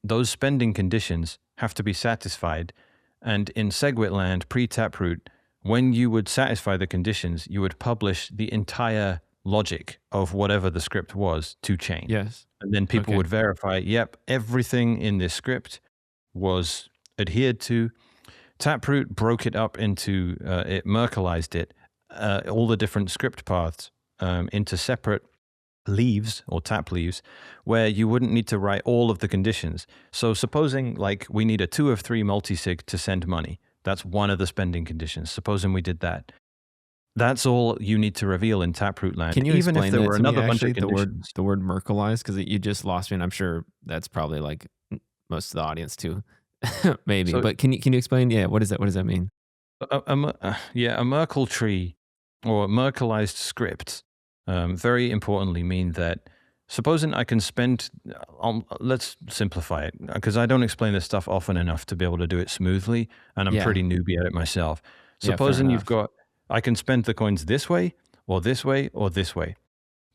those spending conditions have to be satisfied, and in SegWit land pre-Taproot, when you would satisfy the conditions, you would publish the entire logic of whatever the script was to chain. Yes. And then people would verify, yep, everything in this script was adhered to. Taproot broke it up into, it Merkleized it, all the different script paths into separate leaves or tap leaves where you wouldn't need to write all of the conditions. So supposing like we need a 2 of 3 multisig to send money, that's one of the spending conditions. Supposing we did that. That's all you need to reveal in Taproot land. Can you even explain if there that were to me, another bunch actually, of conditions? the word Merkleized? Because you just lost me, and I'm sure that's probably like most of the audience too, maybe. So, but can you explain? Yeah, what is that? What does that mean? a Merkle tree or a Merkleized script, very importantly, mean that supposing I can spend, let's simplify it, because I don't explain this stuff often enough to be able to do it smoothly, and I'm pretty newbie at it myself. Supposing I can spend the coins this way, or this way, or this way.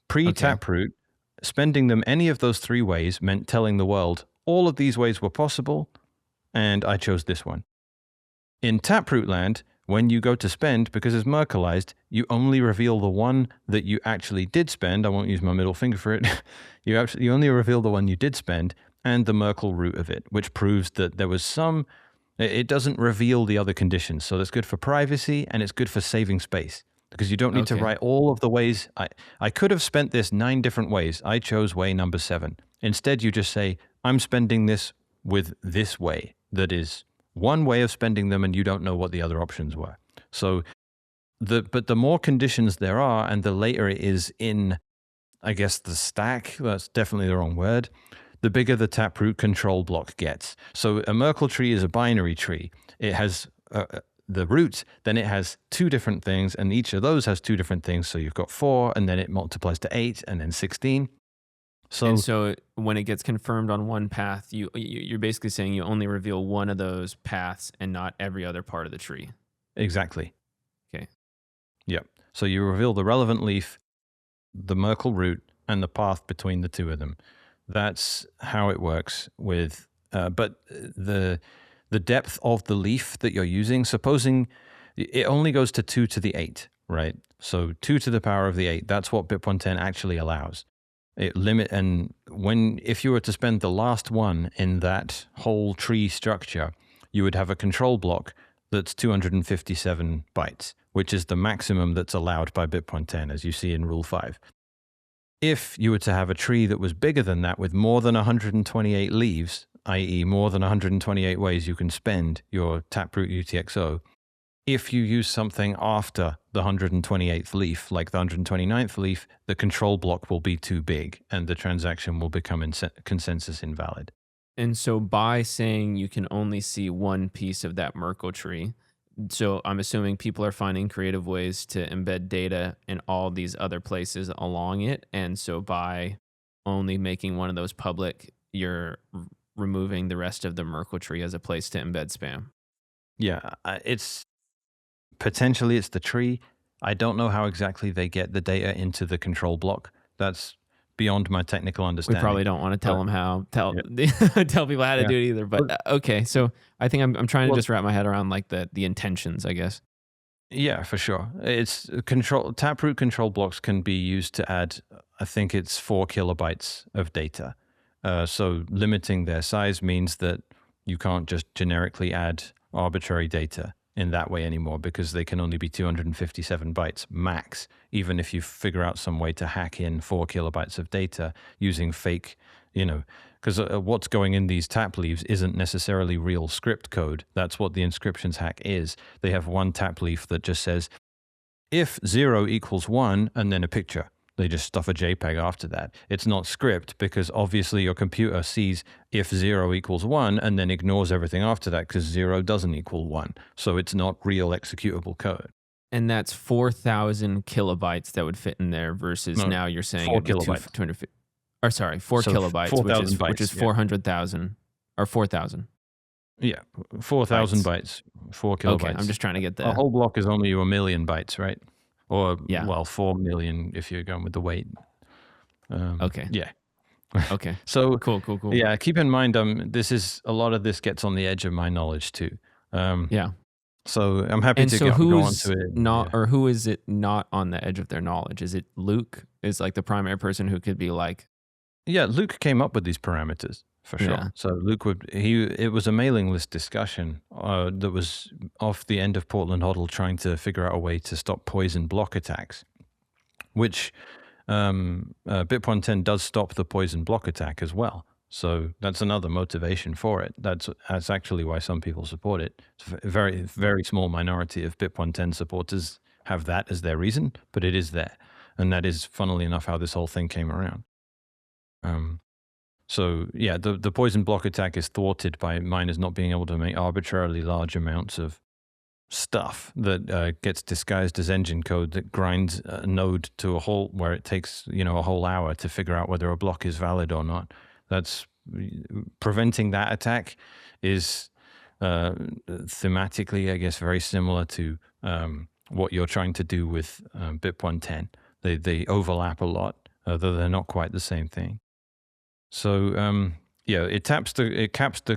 Pre-Taproot, spending them any of those 3 ways meant telling the world all of these ways were possible, and I chose this one. In Taproot land, when you go to spend, because it's Merkleized, you only reveal the one that you actually did spend. I won't use my middle finger for it. You only reveal the one you did spend and the Merkle root of it, which proves that there was some. It doesn't reveal the other conditions. So that's good for privacy, and it's good for saving space because you don't need to write all of the ways. I could have spent this 9 different ways. I chose way number 7. Instead, you just say, I'm spending this with this way that is one way of spending them, and you don't know what the other options were. So but the more conditions there are, and the later it is in, I guess, the stack, that's definitely the wrong word, the bigger the Taproot control block gets. So a Merkle tree is a binary tree. It has the root, then it has 2 different things, and each of those has 2 different things. So you've got 4, and then it multiplies to 8, and then 16. So when it gets confirmed on one path, you're basically saying you only reveal one of those paths and not every other part of the tree. Exactly. Okay. Yep. So you reveal the relevant leaf, the Merkle root, and the path between the two of them. That's how it works with, but the depth of the leaf that you're using, supposing it only goes to 2 to the 8, right? So 2 to the power of the 8, that's what BIP-110 actually allows. And if you were to spend the last one in that whole tree structure, you would have a control block that's 257 bytes, which is the maximum that's allowed by BIP-110, as you see in Rule 5. If you were to have a tree that was bigger than that with more than 128 leaves, i.e. more than 128 ways you can spend your Taproot UTXO, if you use something after the 128th leaf, like the 129th leaf, the control block will be too big and the transaction will become consensus invalid. And so by saying you can only see one piece of that Merkle tree, so I'm assuming people are finding creative ways to embed data in all these other places along it. And so by only making one of those public, you're removing the rest of the Merkle tree as a place to embed spam. Yeah, potentially it's the tree. I don't know how exactly they get the data into the control block. That's beyond my technical understanding. We probably don't want to tell them tell people how to do it either. But okay, so I think I'm trying to just wrap my head around like the intentions, I guess. Yeah, for sure. It's Taproot control blocks can be used to add, I think it's 4 kilobytes of data. So limiting their size means that you can't just generically add arbitrary data in that way anymore, because they can only be 257 bytes max, even if you figure out some way to hack in 4 kilobytes of data using fake, because what's going in these tap leaves isn't necessarily real script code. That's what the inscriptions hack is. They have one tap leaf that just says, if 0 equals 1, and then a picture. They just stuff a JPEG after that. It's not script, because obviously your computer sees if 0 equals 1 and then ignores everything after that because 0 doesn't equal 1. So it's not real executable code. And that's 4,000 kilobytes that would fit in there versus now you're saying 4 kilobytes. 250. Or sorry, 4 kilobytes, 4,000 bytes, which is 400,000 or 4,000. Yeah, 4,000 bytes, 4 kilobytes. Okay, I'm just trying to get that. A whole block is only a million bytes, right? Or, 4 million if you're going with the weight. Okay. Yeah. Okay. So cool. Yeah, keep in mind, a lot of this gets on the edge of my knowledge too. Yeah. So I'm happy to go on to it. Who is it not on the edge of their knowledge? Is it Luke? Is like the primary person who could be like? Yeah, Luke came up with these parameters for sure. Yeah. So Luke it was a mailing list discussion that was off the end of Portland HODL trying to figure out a way to stop poison block attacks, which BIP-110 does stop the poison block attack as well. So that's another motivation for it. That's actually why some people support it. It's a very, very small minority of BIP-110 supporters have that as their reason, but it is there. And that is, funnily enough, how this whole thing came around. So yeah, the poison block attack is thwarted by miners not being able to make arbitrarily large amounts of stuff that gets disguised as engine code that grinds a node to a halt where it takes a whole hour to figure out whether a block is valid or not. That's preventing that attack is thematically, I guess, very similar to what you're trying to do with BIP-110. They overlap a lot, though they're not quite the same thing. So it caps the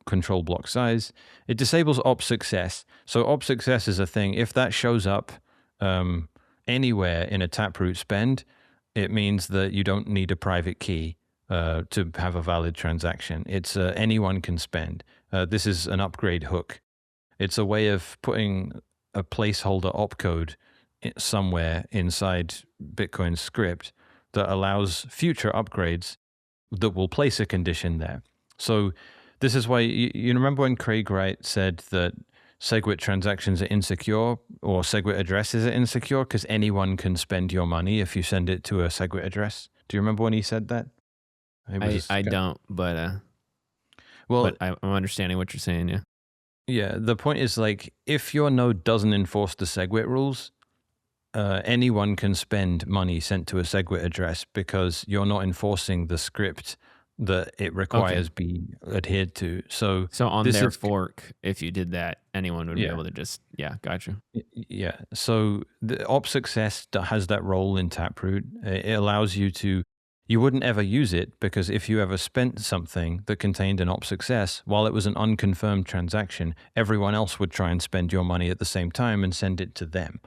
control block size. It disables op success. So op success is a thing. If that shows up anywhere in a Taproot spend, it means that you don't need a private key to have a valid transaction. It's anyone can spend. This is an upgrade hook. It's a way of putting a placeholder opcode somewhere inside Bitcoin's script that allows future upgrades that will place a condition there. So this is why you remember when Craig Wright said that SegWit transactions are insecure, or SegWit addresses are insecure because anyone can spend your money if you send it to a SegWit address. Do you remember when he said that? I don't, but I'm understanding what you're saying. Yeah. Yeah. The point is, like, if your node doesn't enforce the SegWit rules, anyone can spend money sent to a SegWit address because you're not enforcing the script that it Okay. requires be adhered to. So So on this their is fork, if you did that, anyone would be yeah. able to just, yeah, got you. Yeah. So the op success has that role in Taproot. It allows you to, you wouldn't ever use it because if you ever spent something that contained an op success, while it was an unconfirmed transaction, everyone else would try and spend your money at the same time and send it to them.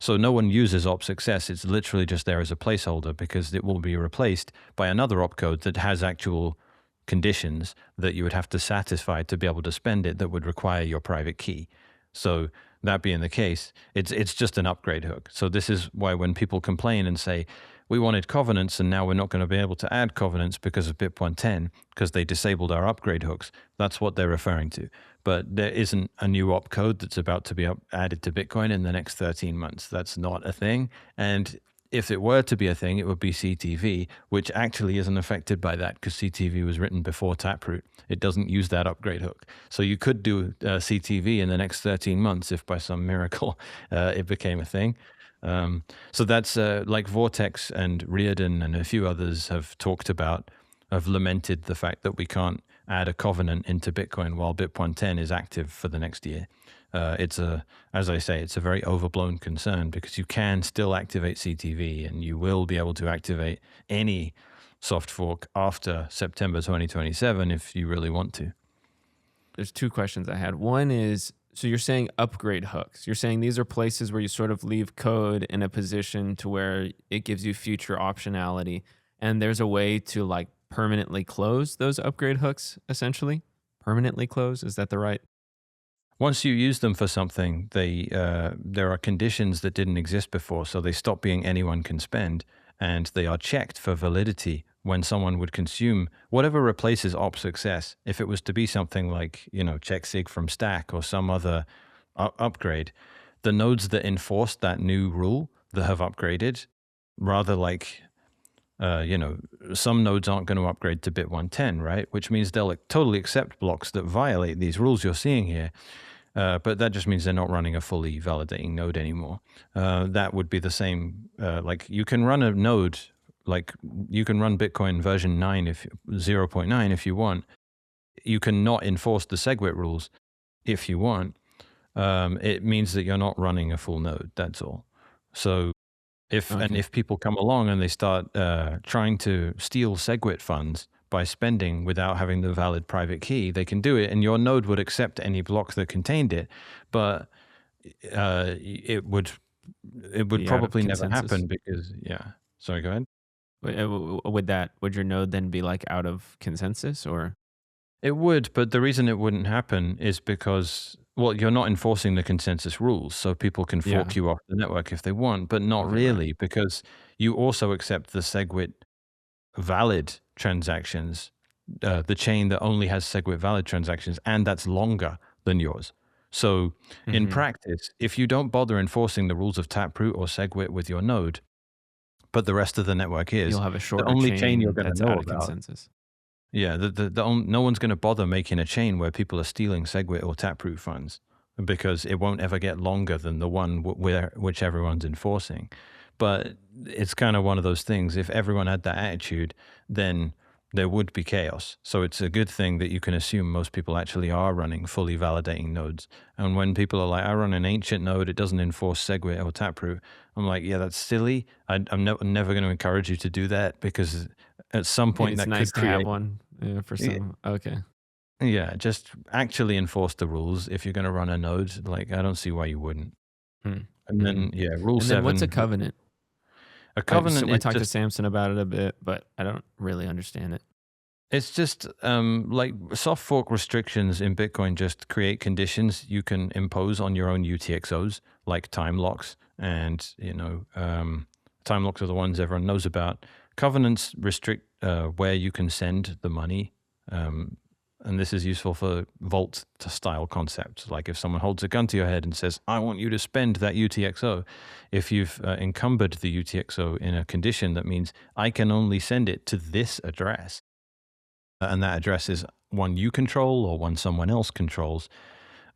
So no one uses op success. It's literally just there as a placeholder because it will be replaced by another opcode that has actual conditions that you would have to satisfy to be able to spend it that would require your private key. So that being the case, it's just an upgrade hook. So this is why when people complain and say, we wanted covenants and now we're not going to be able to add covenants because of BIP-110 because they disabled our upgrade hooks, that's what they're referring to. But there isn't a new opcode that's about to be added to Bitcoin in the next 13 months. That's not a thing. And if it were to be a thing, it would be CTV, which actually isn't affected by that because CTV was written before Taproot. It doesn't use that upgrade hook. So you could do CTV in the next 13 months if by some miracle it became a thing. So that's like Vortex and Reardon and a few others have talked about, have lamented the fact that we can't add a covenant into Bitcoin while BIP-110 is active for the next year. As I say, it's a very overblown concern because you can still activate CTV and you will be able to activate any soft fork after September 2027 if you really want to. There's two questions I had. One is, so you're saying upgrade hooks. You're saying these are places where you sort of leave code in a position to where it gives you future optionality. And there's a way to like permanently close those upgrade hooks, essentially? Permanently close? Is that the right? Once you use them for something, there are conditions that didn't exist before, so they stop being anyone can spend, and they are checked for validity when someone would consume whatever replaces op success. If it was to be something like, check sig from stack or some other upgrade, the nodes that enforce that new rule that have upgraded, rather like some nodes aren't going to upgrade to BIP-110, right? Which means they'll totally accept blocks that violate these rules you're seeing here. But that just means they're not running a fully validating node anymore. That would be the same. Like you can run a node, like you can run Bitcoin version 0.9 if you want. You can not enforce the SegWit rules if you want. It means that you're not running a full node. That's all. So if people come along and they start trying to steal SegWit funds by spending without having the valid private key, they can do it, and your node would accept any block that contained it, but it would probably never happen because Sorry, go ahead. Would your node then be like out of consensus or? It would, but the reason it wouldn't happen is because, well, you're not enforcing the consensus rules, so people can fork you off the network if they want, but not really, because you also accept the SegWit valid transactions, the chain that only has SegWit valid transactions, and that's longer than yours. So in practice, if you don't bother enforcing the rules of Taproot or SegWit with your node, but the rest of the network is, you'll have a shorter the only chain you're going that's to know out of about. Consensus. Yeah, no one's going to bother making a chain where people are stealing SegWit or Taproot funds because it won't ever get longer than the one which everyone's enforcing. But it's kind of one of those things. If everyone had that attitude, then there would be chaos. So it's a good thing that you can assume most people actually are running fully validating nodes. And when people are like, I run an ancient node, it doesn't enforce SegWit or Taproot, I'm like, yeah, that's silly. I'm never going to encourage you to do that because at some point it's that nice could to have create one for some. Okay. Yeah, just actually enforce the rules if you're going to run a node. Like, I don't see why you wouldn't. And then, rule 7. Then what's a covenant? A covenant I talked to Samson about it a bit, but I don't really understand it. It's just like soft fork restrictions in Bitcoin just create conditions you can impose on your own UTXOs, like time locks. And, time locks are the ones everyone knows about. Covenants restrict where you can send the money. And this is useful for vault style concepts. Like if someone holds a gun to your head and says, I want you to spend that UTXO, if you've encumbered the UTXO in a condition that means I can only send it to this address, and that address is one you control or one someone else controls,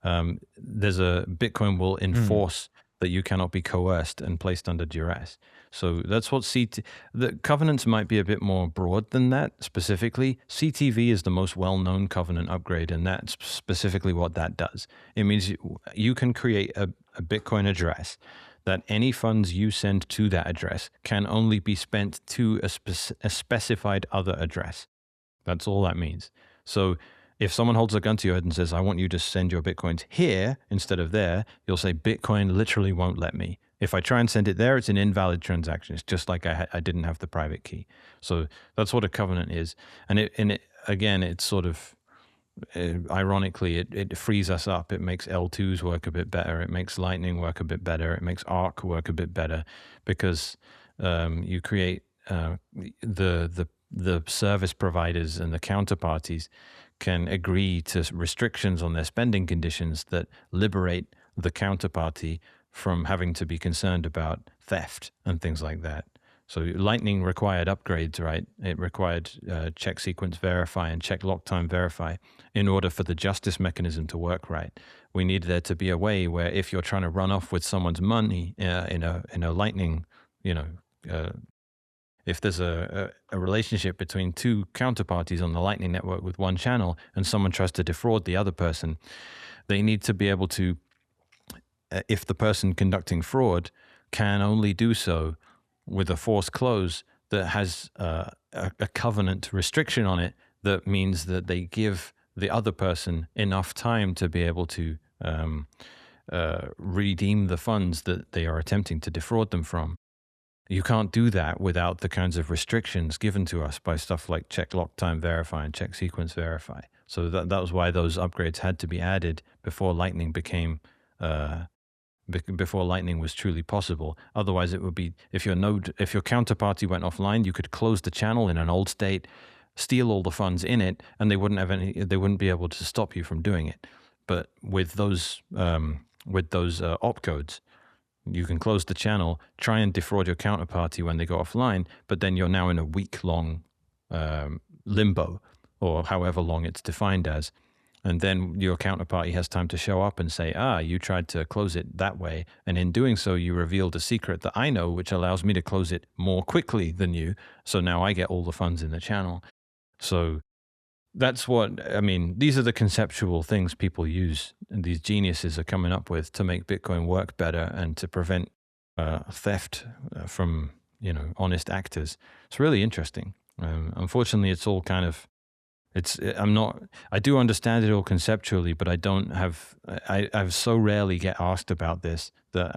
there's a Bitcoin will enforce that you cannot be coerced and placed under duress. So that's what the covenants might be a bit more broad than that specifically. CTV is the most well-known covenant upgrade, and that's specifically what that does. It means you can create a Bitcoin address that any funds you send to that address can only be spent to a specified other address. That's all that means. So if someone holds a gun to your head and says, I want you to send your Bitcoins here instead of there, you'll say, Bitcoin literally won't let me. If I try and send it there, it's an invalid transaction. It's just like I didn't have the private key. So that's what a covenant is. And it's sort of, ironically, it frees us up. It makes L2s work a bit better. It makes Lightning work a bit better. It makes Arc work a bit better because you create the service providers and the counterparties can agree to restrictions on their spending conditions that liberate the counterparty from having to be concerned about theft and things like that. So Lightning required upgrades, right? It required check sequence verify and check lock time verify in order for the justice mechanism to work right. We need there to be a way where if you're trying to run off with someone's money in a Lightning, if there's a relationship between two counterparties on the Lightning network with one channel and someone tries to defraud the other person, they need to be able to, if the person conducting fraud can only do so with a forced close that has a covenant restriction on it, that means that they give the other person enough time to be able to redeem the funds that they are attempting to defraud them from. You can't do that without the kinds of restrictions given to us by stuff like check lock time verify and check sequence verify. So that was why those upgrades had to be added before Lightning became before Lightning was truly possible. Otherwise, it would be if your counterparty went offline, you could close the channel in an old state, steal all the funds in it, and they wouldn't be able to stop you from doing it. But with those opcodes, you can close the channel, try and defraud your counterparty when they go offline, but then you're now in a week-long limbo, or however long it's defined as. And then your counterparty has time to show up and say, you tried to close it that way. And in doing so, you revealed a secret that I know, which allows me to close it more quickly than you. So now I get all the funds in the channel. So that's these are the conceptual things people use and these geniuses are coming up with to make Bitcoin work better and to prevent theft from, honest actors. It's really interesting. Unfortunately, it's all kind of, I do understand it all conceptually, but I so rarely get asked about this that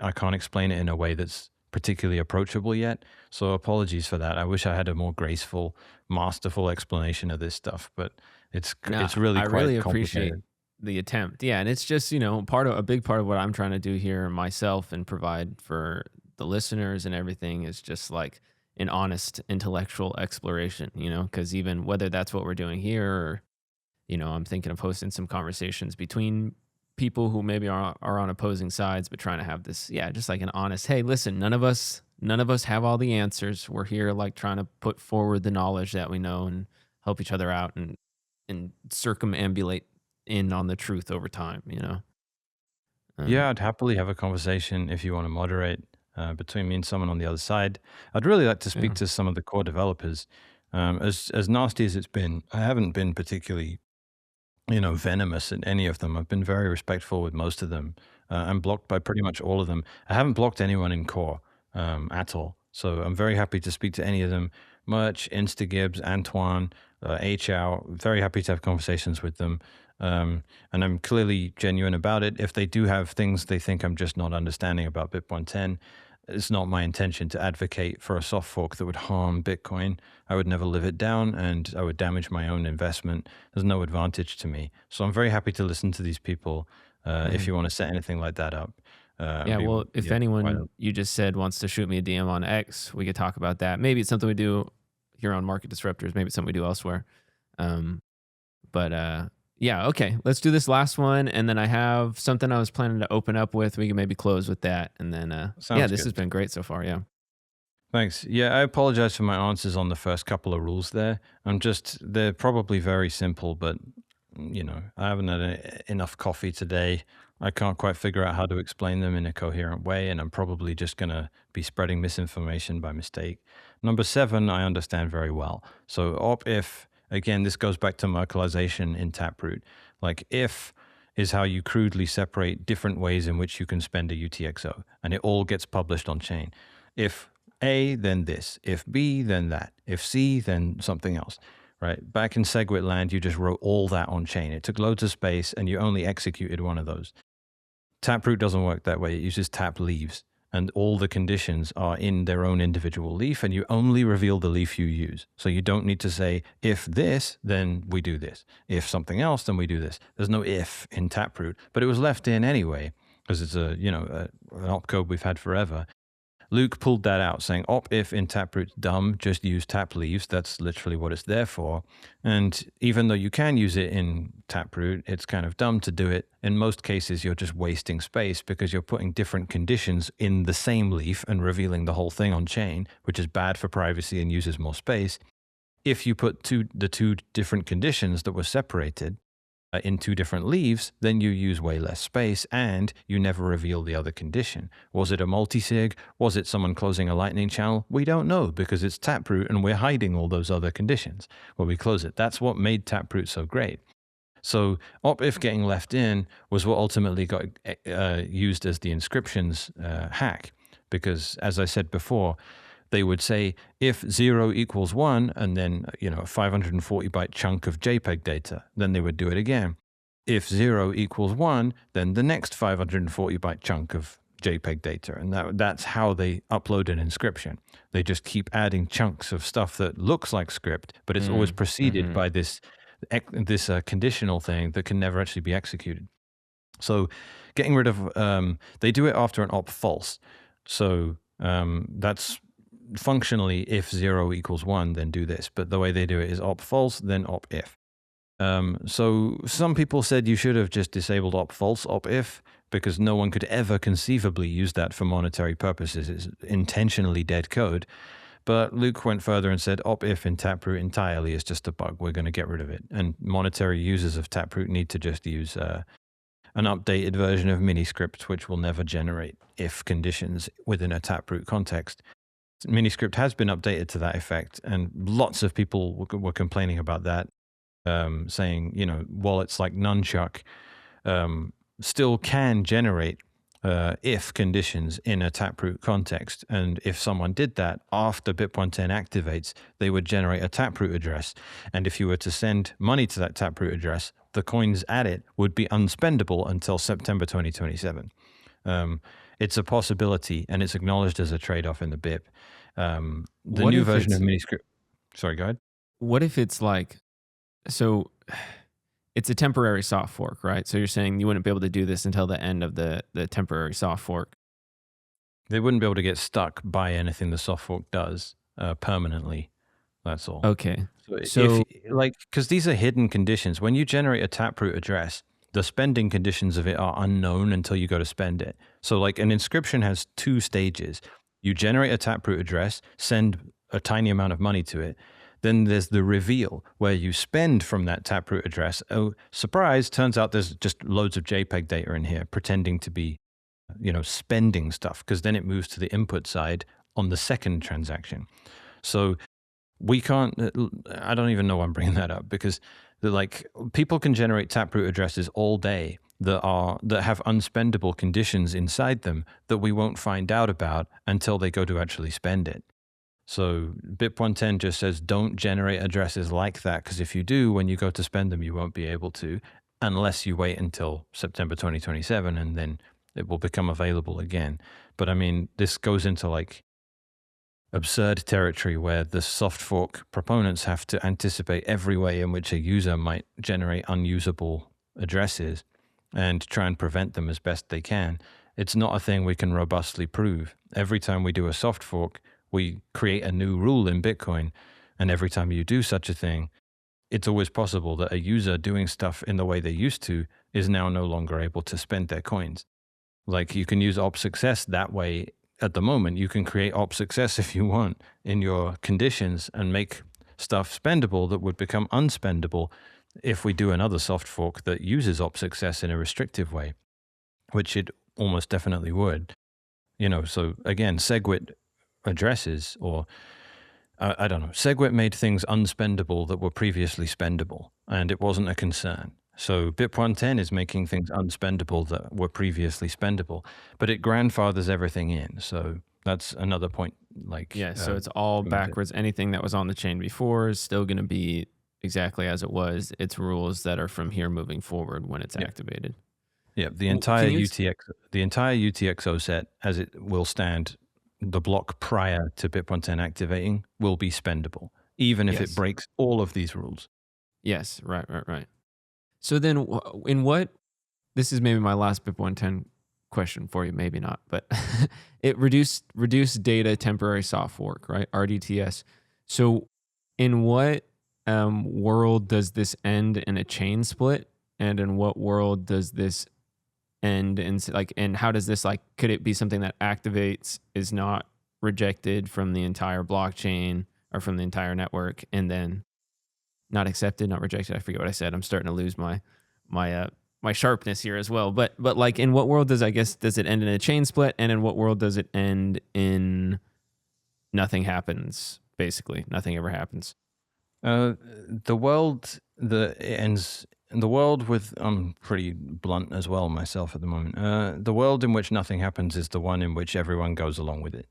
I can't explain it in a way that's particularly approachable yet. So apologies for that. I wish I had a more graceful, masterful explanation of this stuff, but it's really quite really complicated. Appreciate the attempt. Yeah. And it's just, a big part of what I'm trying to do here myself and provide for the listeners and everything is just like an honest intellectual exploration, because even whether that's what we're doing here or, I'm thinking of hosting some conversations between people who maybe are on opposing sides, but trying to have this, just like an honest, hey, listen, none of us have all the answers. We're here like trying to put forward the knowledge that we know and help each other out and circumambulate in on the truth over time, I'd happily have a conversation if you want to moderate between me and someone on the other side. I'd really like to speak to some of the core developers. As nasty as it's been, I haven't been particularly, venomous in any of them. I've been very respectful with most of them. I'm blocked by pretty much all of them. I haven't blocked anyone in core at all. So I'm very happy to speak to any of them. Merch, Instagibbs, Antoine, H-Out, very happy to have conversations with them. And I'm clearly genuine about it. If they do have things they think I'm just not understanding about BIP-110, it's not my intention to advocate for a soft fork that would harm Bitcoin. I would never live it down and I would damage my own investment. There's no advantage to me. So I'm very happy to listen to these people if you want to set anything like that up. If anyone you just said wants to shoot me a DM on X, we could talk about that. Maybe it's something we do here on Market Disruptors. Maybe it's something we do elsewhere. Okay, let's do this last one. And then I have something I was planning to open up with. We can maybe close with that. And then, this has been great so far. Yeah. Thanks. Yeah, I apologize for my answers on the first couple of rules there. They're probably very simple, but, I haven't had enough coffee today. I can't quite figure out how to explain them in a coherent way, and I'm probably just going to be spreading misinformation by mistake. Number 7, I understand very well. So op if, again, this goes back to Merkleization in Taproot. Like if is how you crudely separate different ways in which you can spend a UTXO, and it all gets published on chain. If A, then this. If B, then that. If C, then something else. Right? Back in SegWit land, you just wrote all that on chain. It took loads of space, and you only executed one of those. Taproot doesn't work that way. It uses tap leaves, and all the conditions are in their own individual leaf, and you only reveal the leaf you use. So you don't need to say, if this, then we do this. If something else, then we do this. There's no if in Taproot, but it was left in anyway, because it's an opcode we've had forever. Luke pulled that out, saying op if in Taproot's dumb, just use tap leaves. That's literally what it's there for. And even though you can use it in Taproot, it's kind of dumb to do it. In most cases, you're just wasting space because you're putting different conditions in the same leaf and revealing the whole thing on chain, which is bad for privacy and uses more space. If you put the two different conditions that were separated in 2 different leaves, then you use way less space and you never reveal the other condition. Was it a multisig? Was it someone closing a lightning channel? We don't know because it's Taproot and we're hiding all those other conditions when we close it. That's what made Taproot so great. So op if getting left in was what ultimately got used as the inscriptions hack, because as I said before, they would say if 0 equals 1 and then a 540 byte chunk of JPEG data, then they would do it again. If 0 equals 1, then the next 540 byte chunk of JPEG data, and that's how they upload an inscription. They just keep adding chunks of stuff that looks like script, but it's always preceded by this conditional thing that can never actually be executed. So getting rid of they do it after an op false. So that's functionally if 0 equals 1, then do this. But the way they do it is op false, then op if. So some people said you should have just disabled op false, op if, because no one could ever conceivably use that for monetary purposes. It's intentionally dead code. But Luke went further and said op if in Taproot entirely is just a bug. We're going to get rid of it. And monetary users of Taproot need to just use an updated version of Miniscript, which will never generate if conditions within a Taproot context. Miniscript has been updated to that effect, and lots of people were complaining about that, saying, wallets like Nunchuck still can generate if conditions in a Taproot context. And if someone did that after BIP-110 activates, they would generate a Taproot address. And if you were to send money to that Taproot address, the coins at it would be unspendable until September 2027. It's a possibility, and it's acknowledged as a trade-off in the BIP. The new version of Miniscript. Sorry, go ahead. What if it's like, so it's a temporary soft fork, right? So you're saying you wouldn't be able to do this until the end of the temporary soft fork. They wouldn't be able to get stuck by anything the soft fork does permanently. That's all. Okay. So because these are hidden conditions. When you generate a Taproot address, the spending conditions of it are unknown until you go to spend it. So like an inscription has 2 stages. You generate a Taproot address, send a tiny amount of money to it. Then there's the reveal where you spend from that Taproot address. Oh, surprise, turns out there's just loads of JPEG data in here pretending to be, spending stuff, because then it moves to the input side on the second transaction. So we can't, I don't even know why I'm bringing that up, because people can generate Taproot addresses all day that have unspendable conditions inside them that we won't find out about until they go to actually spend it. So BIP-110 just says don't generate addresses like that, because if you do, when you go to spend them, you won't be able to, unless you wait until September 2027, and then it will become available again. But I mean, this goes into absurd territory where the soft fork proponents have to anticipate every way in which a user might generate unusable addresses and try and prevent them as best they can. It's not a thing we can robustly prove. Every time we do a soft fork, we create a new rule in Bitcoin, and every time you do such a thing, it's always possible that a user doing stuff in the way they used to is now no longer able to spend their coins. You can use op success that way. At the moment, you can create op success if you want in your conditions and make stuff spendable that would become unspendable if we do another soft fork that uses op success in a restrictive way. which it almost definitely would. You know, so again, SegWit addresses, or I don't know, SegWit made things unspendable that were previously spendable, and it wasn't a concern. So BIP-110 is making things unspendable that were previously spendable, but it grandfathers everything in. So that's another point. Like, Yeah, so it's all backwards. Anything that was on the chain before is still going to be exactly as it was. It's rules that are from here moving forward when it's activated. Yeah, the entire UTXO set, as it will stand, the block prior to BIP-110 activating will be spendable, even if it breaks all of these rules. Yes, right. So then, in what? This is maybe my last BIP-110 question for you, maybe not, but it reduced data temporary soft fork, right? RDTS. So, in what world does this end in a chain split, and in what world does this end in, like, and how does this, like, could it be something that activates, is not rejected from the entire blockchain or from the entire network, and then not accepted, not rejected? I forget what I said. I'm starting to lose my sharpness here as well. But like, in what world does it end in a chain split, and in what world does it end in nothing happens? Basically, nothing ever happens. The world that ends. The world with, I'm pretty blunt as well myself at the moment. The world in which nothing happens is the one in which everyone goes along with it,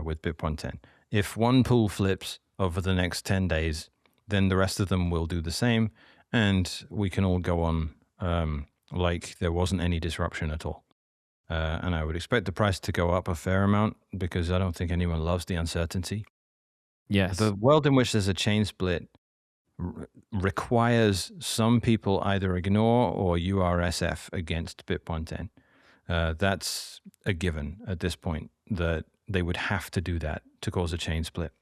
with BIP-110. If one pool flips over the next 10 days, then the rest of them will do the same, and we can all go on like there wasn't any disruption at all. And I would expect the price to go up a fair amount, because I don't think anyone loves the uncertainty. Yes. The world in which there's a chain split requires some people either ignore or URSF against BIP-110. That's a given at this point, that they would have to do that to cause a chain split.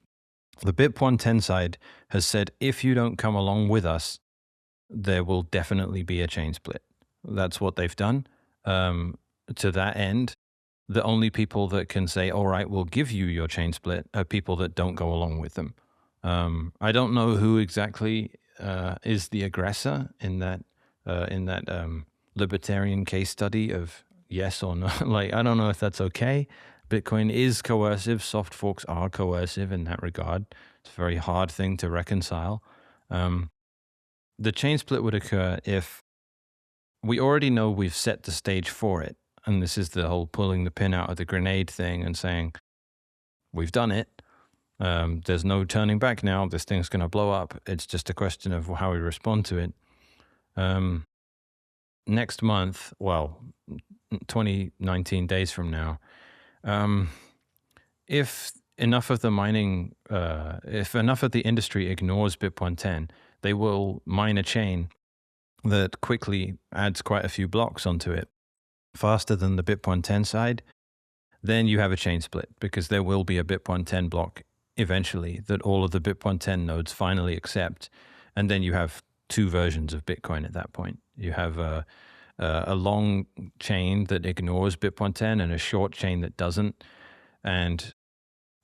The BIP-110 side has said, if you don't come along with us, there will definitely be a chain split. That's what they've done. To that end, the only people that can say, all right, we'll give you your chain split, are people that don't go along with them. I don't know who exactly is the aggressor in that libertarian case study of yes or no. Like, I don't know if that's okay. Bitcoin is coercive. Soft forks are coercive in that regard. It's a very hard thing to reconcile. The chain split would occur if we already know we've set the stage for it. And this is the whole pulling the pin out of the grenade thing and saying, we've done it. There's no turning back now. This thing's going to blow up. It's just a question of how we respond to it. Next month, 19 days from now, if enough of the industry ignores BIP-110, they will mine a chain that quickly adds quite a few blocks onto it, faster than the BIP-110 side. Then you have a chain split, because there will be a BIP-110 block eventually that all of the BIP-110 nodes finally accept. And then you have two versions of Bitcoin at that point. You have a long chain that ignores BIP-110 and a short chain that doesn't. And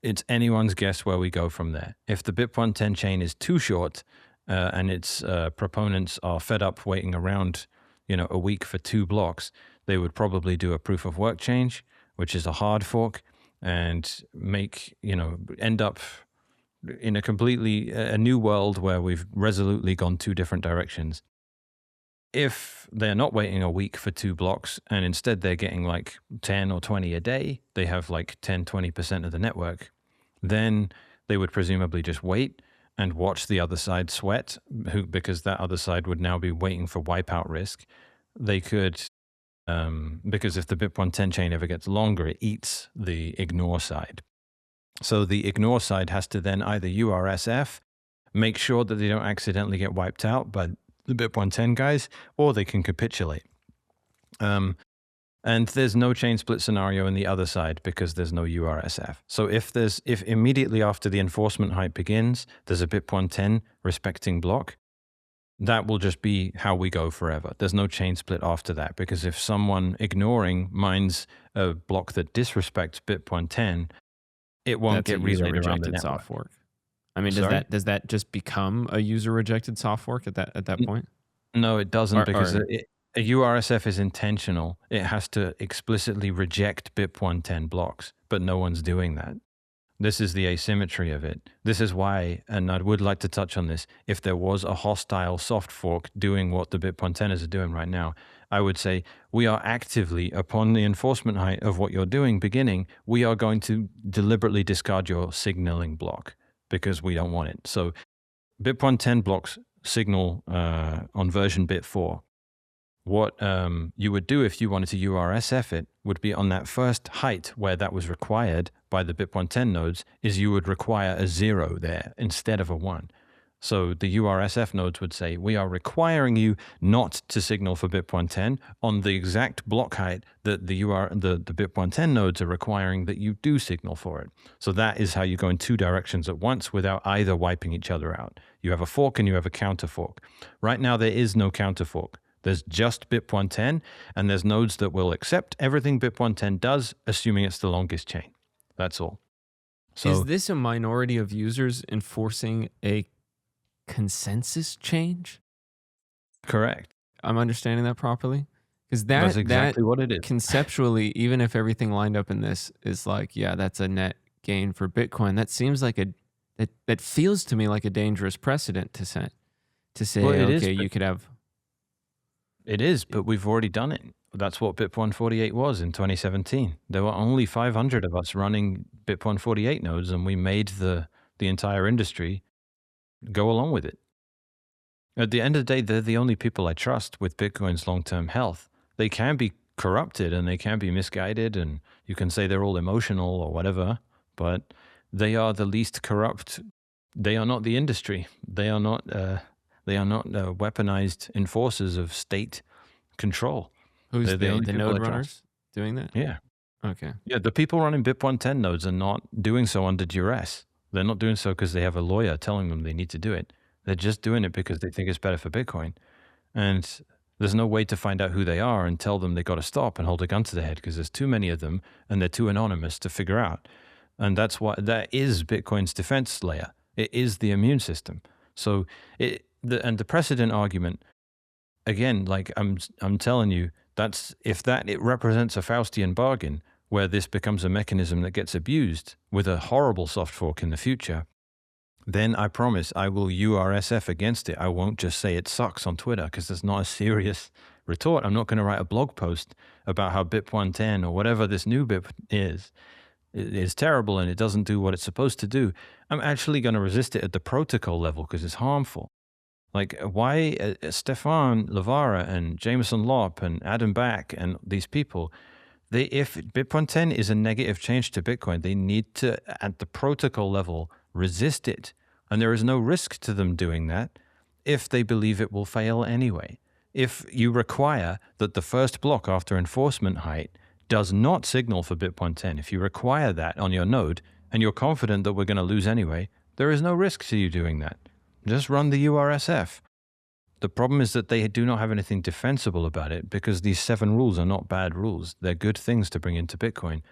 it's anyone's guess where we go from there. If the BIP-110 chain is too short and its proponents are fed up waiting around, a week for 2 blocks, they would probably do a proof of work change, which is a hard fork, and end up in a new world where we've resolutely gone 2 different directions. If they're not waiting a week for 2 blocks, and instead they're getting like 10 or 20 a day, they have like 10, 20% of the network, then they would presumably just wait and watch the other side sweat, because that other side would now be waiting for wipeout risk. They could, because if the BIP-110 chain ever gets longer, it eats the ignore side. So the ignore side has to then either URSF, make sure that they don't accidentally get wiped out by the BIP-110 guys, or they can capitulate. And there's no chain split scenario in the other side, because there's no URSF. So if immediately after the enforcement hype begins, there's a BIP-110 respecting block, that will just be how we go forever. There's no chain split after that, because if someone ignoring mines a block that disrespects BIP-110, it won't get relayed around the network. Soft fork. I mean, does that just become a user rejected soft fork at that point? No, it doesn't, because A URSF is intentional. It has to explicitly reject BIP-110 blocks, but no one's doing that. This is the asymmetry of it. This is why, and I would like to touch on this, if there was a hostile soft fork doing what the BIP-110ers are doing right now, I would say we are actively, upon the enforcement height of what you're doing beginning, we are going to deliberately discard your signaling block because we don't want it. So BIP-110 blocks signal on version bit 4. What you would do if you wanted to URSF it would be on that first height where that was required by the BIP-110 nodes is you would require a 0 there instead of a 1. So the URSF nodes would say, we are requiring you not to signal for BIP-110 on the exact block height that the BIP-110 nodes are requiring that you do signal for it. So that is how you go in two directions at once without either wiping each other out. You have a fork and you have a counter fork. Right now, there is no counter fork. There's just BIP-110, and there's nodes that will accept everything BIP-110 does, assuming it's the longest chain. That's all. So, is this a minority of users enforcing a consensus change? Correct. I'm understanding that properly? Because That's exactly what it is. Conceptually, even if everything lined up in this is like, yeah, that's a net gain for Bitcoin, that seems like that feels to me like a dangerous precedent to set. To say, Well, okay, you could have... It is, but we've already done it. That's what BIP-148 was in 2017. There were only 500 of us running BIP-148 nodes, and we made the entire industry go along with it. At the end of the day, they're the only people I trust with Bitcoin's long-term health. They can be corrupted and they can be misguided, and you can say they're all emotional or whatever, but they are the least corrupt. They are not the industry. They are not weaponized enforcers of state control. Who's They're the only people node I trust. runners doing that? Yeah. Okay. Yeah, the people running BIP-110 nodes are not doing so under duress. They're not doing so because they have a lawyer telling them they need to do it. They're just doing it because they think it's better for Bitcoin. And there's no way to find out who they are and tell them they got to stop and hold a gun to their head because there's too many of them and they're too anonymous to figure out. And that's why that is Bitcoin's defense layer. It is the immune system. So the precedent argument, again, like I'm telling you, it represents a Faustian bargain where this becomes a mechanism that gets abused with a horrible soft fork in the future, then I promise I will URSF against it. I won't just say it sucks on Twitter because that's not a serious retort. I'm not going to write a blog post about how BIP-110 or whatever this new BIP is terrible and it doesn't do what it's supposed to do. I'm actually going to resist it at the protocol level because it's harmful. Like why Stefan Lavara and Jameson Lopp and Adam Back and these people, if BIP-110 is a negative change to Bitcoin, they need to, at the protocol level, resist it. And there is no risk to them doing that if they believe it will fail anyway. If you require that the first block after enforcement height does not signal for BIP-110, if you require that on your node and you're confident that we're going to lose anyway, there is no risk to you doing that. Just run the URSF. The problem is that they do not have anything defensible about it because these 7 rules are not bad rules. They're good things to bring into Bitcoin.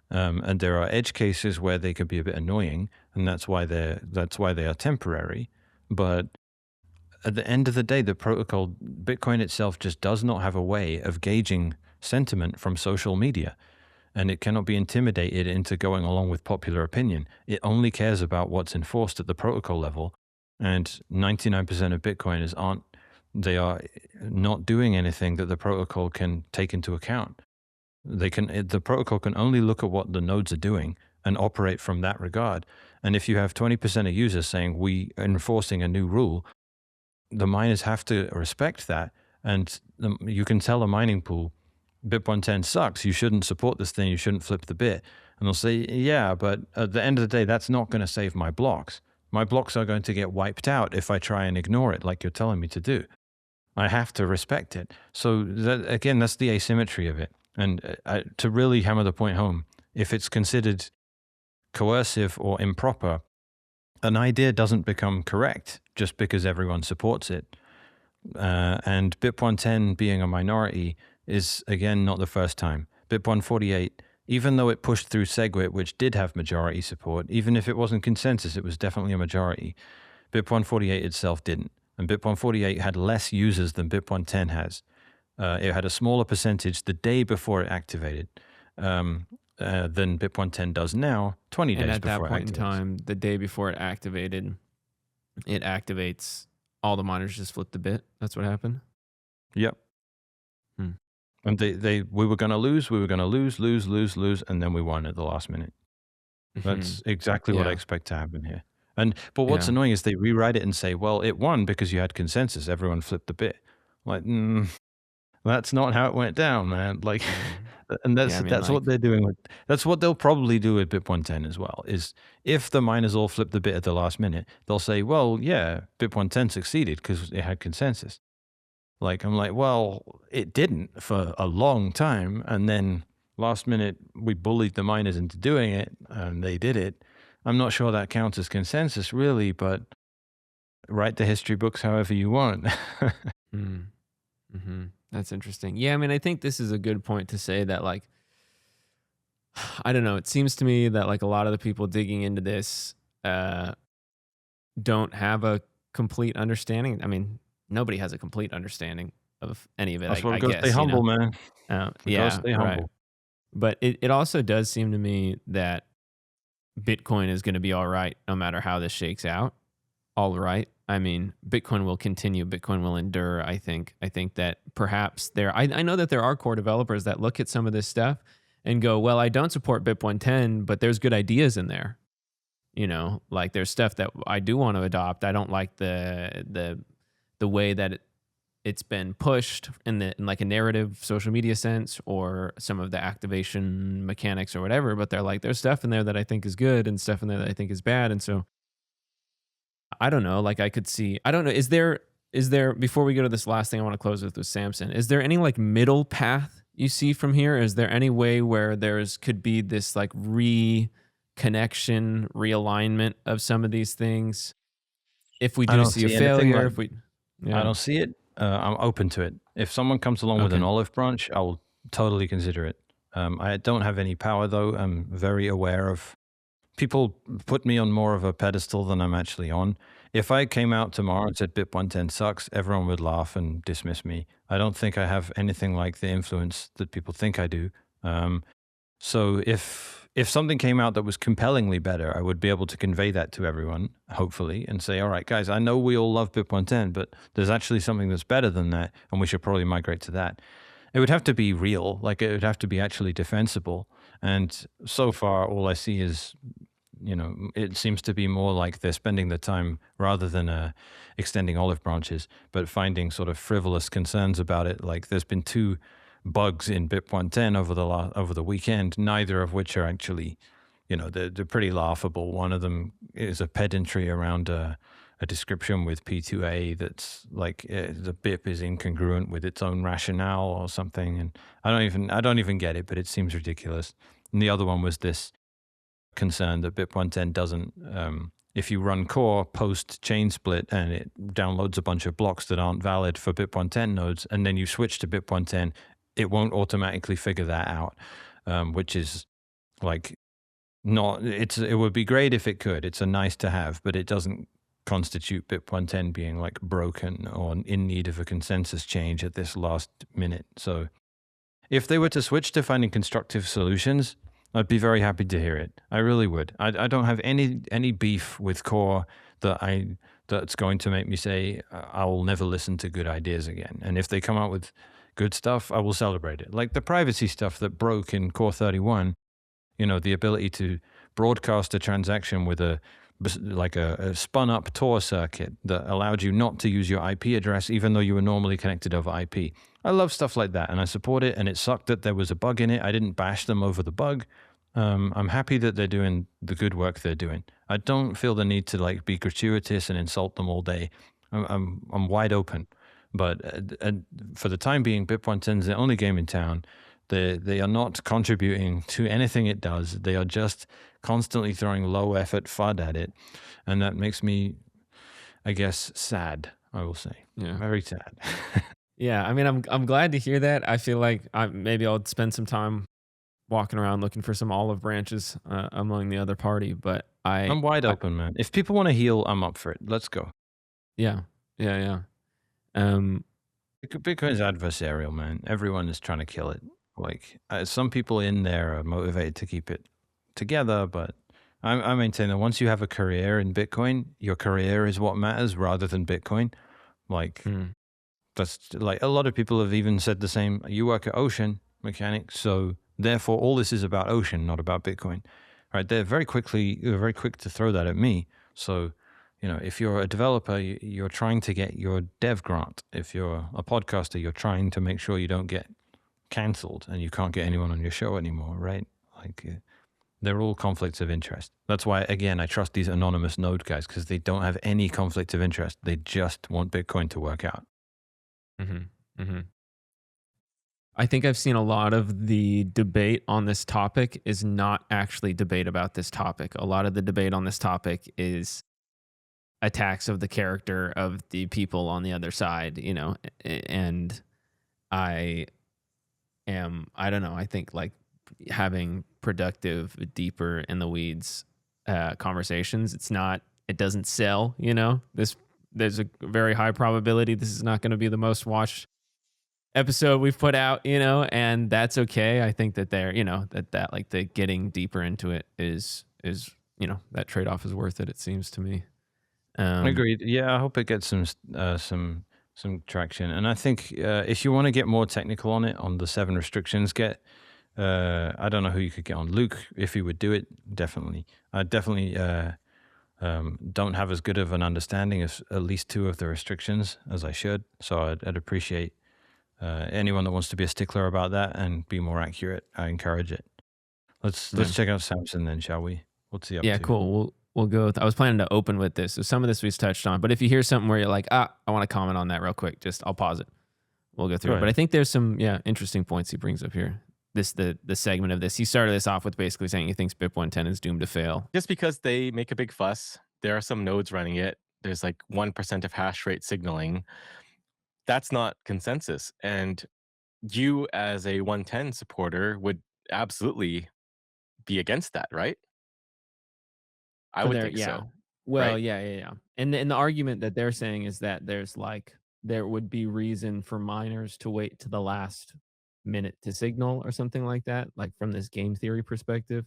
And there are edge cases where they could be a bit annoying, and that's why they are temporary. But at the end of the day, the protocol, Bitcoin itself just does not have a way of gauging sentiment from social media. And it cannot be intimidated into going along with popular opinion. It only cares about what's enforced at the protocol level. And 99% of Bitcoiners they are not doing anything that the protocol can take into account. The protocol can only look at what the nodes are doing and operate from that regard. And if you have 20% of users saying we are enforcing a new rule, the miners have to respect that. And you can tell a mining pool, BIP-110 sucks, you shouldn't support this thing, you shouldn't flip the bit. And they'll say, yeah, but at the end of the day, that's not going to save my blocks. My blocks are going to get wiped out if I try and ignore it like you're telling me to do. I have to respect it. So again, that's the asymmetry of it. And to really hammer the point home, if it's considered coercive or improper, an idea doesn't become correct just because everyone supports it. And BIP-110 being a minority is, again, not the first time. BIP-148, even though it pushed through SegWit, which did have majority support, even if it wasn't consensus, it was definitely a majority. BIP-148 itself didn't. And BIP-148 had less users than BIP-110 has. it had a smaller percentage the day before it activated than BIP-110 does now, 20 And days at that before it point in activates. time, the day before it activates, all the miners just flipped the bit. That's what happened. Yep. Hmm. And we were going to lose, lose, and then we won at the last minute. That's exactly what I Yeah. expect to happen here. But what's Yeah. annoying is they rewrite it and say, well, it won because you had consensus. Everyone flipped the bit. Like, that's not how it went down, man. Like, and Yeah, I mean, that's what they're doing with. That's what they'll probably do with BIP-110 as well. Is if the miners all flip the bit at the last minute, they'll say, well, yeah, BIP-110 succeeded because it had consensus. Like, I'm like, well, it didn't for a long time, and then last minute we bullied the miners into doing it, and they did it. I'm not sure that counts as consensus, really, but write the history books however you want. That's interesting. Yeah, I mean, I think this is a good point to say that, like, I don't know. It seems to me that like a lot of the people digging into this don't have a complete understanding. I mean, nobody has a complete understanding of any of it. That's why I we gotta guess, stay you know. humble, man. We gotta Yeah, stay right. humble. But it also does seem to me that Bitcoin is going to be all right no matter how this shakes out. All right. I mean, Bitcoin will continue. Bitcoin will endure, I think. I think that perhaps I know that there are core developers that look at some of this stuff and go, well, I don't support BIP-110, but there's good ideas in there. You know, like there's stuff that I do want to adopt. I don't like the way that it's been pushed in like a narrative social media sense or some of the activation mechanics or whatever, but they're like, there's stuff in there that I think is good and stuff in there that I think is bad. And so I don't know, like I could see, I don't know, is there, before we go to this last thing I want to close with Samson, is there any like middle path you see from here? Is there any way where could be this like reconnection, realignment of some of these things? If we I do don't see a see anything failure, like. I yeah. don't see it. I'm open to it. If someone comes along with an Okay. olive branch, I will totally consider it. I don't have any power though. I'm very aware of people put me on more of a pedestal than I'm actually on. If I came out tomorrow and said BIP-110 sucks, everyone would laugh and dismiss me. I don't think I have anything like the influence that people think I do. So if something came out that was compellingly better, I would be able to convey that to everyone, hopefully, and say, all right, guys, I know we all love BIP-110, but there's actually something that's better than that, and we should probably migrate to that. It would have to be real, like it would have to be actually defensible. And so far, all I see is, it seems to be more like they're spending the time rather than extending olive branches, but finding sort of frivolous concerns about it. Like there's been 2 bugs in BIP-110 over the weekend, neither of which are actually, they're pretty laughable. One of them is a pedantry around a description with P2A that's like the BIP is incongruent with its own rationale or something, and I don't even get it, but it seems ridiculous. And the other one was this concern that BIP-110 doesn't, if you run core post chain split and it downloads a bunch of blocks that aren't valid for BIP-110 nodes, and then you switch to BIP-110, it won't automatically figure that out, which is like not, it would be great if it could. It's a nice to have, but it doesn't constitute BIP-110 being like broken or in need of a consensus change at this last minute. So if they were to switch to finding constructive solutions, I'd be very happy to hear it. I really would. I don't have any beef with core that's going to make me say I will never listen to good ideas again. And if they come out with good stuff, I will celebrate it. Like the privacy stuff that broke in Core 31, the ability to broadcast a transaction with a spun up Tor circuit that allowed you not to use your IP address even though you were normally connected over IP. I love stuff like that and I support it, and it sucked that there was a bug in it. I didn't bash them over the bug. I'm happy that they're doing the good work they're doing. I don't feel the need to like be gratuitous and insult them all day. I'm wide open. But for the time being, BIP-110 is the only game in town. They are not contributing to anything it does. They are just constantly throwing low effort FUD at it. And that makes me, I guess, sad, I will say. Yeah. Very sad. Yeah, I mean, I'm glad to hear that. I feel like maybe I'll spend some time walking around looking for some olive branches among the other party. But I'm wide open, man. If people want to heal, I'm up for it. Let's go. Yeah. Bitcoin's adversarial, man. Everyone is trying to kill it. Like some people in there are motivated to keep it together, but I maintain that once you have a career in Bitcoin, your career is what matters rather than Bitcoin. Like Mm. that's like a lot of people have even said the same. You work at Ocean Mechanics, so therefore all this is about Ocean, not about Bitcoin. Right? They're very quick to throw that at me. So, if you're a developer, you're trying to get your dev grant. If you're a podcaster, you're trying to make sure you don't get canceled and you can't get anyone on your show anymore, right? Like they're all conflicts of interest. That's why, again, I trust these anonymous node guys because they don't have any conflict of interest. They just want Bitcoin to work out. Mm-hmm. Mm-hmm. I think I've seen a lot of the debate on this topic is not actually debate about this topic. A lot of the debate on this topic is attacks of the character of the people on the other side, and I I don't know, I think like having productive, deeper in the weeds conversations, it doesn't sell, there's a very high probability this is not going to be the most watched episode we've put out, and that's okay. I think that that like the getting deeper into it is, that trade-off is worth it. It seems to me. Agreed. Yeah, I hope it gets some traction. And I think if you want to get more technical on it, on the 7 restrictions, I don't know who you could get on. Luke, if he would do it, definitely. I definitely don't have as good of an understanding of at least 2 of the restrictions as I should. So I'd appreciate anyone that wants to be a stickler about that and be more accurate. I encourage it. Let's check out Samson then, shall we? What's he up Yeah, to? cool. We'll go. I was planning to open with this. So some of this we've touched on, but if you hear something where you're like, I want to comment on that real quick, I'll pause it. We'll go through Go it. But I ahead. think there's some, interesting points he brings up here. The segment of this. He started this off with basically saying he thinks BIP-110 is doomed to fail. Just because they make a big fuss, there are some nodes running it. There's like 1% of hash rate signaling. That's not consensus. And you as a 110 supporter would absolutely be against that, right? I would think so. Well, right? yeah. And the argument that they're saying is that there would be reason for miners to wait to the last minute to signal or something like that, like from this game theory perspective.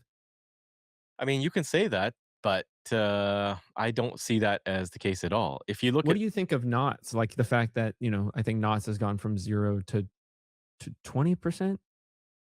I mean, you can say that, but I don't see that as the case at all. If you look What at, do you think of knots? Like the fact that, I think knots has gone from 0 to 20%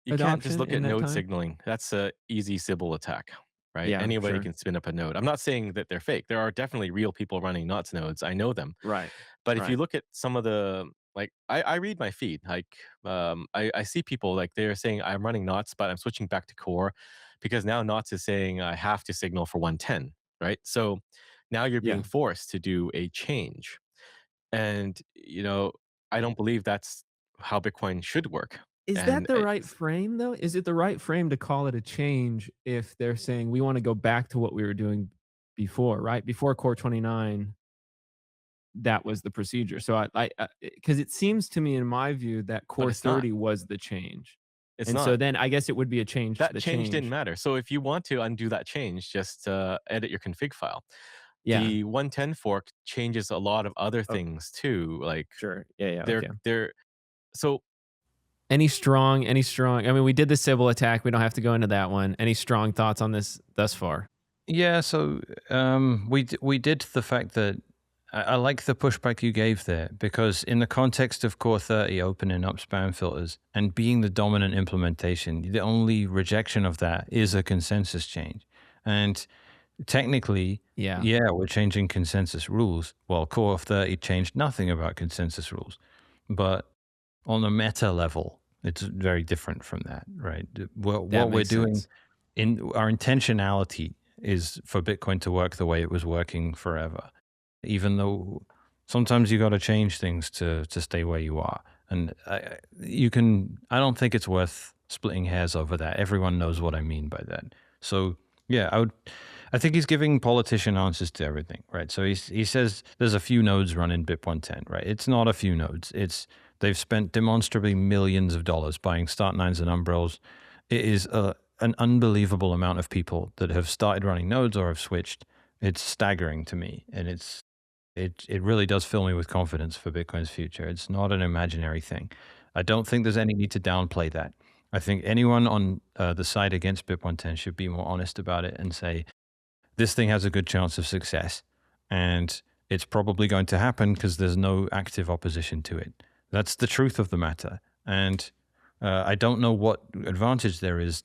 you can't just adoption look in at that node time? signaling. That's a easy Sybil attack, right? Yeah, Anybody sure. can spin up a node. I'm not saying that they're fake. There are definitely real people running knots nodes. I know them. Right. But if you Right. look at some of the, like, I read my feed, like, I see people like they're saying I'm running knots, but I'm switching back to core because now knots is saying I have to signal for 110, right? So now you're Yeah. being forced to do a change. And, I don't believe that's how Bitcoin should work. Is that And the right frame though? Is it the right frame to call it a change if they're saying we want to go back to what we were doing before, right? Before Core 29, that was the procedure. So because it seems to me, in my view, that but Core it's not. 30 was the change. It's And so not. then I guess it would be a change to That the change didn't change. matter. So if you want to undo that change, just edit your config file. Yeah. The 110 fork changes a lot of other Okay. things too. Like Sure. Yeah. they're Okay. they're so Any strong, I mean, we did the Sybil attack. We don't have to go into that one. Any strong thoughts on this thus far? Yeah, so we did the fact that I like the pushback you gave there because in the context of Core 30 opening up spam filters and being the dominant implementation, the only rejection of that is a consensus change. And technically, Yeah. we're changing consensus rules. Well, Core 30 changed nothing about consensus rules. But on a meta level, it's very different from that, right? What we're makes doing sense. in our intentionality is for Bitcoin to work the way it was working forever, even though sometimes you got to change things to stay where you are. And I don't think it's worth splitting hairs over that. Everyone knows what I mean by that. So yeah, I think he's giving politician answers to everything, right? So he says there's a few nodes running BIP-110, right? It's not a few nodes. They've spent demonstrably millions of dollars buying Start9s and Umbrels. It is an unbelievable amount of people that have started running nodes or have switched. It's staggering to me, and it's it really does fill me with confidence for Bitcoin's future. It's not an imaginary thing. I don't think there's any need to downplay that. I think anyone on the side against BIP-110 should be more honest about it and say, this thing has a good chance of success, and it's probably going to happen because there's no active opposition to it. That's the truth of the matter. And I don't know what advantage there is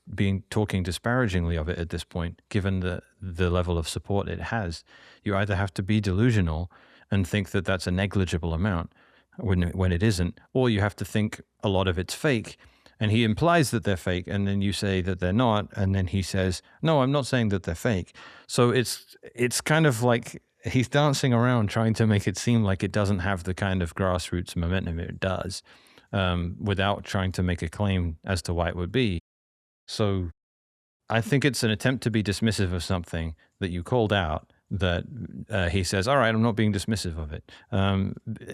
talking disparagingly of it at this point, given the level of support it has. You either have to be delusional and think that that's a negligible amount when it isn't, or you have to think a lot of it's fake. And he implies that they're fake, and then you say that they're not, and then he says, no, I'm not saying that they're fake. So it's kind of like he's dancing around trying to make it seem like it doesn't have the kind of grassroots momentum it does, without trying to make a claim as to why it would be. So I think it's an attempt to be dismissive of something that you called out, that he says, all right, I'm not being dismissive of it.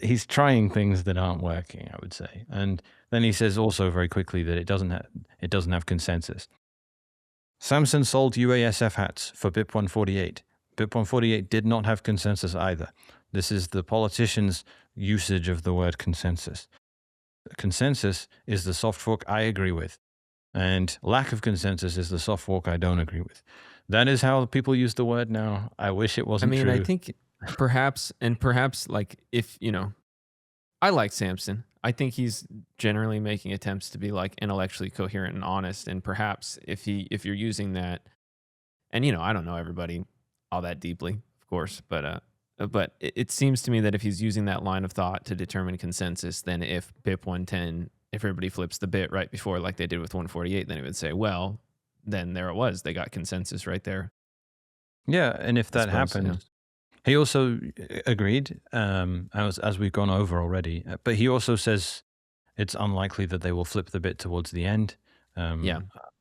He's trying things that aren't working, I would say. And then he says also very quickly that it doesn't have consensus. Samson sold UASF hats for BIP-148. BIP-148 did not have consensus either. This is the politician's usage of the word consensus. Consensus is the soft fork I agree with, and lack of consensus is the soft fork I don't agree with. That is how people use the word now. I wish it wasn't true. I think perhaps like if, I like Samson. I think he's generally making attempts to be like intellectually coherent and honest. And perhaps if you're using that, and I don't know everybody all that deeply, of course, but it seems to me that if he's using that line of thought to determine consensus, then if BIP-110, if everybody flips the bit right before like they did with 148, then it would say, well, then there it was. They got consensus right there. Yeah, and if that happens, he also agreed, as we've gone over already, but he also says it's unlikely that they will flip the bit towards the end.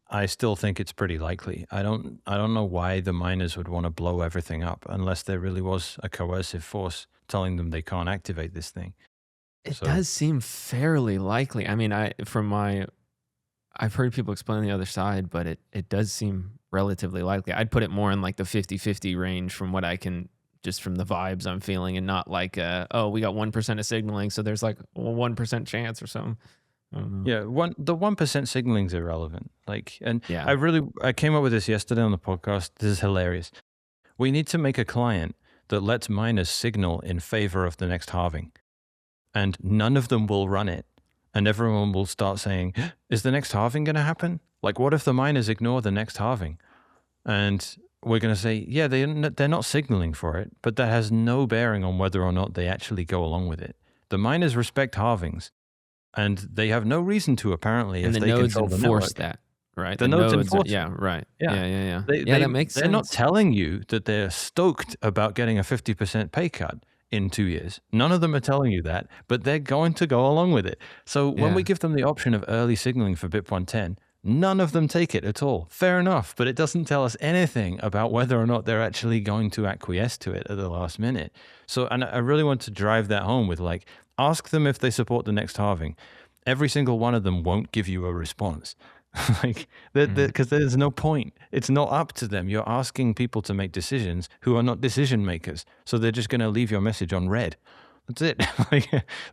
I still think it's pretty likely. I don't know why the miners would want to blow everything up unless there really was a coercive force telling them they can't activate this thing. It does seem fairly likely. I mean, I've heard people explain the other side, but it does seem relatively likely. I'd put it more in like the 50-50 range from what I can, just from the vibes I'm feeling, and not like, oh, we got 1% of signaling, so there's like a 1% chance or something. Yeah, the 1% signaling's irrelevant. Yeah. I came up with this yesterday on the podcast. This is hilarious. We need to make a client that lets miners signal in favor of the next halving, and none of them will run it. And everyone will start saying, is the next halving going to happen? Like, what if the miners ignore the next halving? And we're going to say, yeah, they're not signaling for it, but that has no bearing on whether or not they actually go along with it. The miners respect halvings, and they have no reason to, apparently, and if the they nodes control the enforce network. that, right? The nodes enforce yeah, right. Yeah. Yeah. That makes sense. They're not telling you that they're stoked about getting a 50% pay cut in 2 years. None of them are telling you that, but they're going to go along with it. So when we give them the option of early signaling for BIP-110, none of them take it at all. Fair enough, but it doesn't tell us anything about whether or not they're actually going to acquiesce to it at the last minute. So, and I really want to drive that home with, like, ask them if they support the next halving. Every single one of them won't give you a response. Because there's no point. It's not up to them. You're asking people to make decisions who are not decision makers. So they're just going to leave your message on red. That's it.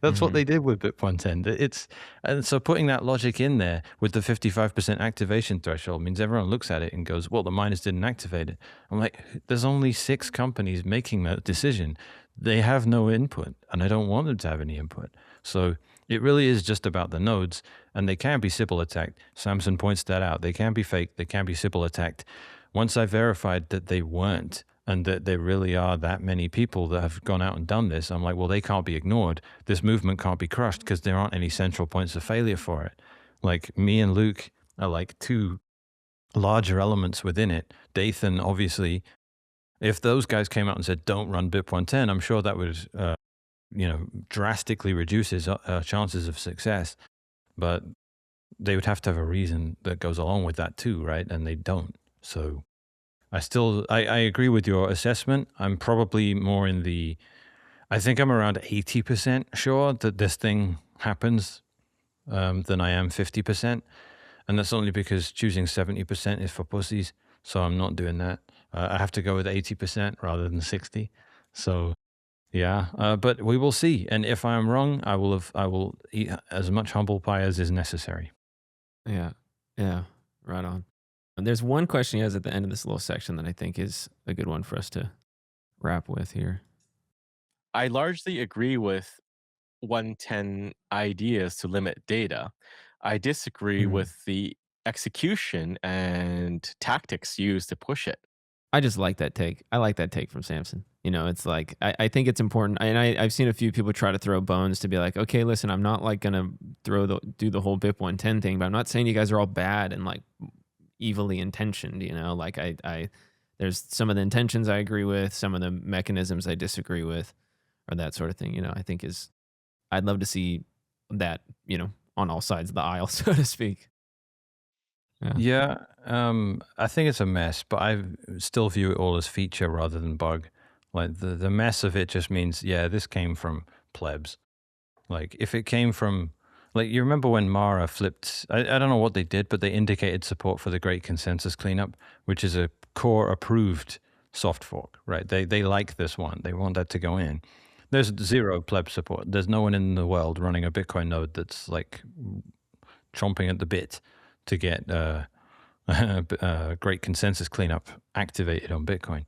That's what they did with BIP-110. And so putting that logic in there with the 55% activation threshold means everyone looks at it and goes, well, the miners didn't activate it. I'm like, there's only 6 companies making that decision. They have no input, and I don't want them to have any input. So it really is just about the nodes, and they can be Sybil attacked. Samson points that out. They can be fake. They can be Sybil attacked. Once I verified that they weren't, and that there really are that many people that have gone out and done this, I'm like, well, they can't be ignored. This movement can't be crushed because there aren't any central points of failure for it. Like, me and Luke are like 2 larger elements within it. Dathan, obviously, if those guys came out and said, don't run BIP-110, I'm sure that would drastically reduce his chances of success. But they would have to have a reason that goes along with that too, right? And they don't. So I agree with your assessment. I'm probably more in I think I'm around 80% sure that this thing happens than I am 50%. And that's only because choosing 70% is for pussies. So I'm not doing that. I have to go with 80% rather than 60. So Yeah, but we will see. And if I am wrong, I will eat as much humble pie as is necessary. Yeah. Yeah. Right on. And there's one question he has at the end of this little section that I think is a good one for us to wrap with here. I largely agree with 110 ideas to limit data. I disagree Mm. with the execution and tactics used to push it. I just like that take. I like that take from Samson. You know, it's like I think it's important, and I've seen a few people try to throw bones to be like, okay, listen, I'm not like gonna do the whole BIP-110 thing, but I'm not saying you guys are all bad and like evilly intentioned. You know, like I there's some of the intentions I agree with, some of the mechanisms I disagree with, or that sort of thing. You know, I think is I'd love to see that. You know, on all sides of the aisle, so to speak. Yeah. Yeah, I think it's a mess, but I still view it all as feature rather than bug. Like the mess of it just means, yeah, this came from plebs. Like if it came from, like you remember when Mara flipped, I don't know what they did, but they indicated support for the Great Consensus Cleanup, which is a core approved soft fork, right? They like this one. They want that to go in. There's zero pleb support. There's no one in the world running a Bitcoin node that's like chomping at the bit to get Great Consensus Cleanup activated on Bitcoin.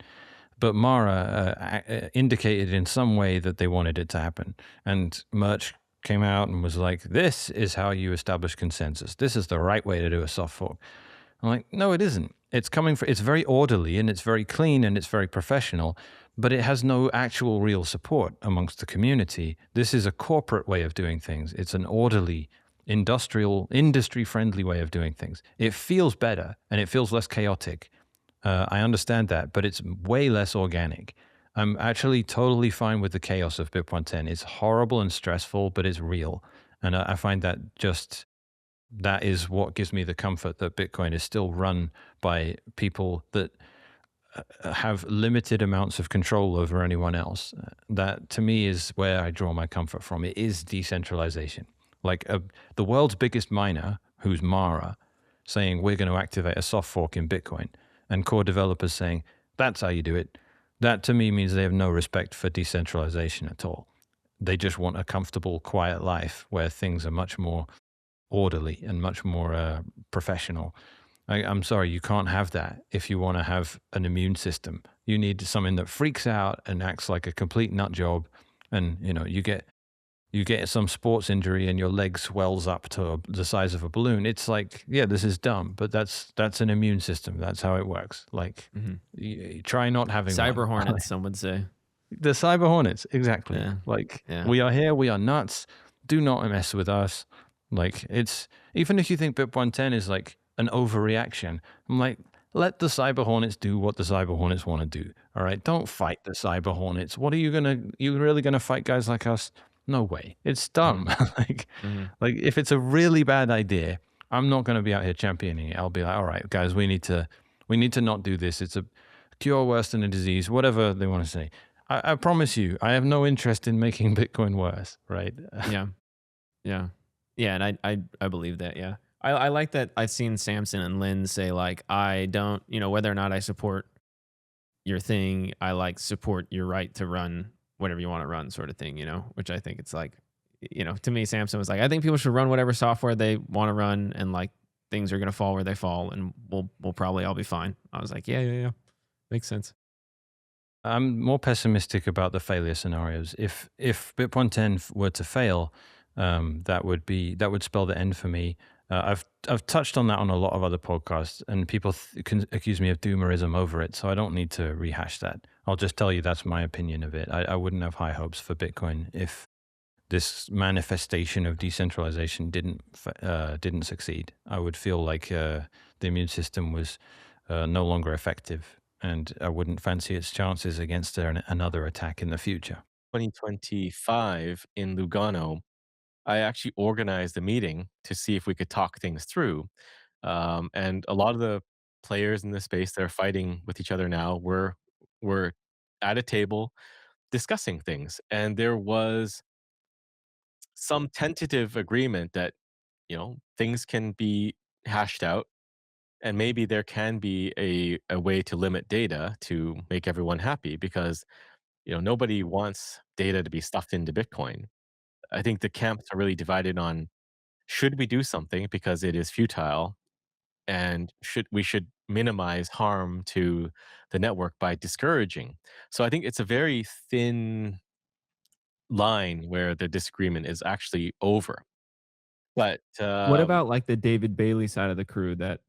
But Mara indicated in some way that they wanted it to happen. And Merch came out and was like, this is how you establish consensus. This is the right way to do a soft fork. I'm like, no, it isn't. It's it's very orderly and it's very clean and it's very professional, but it has no actual real support amongst the community. This is a corporate way of doing things. It's an orderly, industry friendly way of doing things. It feels better and it feels less chaotic. I understand that, but it's way less organic. I'm actually totally fine with the chaos of BIP-110. It's horrible and stressful, but it's real. And I find that that is what gives me the comfort that Bitcoin is still run by people that have limited amounts of control over anyone else. That to me is where I draw my comfort from. It is decentralization. Like the world's biggest miner, who's Mara, saying we're going to activate a soft fork in Bitcoin, and core developers saying that's how you do it. That to me means they have no respect for decentralization at all. They just want a comfortable, quiet life where things are much more orderly and much more professional. I'm sorry, you can't have that if you want to have an immune system. You need something that freaks out and acts like a complete nut job, and you get some sports injury and your leg swells up to the size of a balloon. It's like, yeah, this is dumb, but that's an immune system. That's how it works. Like, you try not having Cyber one. Hornets, some would say. The cyber hornets, exactly. Yeah. Like, Yeah. we are here, we are nuts. Do not mess with us. Like, it's even if you think BIP-110 is like an overreaction, I'm like, let the cyber hornets do what the cyber hornets want to do. All right, don't fight the cyber hornets. What are you really gonna fight guys like us? No way. It's dumb. Like if it's a really bad idea, I'm not gonna be out here championing it. I'll be like, all right, guys, we need to not do this. It's a cure worse than a disease, whatever they want to say. I promise you, I have no interest in making Bitcoin worse, right? Yeah. Yeah. Yeah. And I believe that. Yeah. I like that. I've seen Samson and Lynn say, like, I don't, whether or not I support your thing, I like support your right to run whatever you want to run, sort of thing, which I think it's like, to me, Samson was like, I think people should run whatever software they want to run, and like things are going to fall where they fall, and we'll probably all be fine. I was like, yeah. Makes sense. I'm more pessimistic about the failure scenarios. If BIP-110 were to fail, that would spell the end for me. I've touched on that on a lot of other podcasts, and people can accuse me of doomerism over it, so I don't need to rehash that. I'll just tell you that's my opinion of it. I wouldn't have high hopes for Bitcoin if this manifestation of decentralization didn't succeed. I would feel like the immune system was no longer effective, and I wouldn't fancy its chances against another attack in the future. 2025 in Lugano, I actually organized a meeting to see if we could talk things through. And a lot of the players in the space that are fighting with each other now were at a table discussing things. And there was some tentative agreement that, things can be hashed out, and maybe there can be a way to limit data to make everyone happy, because Nobody wants data to be stuffed into Bitcoin. I think the camps are really divided on should we do something because it is futile, and should minimize harm to the network by discouraging. So I think it's a very thin line where the disagreement is actually over. But What about like the David Bailey side of the crew that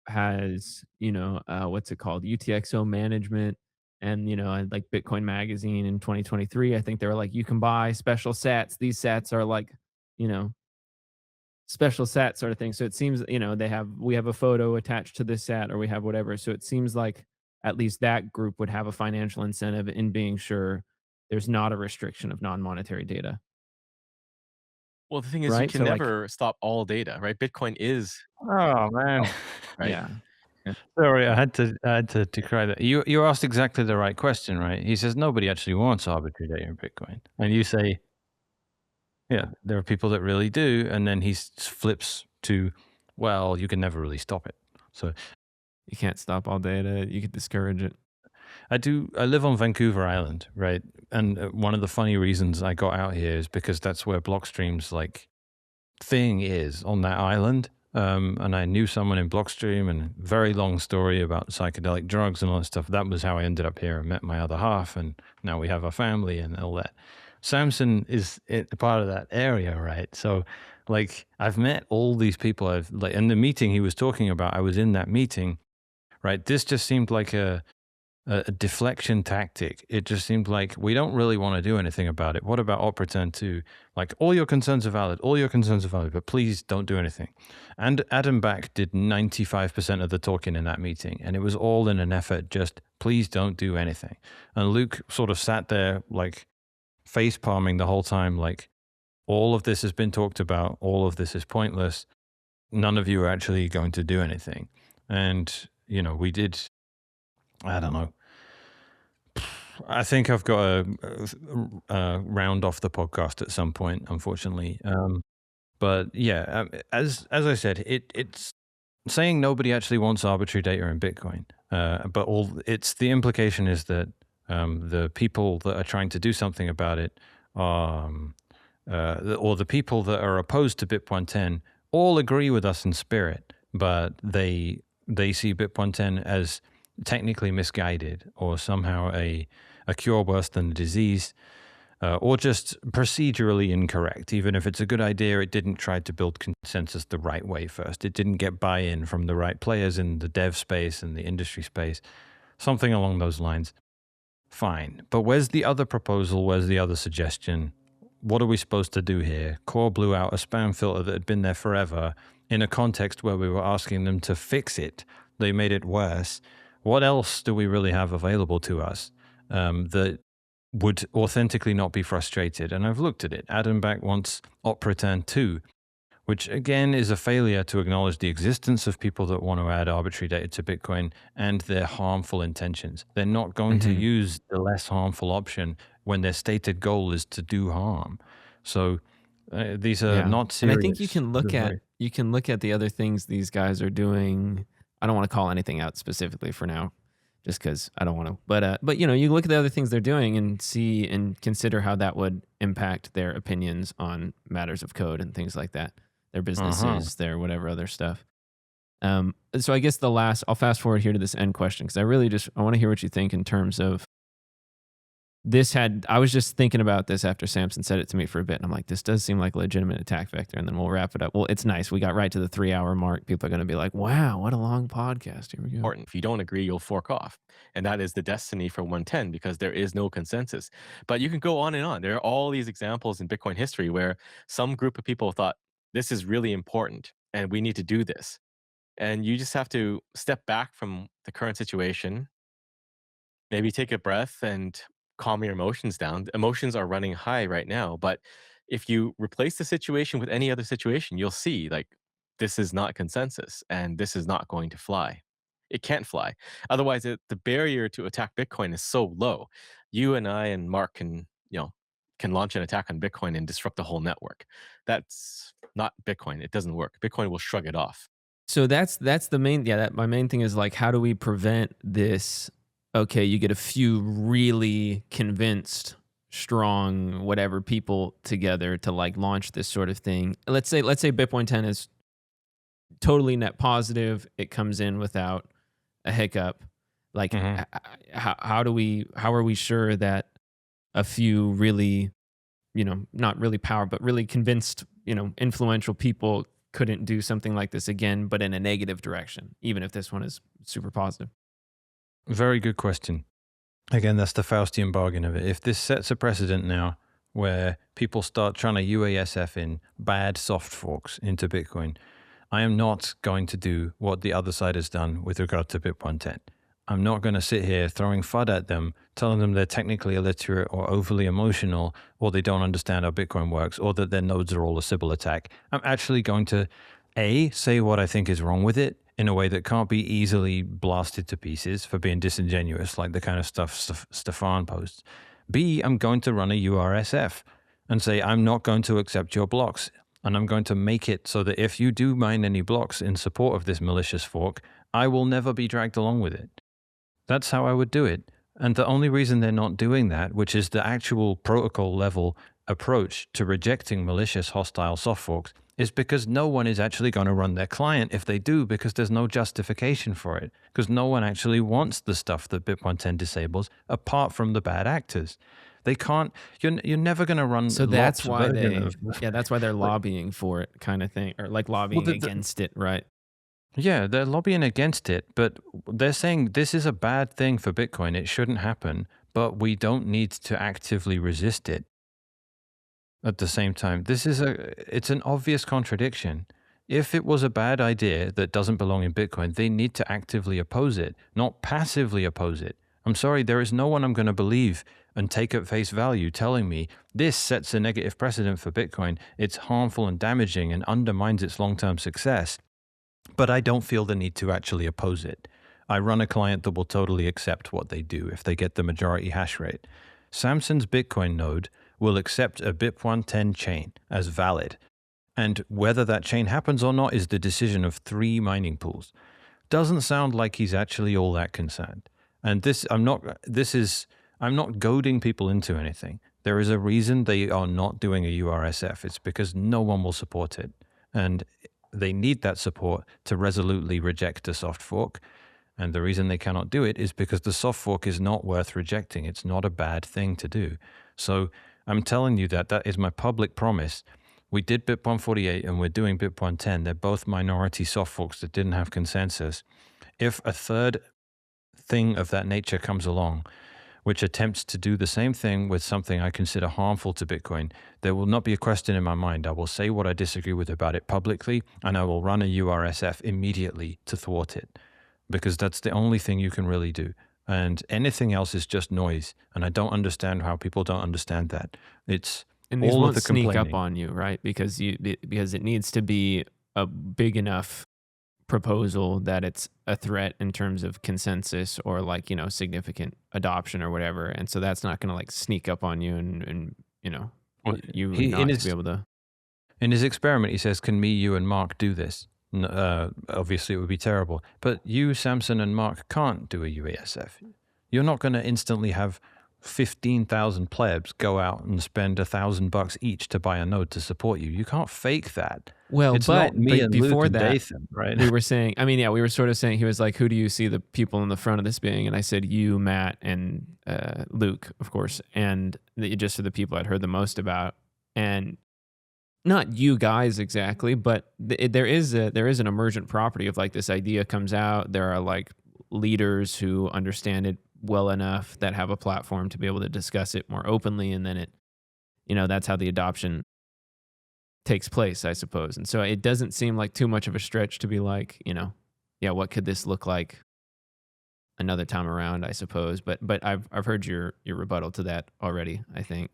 has, what's it called? UTXO management and like Bitcoin Magazine in 2023, I think they were like, you can buy special sats. These sats are like, you know, special sat sort of thing. So it seems, we have a photo attached to this sat or we have whatever. So it seems like at least that group would have a financial incentive in being sure there's not a restriction of non-monetary data, well, the thing is, you right? can So like, never stop all data, right? Bitcoin is Oh man. right. yeah, Sorry, I had to decry that. You asked exactly the right question, right? He says nobody actually wants arbitrary data in Bitcoin, and you say, yeah, there are people that really do, and then he flips to, well, you can never really stop it. So you can't stop all data. You could discourage it. I live on Vancouver Island, right? And one of the funny reasons I got out here is because that's where Blockstream's like thing is on that island. And I knew someone in Blockstream, and very long story about psychedelic drugs and all that stuff. That was how I ended up here and met my other half, and now we have a family and all that. Samson is part of that area, right? So, like, I've met all these people. I've like in the meeting he was talking about. I was in that meeting, right? This just seemed like a deflection tactic. It just seemed like we don't really want to do anything about it. What about Op-Return 2? Like, all your concerns are valid, but please don't do anything. And Adam Back did 95% of the talking in that meeting, and it was all in an effort just, please don't do anything. And Luke sort of sat there, like, face palming the whole time, like, all of this has been talked about, all of this is pointless, none of you are actually going to do anything. And, we did, I don't know, I think I've got to round off the podcast at some point, unfortunately. But yeah, as I said, it's saying nobody actually wants arbitrary data in Bitcoin. But the implication is that the people that are trying to do something about it, or the people that are opposed to BIP-110, all agree with us in spirit, but they see BIP-110 as technically misguided, or somehow a cure worse than the disease, or just procedurally incorrect. Even if it's a good idea, it didn't try to build consensus the right way first. It didn't get buy-in from the right players in the dev space and the industry space, something along those lines. Fine. But where's the other proposal? Where's the other suggestion? What are we supposed to do here? Core blew out a spam filter that had been there forever in a context where we were asking them to fix it. They made it worse. What else do we really have available to us that would authentically not be frustrated? And I've looked at it. Adam Back wants Op-Return 2, which again is a failure to acknowledge the existence of people that want to add arbitrary data to Bitcoin and their harmful intentions. They're not going to use the less harmful option when their stated goal is to do harm. So these are not serious. And I think you can look at the other things these guys are doing. I don't want to call anything out specifically for now, just because I don't want to. But you look at the other things they're doing and see and consider how that would impact their opinions on matters of code and things like that, their businesses, their whatever other stuff. So I guess I'll fast forward here to this end question, because I want to hear what you think in terms of I was just thinking about this after Samson said it to me for a bit, and I'm like, this does seem like a legitimate attack vector, and then we'll wrap it up. Well, it's nice. We got right to the 3-hour mark. People are going to be like, wow, what a long podcast. Here we go. Important. If you don't agree, you'll fork off. And that is the destiny for 110, because there is no consensus. But you can go on and on. There are all these examples in Bitcoin history where some group of people thought, this is really important and we need to do this. And you just have to step back from the current situation, maybe take a breath and calm your emotions down. Emotions are running high right now, but if you replace the situation with any other situation, you'll see like this is not consensus and this is not going to fly. It can't fly. Otherwise, the barrier to attack Bitcoin is so low. You and I and Mark can launch an attack on Bitcoin and disrupt the whole network. That's not Bitcoin. It doesn't work. Bitcoin will shrug it off. So that's the main. Yeah, my main thing is like, how do we prevent this okay, you get a few really convinced, strong, whatever people together to like launch this sort of thing. Let's say BIP-110 is totally net positive. It comes in without a hiccup. Like, Mhm. how are we sure that a few really, not really power, but really convinced, influential people couldn't do something like this again, but in a negative direction, even if this one is super positive? Very good question. Again, that's the Faustian bargain of it. If this sets a precedent now where people start trying to UASF in bad soft forks into Bitcoin, I am not going to do what the other side has done with regard to BIP-110. I'm not going to sit here throwing FUD at them, telling them they're technically illiterate or overly emotional, or they don't understand how Bitcoin works, or that their nodes are all a Sybil attack. I'm actually going to, A, say what I think is wrong with it in a way that can't be easily blasted to pieces for being disingenuous, like the kind of stuff Stefan posts. B, I'm going to run a URSF and say, I'm not going to accept your blocks. And I'm going to make it so that if you do mine any blocks in support of this malicious fork, I will never be dragged along with it. That's how I would do it. And the only reason they're not doing that, which is the actual protocol level approach to rejecting malicious hostile soft forks, is because no one is actually going to run their client if they do, because there's no justification for it, because no one actually wants the stuff that BIP-110 disables apart from the bad actors. They can't, you're never going to run So that's lots why version they, of, yeah, that's why they're like, lobbying for it, kind of thing, or like lobbying the, against it, right? yeah, they're lobbying against it, but they're saying this is a bad thing for Bitcoin. It shouldn't happen, but we don't need to actively resist it at the same time. It's an obvious contradiction. If it was a bad idea that doesn't belong in Bitcoin, they need to actively oppose it, not passively oppose it. I'm sorry, there is no one I'm going to believe and take at face value telling me this sets a negative precedent for Bitcoin. It's harmful and damaging and undermines its long-term success. But I don't feel the need to actually oppose it. I run a client that will totally accept what they do if they get the majority hash rate. Samson's Bitcoin node will accept a BIP-110 chain as valid. And whether that chain happens or not is the decision of 3 mining pools. Doesn't sound like he's actually all that concerned. And I'm not goading people into anything. There is a reason they are not doing a URSF. It's because no one will support it. And they need that support to resolutely reject a soft fork. And the reason they cannot do it is because the soft fork is not worth rejecting. It's not a bad thing to do. So I'm telling you that is my public promise. We did BIP-148 and we're doing BIP-110. They're both minority soft forks that didn't have consensus. If a third thing of that nature comes along, which attempts to do the same thing with something I consider harmful to Bitcoin, there will not be a question in my mind. I will say what I disagree with about it publicly, and I will run a URSF immediately to thwart it, because that's the only thing you can really do. And anything else is just noise, and I don't understand how people don't understand that. It's And these all won't of the sneak up complaining. on you, right? Because it needs to be a big enough proposal that it's a threat in terms of consensus or like, significant adoption or whatever. And so that's not going to like sneak up on you and Well, you He not in to be able to. his experiment, he says, "Can me, you, and Mark do this?" Obviously, it would be terrible. But you, Samson, and Mark can't do a UASF. You're not going to instantly have 15,000 plebs go out and spend $1,000 each to buy a node to support you. You can't fake that. Well, It's but, not me but and Luke before and that, Dathan, right? we were saying, I mean, yeah, we were sort of saying, he was like, who do you see the people in the front of this being? And I said, you, Matt, and Luke, of course. And just for the people I'd heard the most about. And not you guys exactly, but there is an emergent property of like this idea comes out. There are like leaders who understand it well enough that have a platform to be able to discuss it more openly. And then that's how the adoption takes place, I suppose. And so it doesn't seem like too much of a stretch to be like, yeah, what could this look like another time around, I suppose. But I've heard your rebuttal to that already, I think.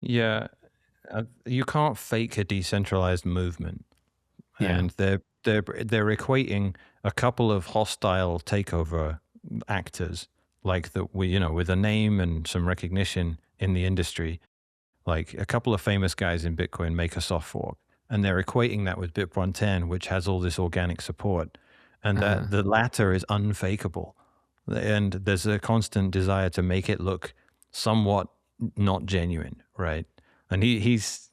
Yeah, you can't fake a decentralized movement, Yeah. and they're equating a couple of hostile takeover actors, like with a name and some recognition in the industry, like a couple of famous guys in Bitcoin make a soft fork, and they're equating that with BIP-110, which has all this organic support, and that the latter is unfakeable. and there's a constant desire to make it look somewhat not genuine, right? And he's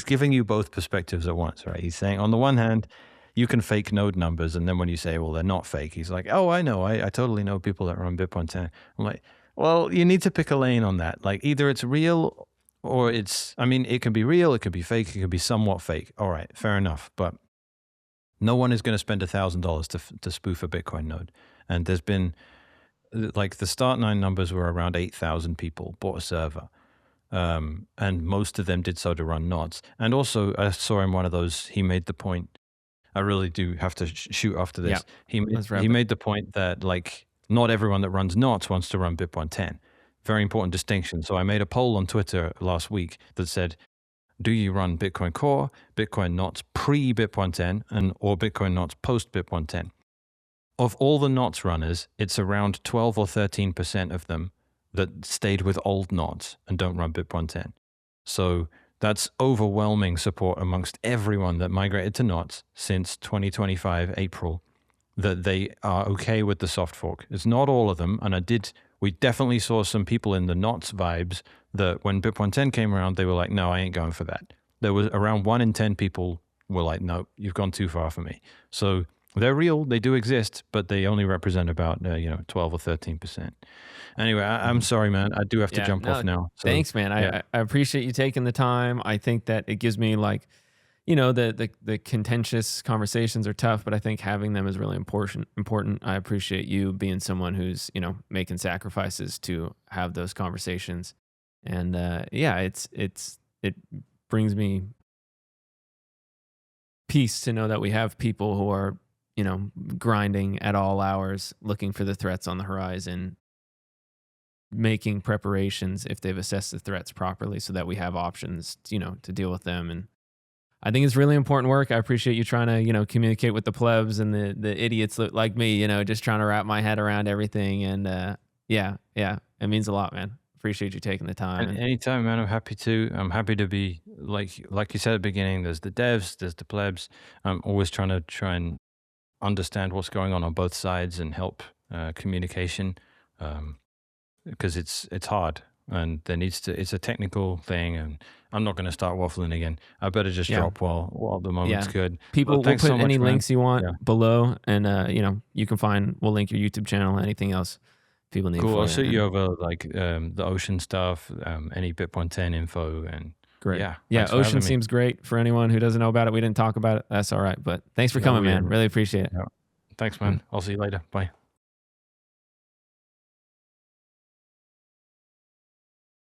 giving you both perspectives at once, right? He's saying on the one hand, you can fake node numbers, and then when you say, well, they're not fake, he's like, oh, I know, I totally know people that run BIP-110. I'm like, well, you need to pick a lane on that. Like either it's real or it's, I mean, it can be real, it could be fake, it could be somewhat fake. All right, fair enough. But no one is going to spend $1,000 to spoof a Bitcoin node. And there's been, like the Start9 numbers were around 8,000 people bought a server. And most of them did so to run nods. And also I saw in one of those, he made the point, I really do have to shoot after this. Yeah, He made the point that like not everyone that runs knots wants to run BIP-110. Very important distinction. So I made a poll on Twitter last week that said, do you run Bitcoin Core, Bitcoin knots pre-BIP-110, or Bitcoin knots post-BIP-110? Of all the knots runners, it's around 12 or 13% of them that stayed with old knots and don't run BIP-110. So that's overwhelming support amongst everyone that migrated to knots since 2025 April, that they are okay with the soft fork. It's not all of them, and we definitely saw some people in the knots vibes that when BIP-110 came around, they were like, no, I ain't going for that. There was around 1 in 10 people were like, no, you've gone too far for me. So they're real, they do exist, but they only represent about 12 or 13%. Anyway, I'm sorry, man. I do have to jump off now. So, thanks, man. I appreciate you taking the time. I think that it gives me like, the contentious conversations are tough, but I think having them is really important. I appreciate you being someone who's, making sacrifices to have those conversations. And it brings me peace to know that we have people who are, grinding at all hours, looking for the threats on the horizon, making preparations if they've assessed the threats properly so that we have options, to deal with them. And I think it's really important work. I appreciate you trying to, communicate with the plebs and the idiots like me, just trying to wrap my head around everything. And it means a lot, man. Appreciate you taking the time. And anytime, man. I'm happy to be like you said at the beginning, there's the devs, there's the plebs. I'm always trying and understand what's going on both sides and help communication, because it's hard and it's a technical thing, and I'm not going to start waffling again. I better just drop while the moment's good. People will put so any links you want below, and we'll link your YouTube channel, anything else people need. Cool. I'll shoot you over like the Ocean stuff, any BIP-110 info, and great. Yeah. Ocean seems great for anyone who doesn't know about it. We didn't talk about it. That's all right. But thanks for coming, man. Really appreciate it. Yeah. Thanks, man. I'll see you later. Bye.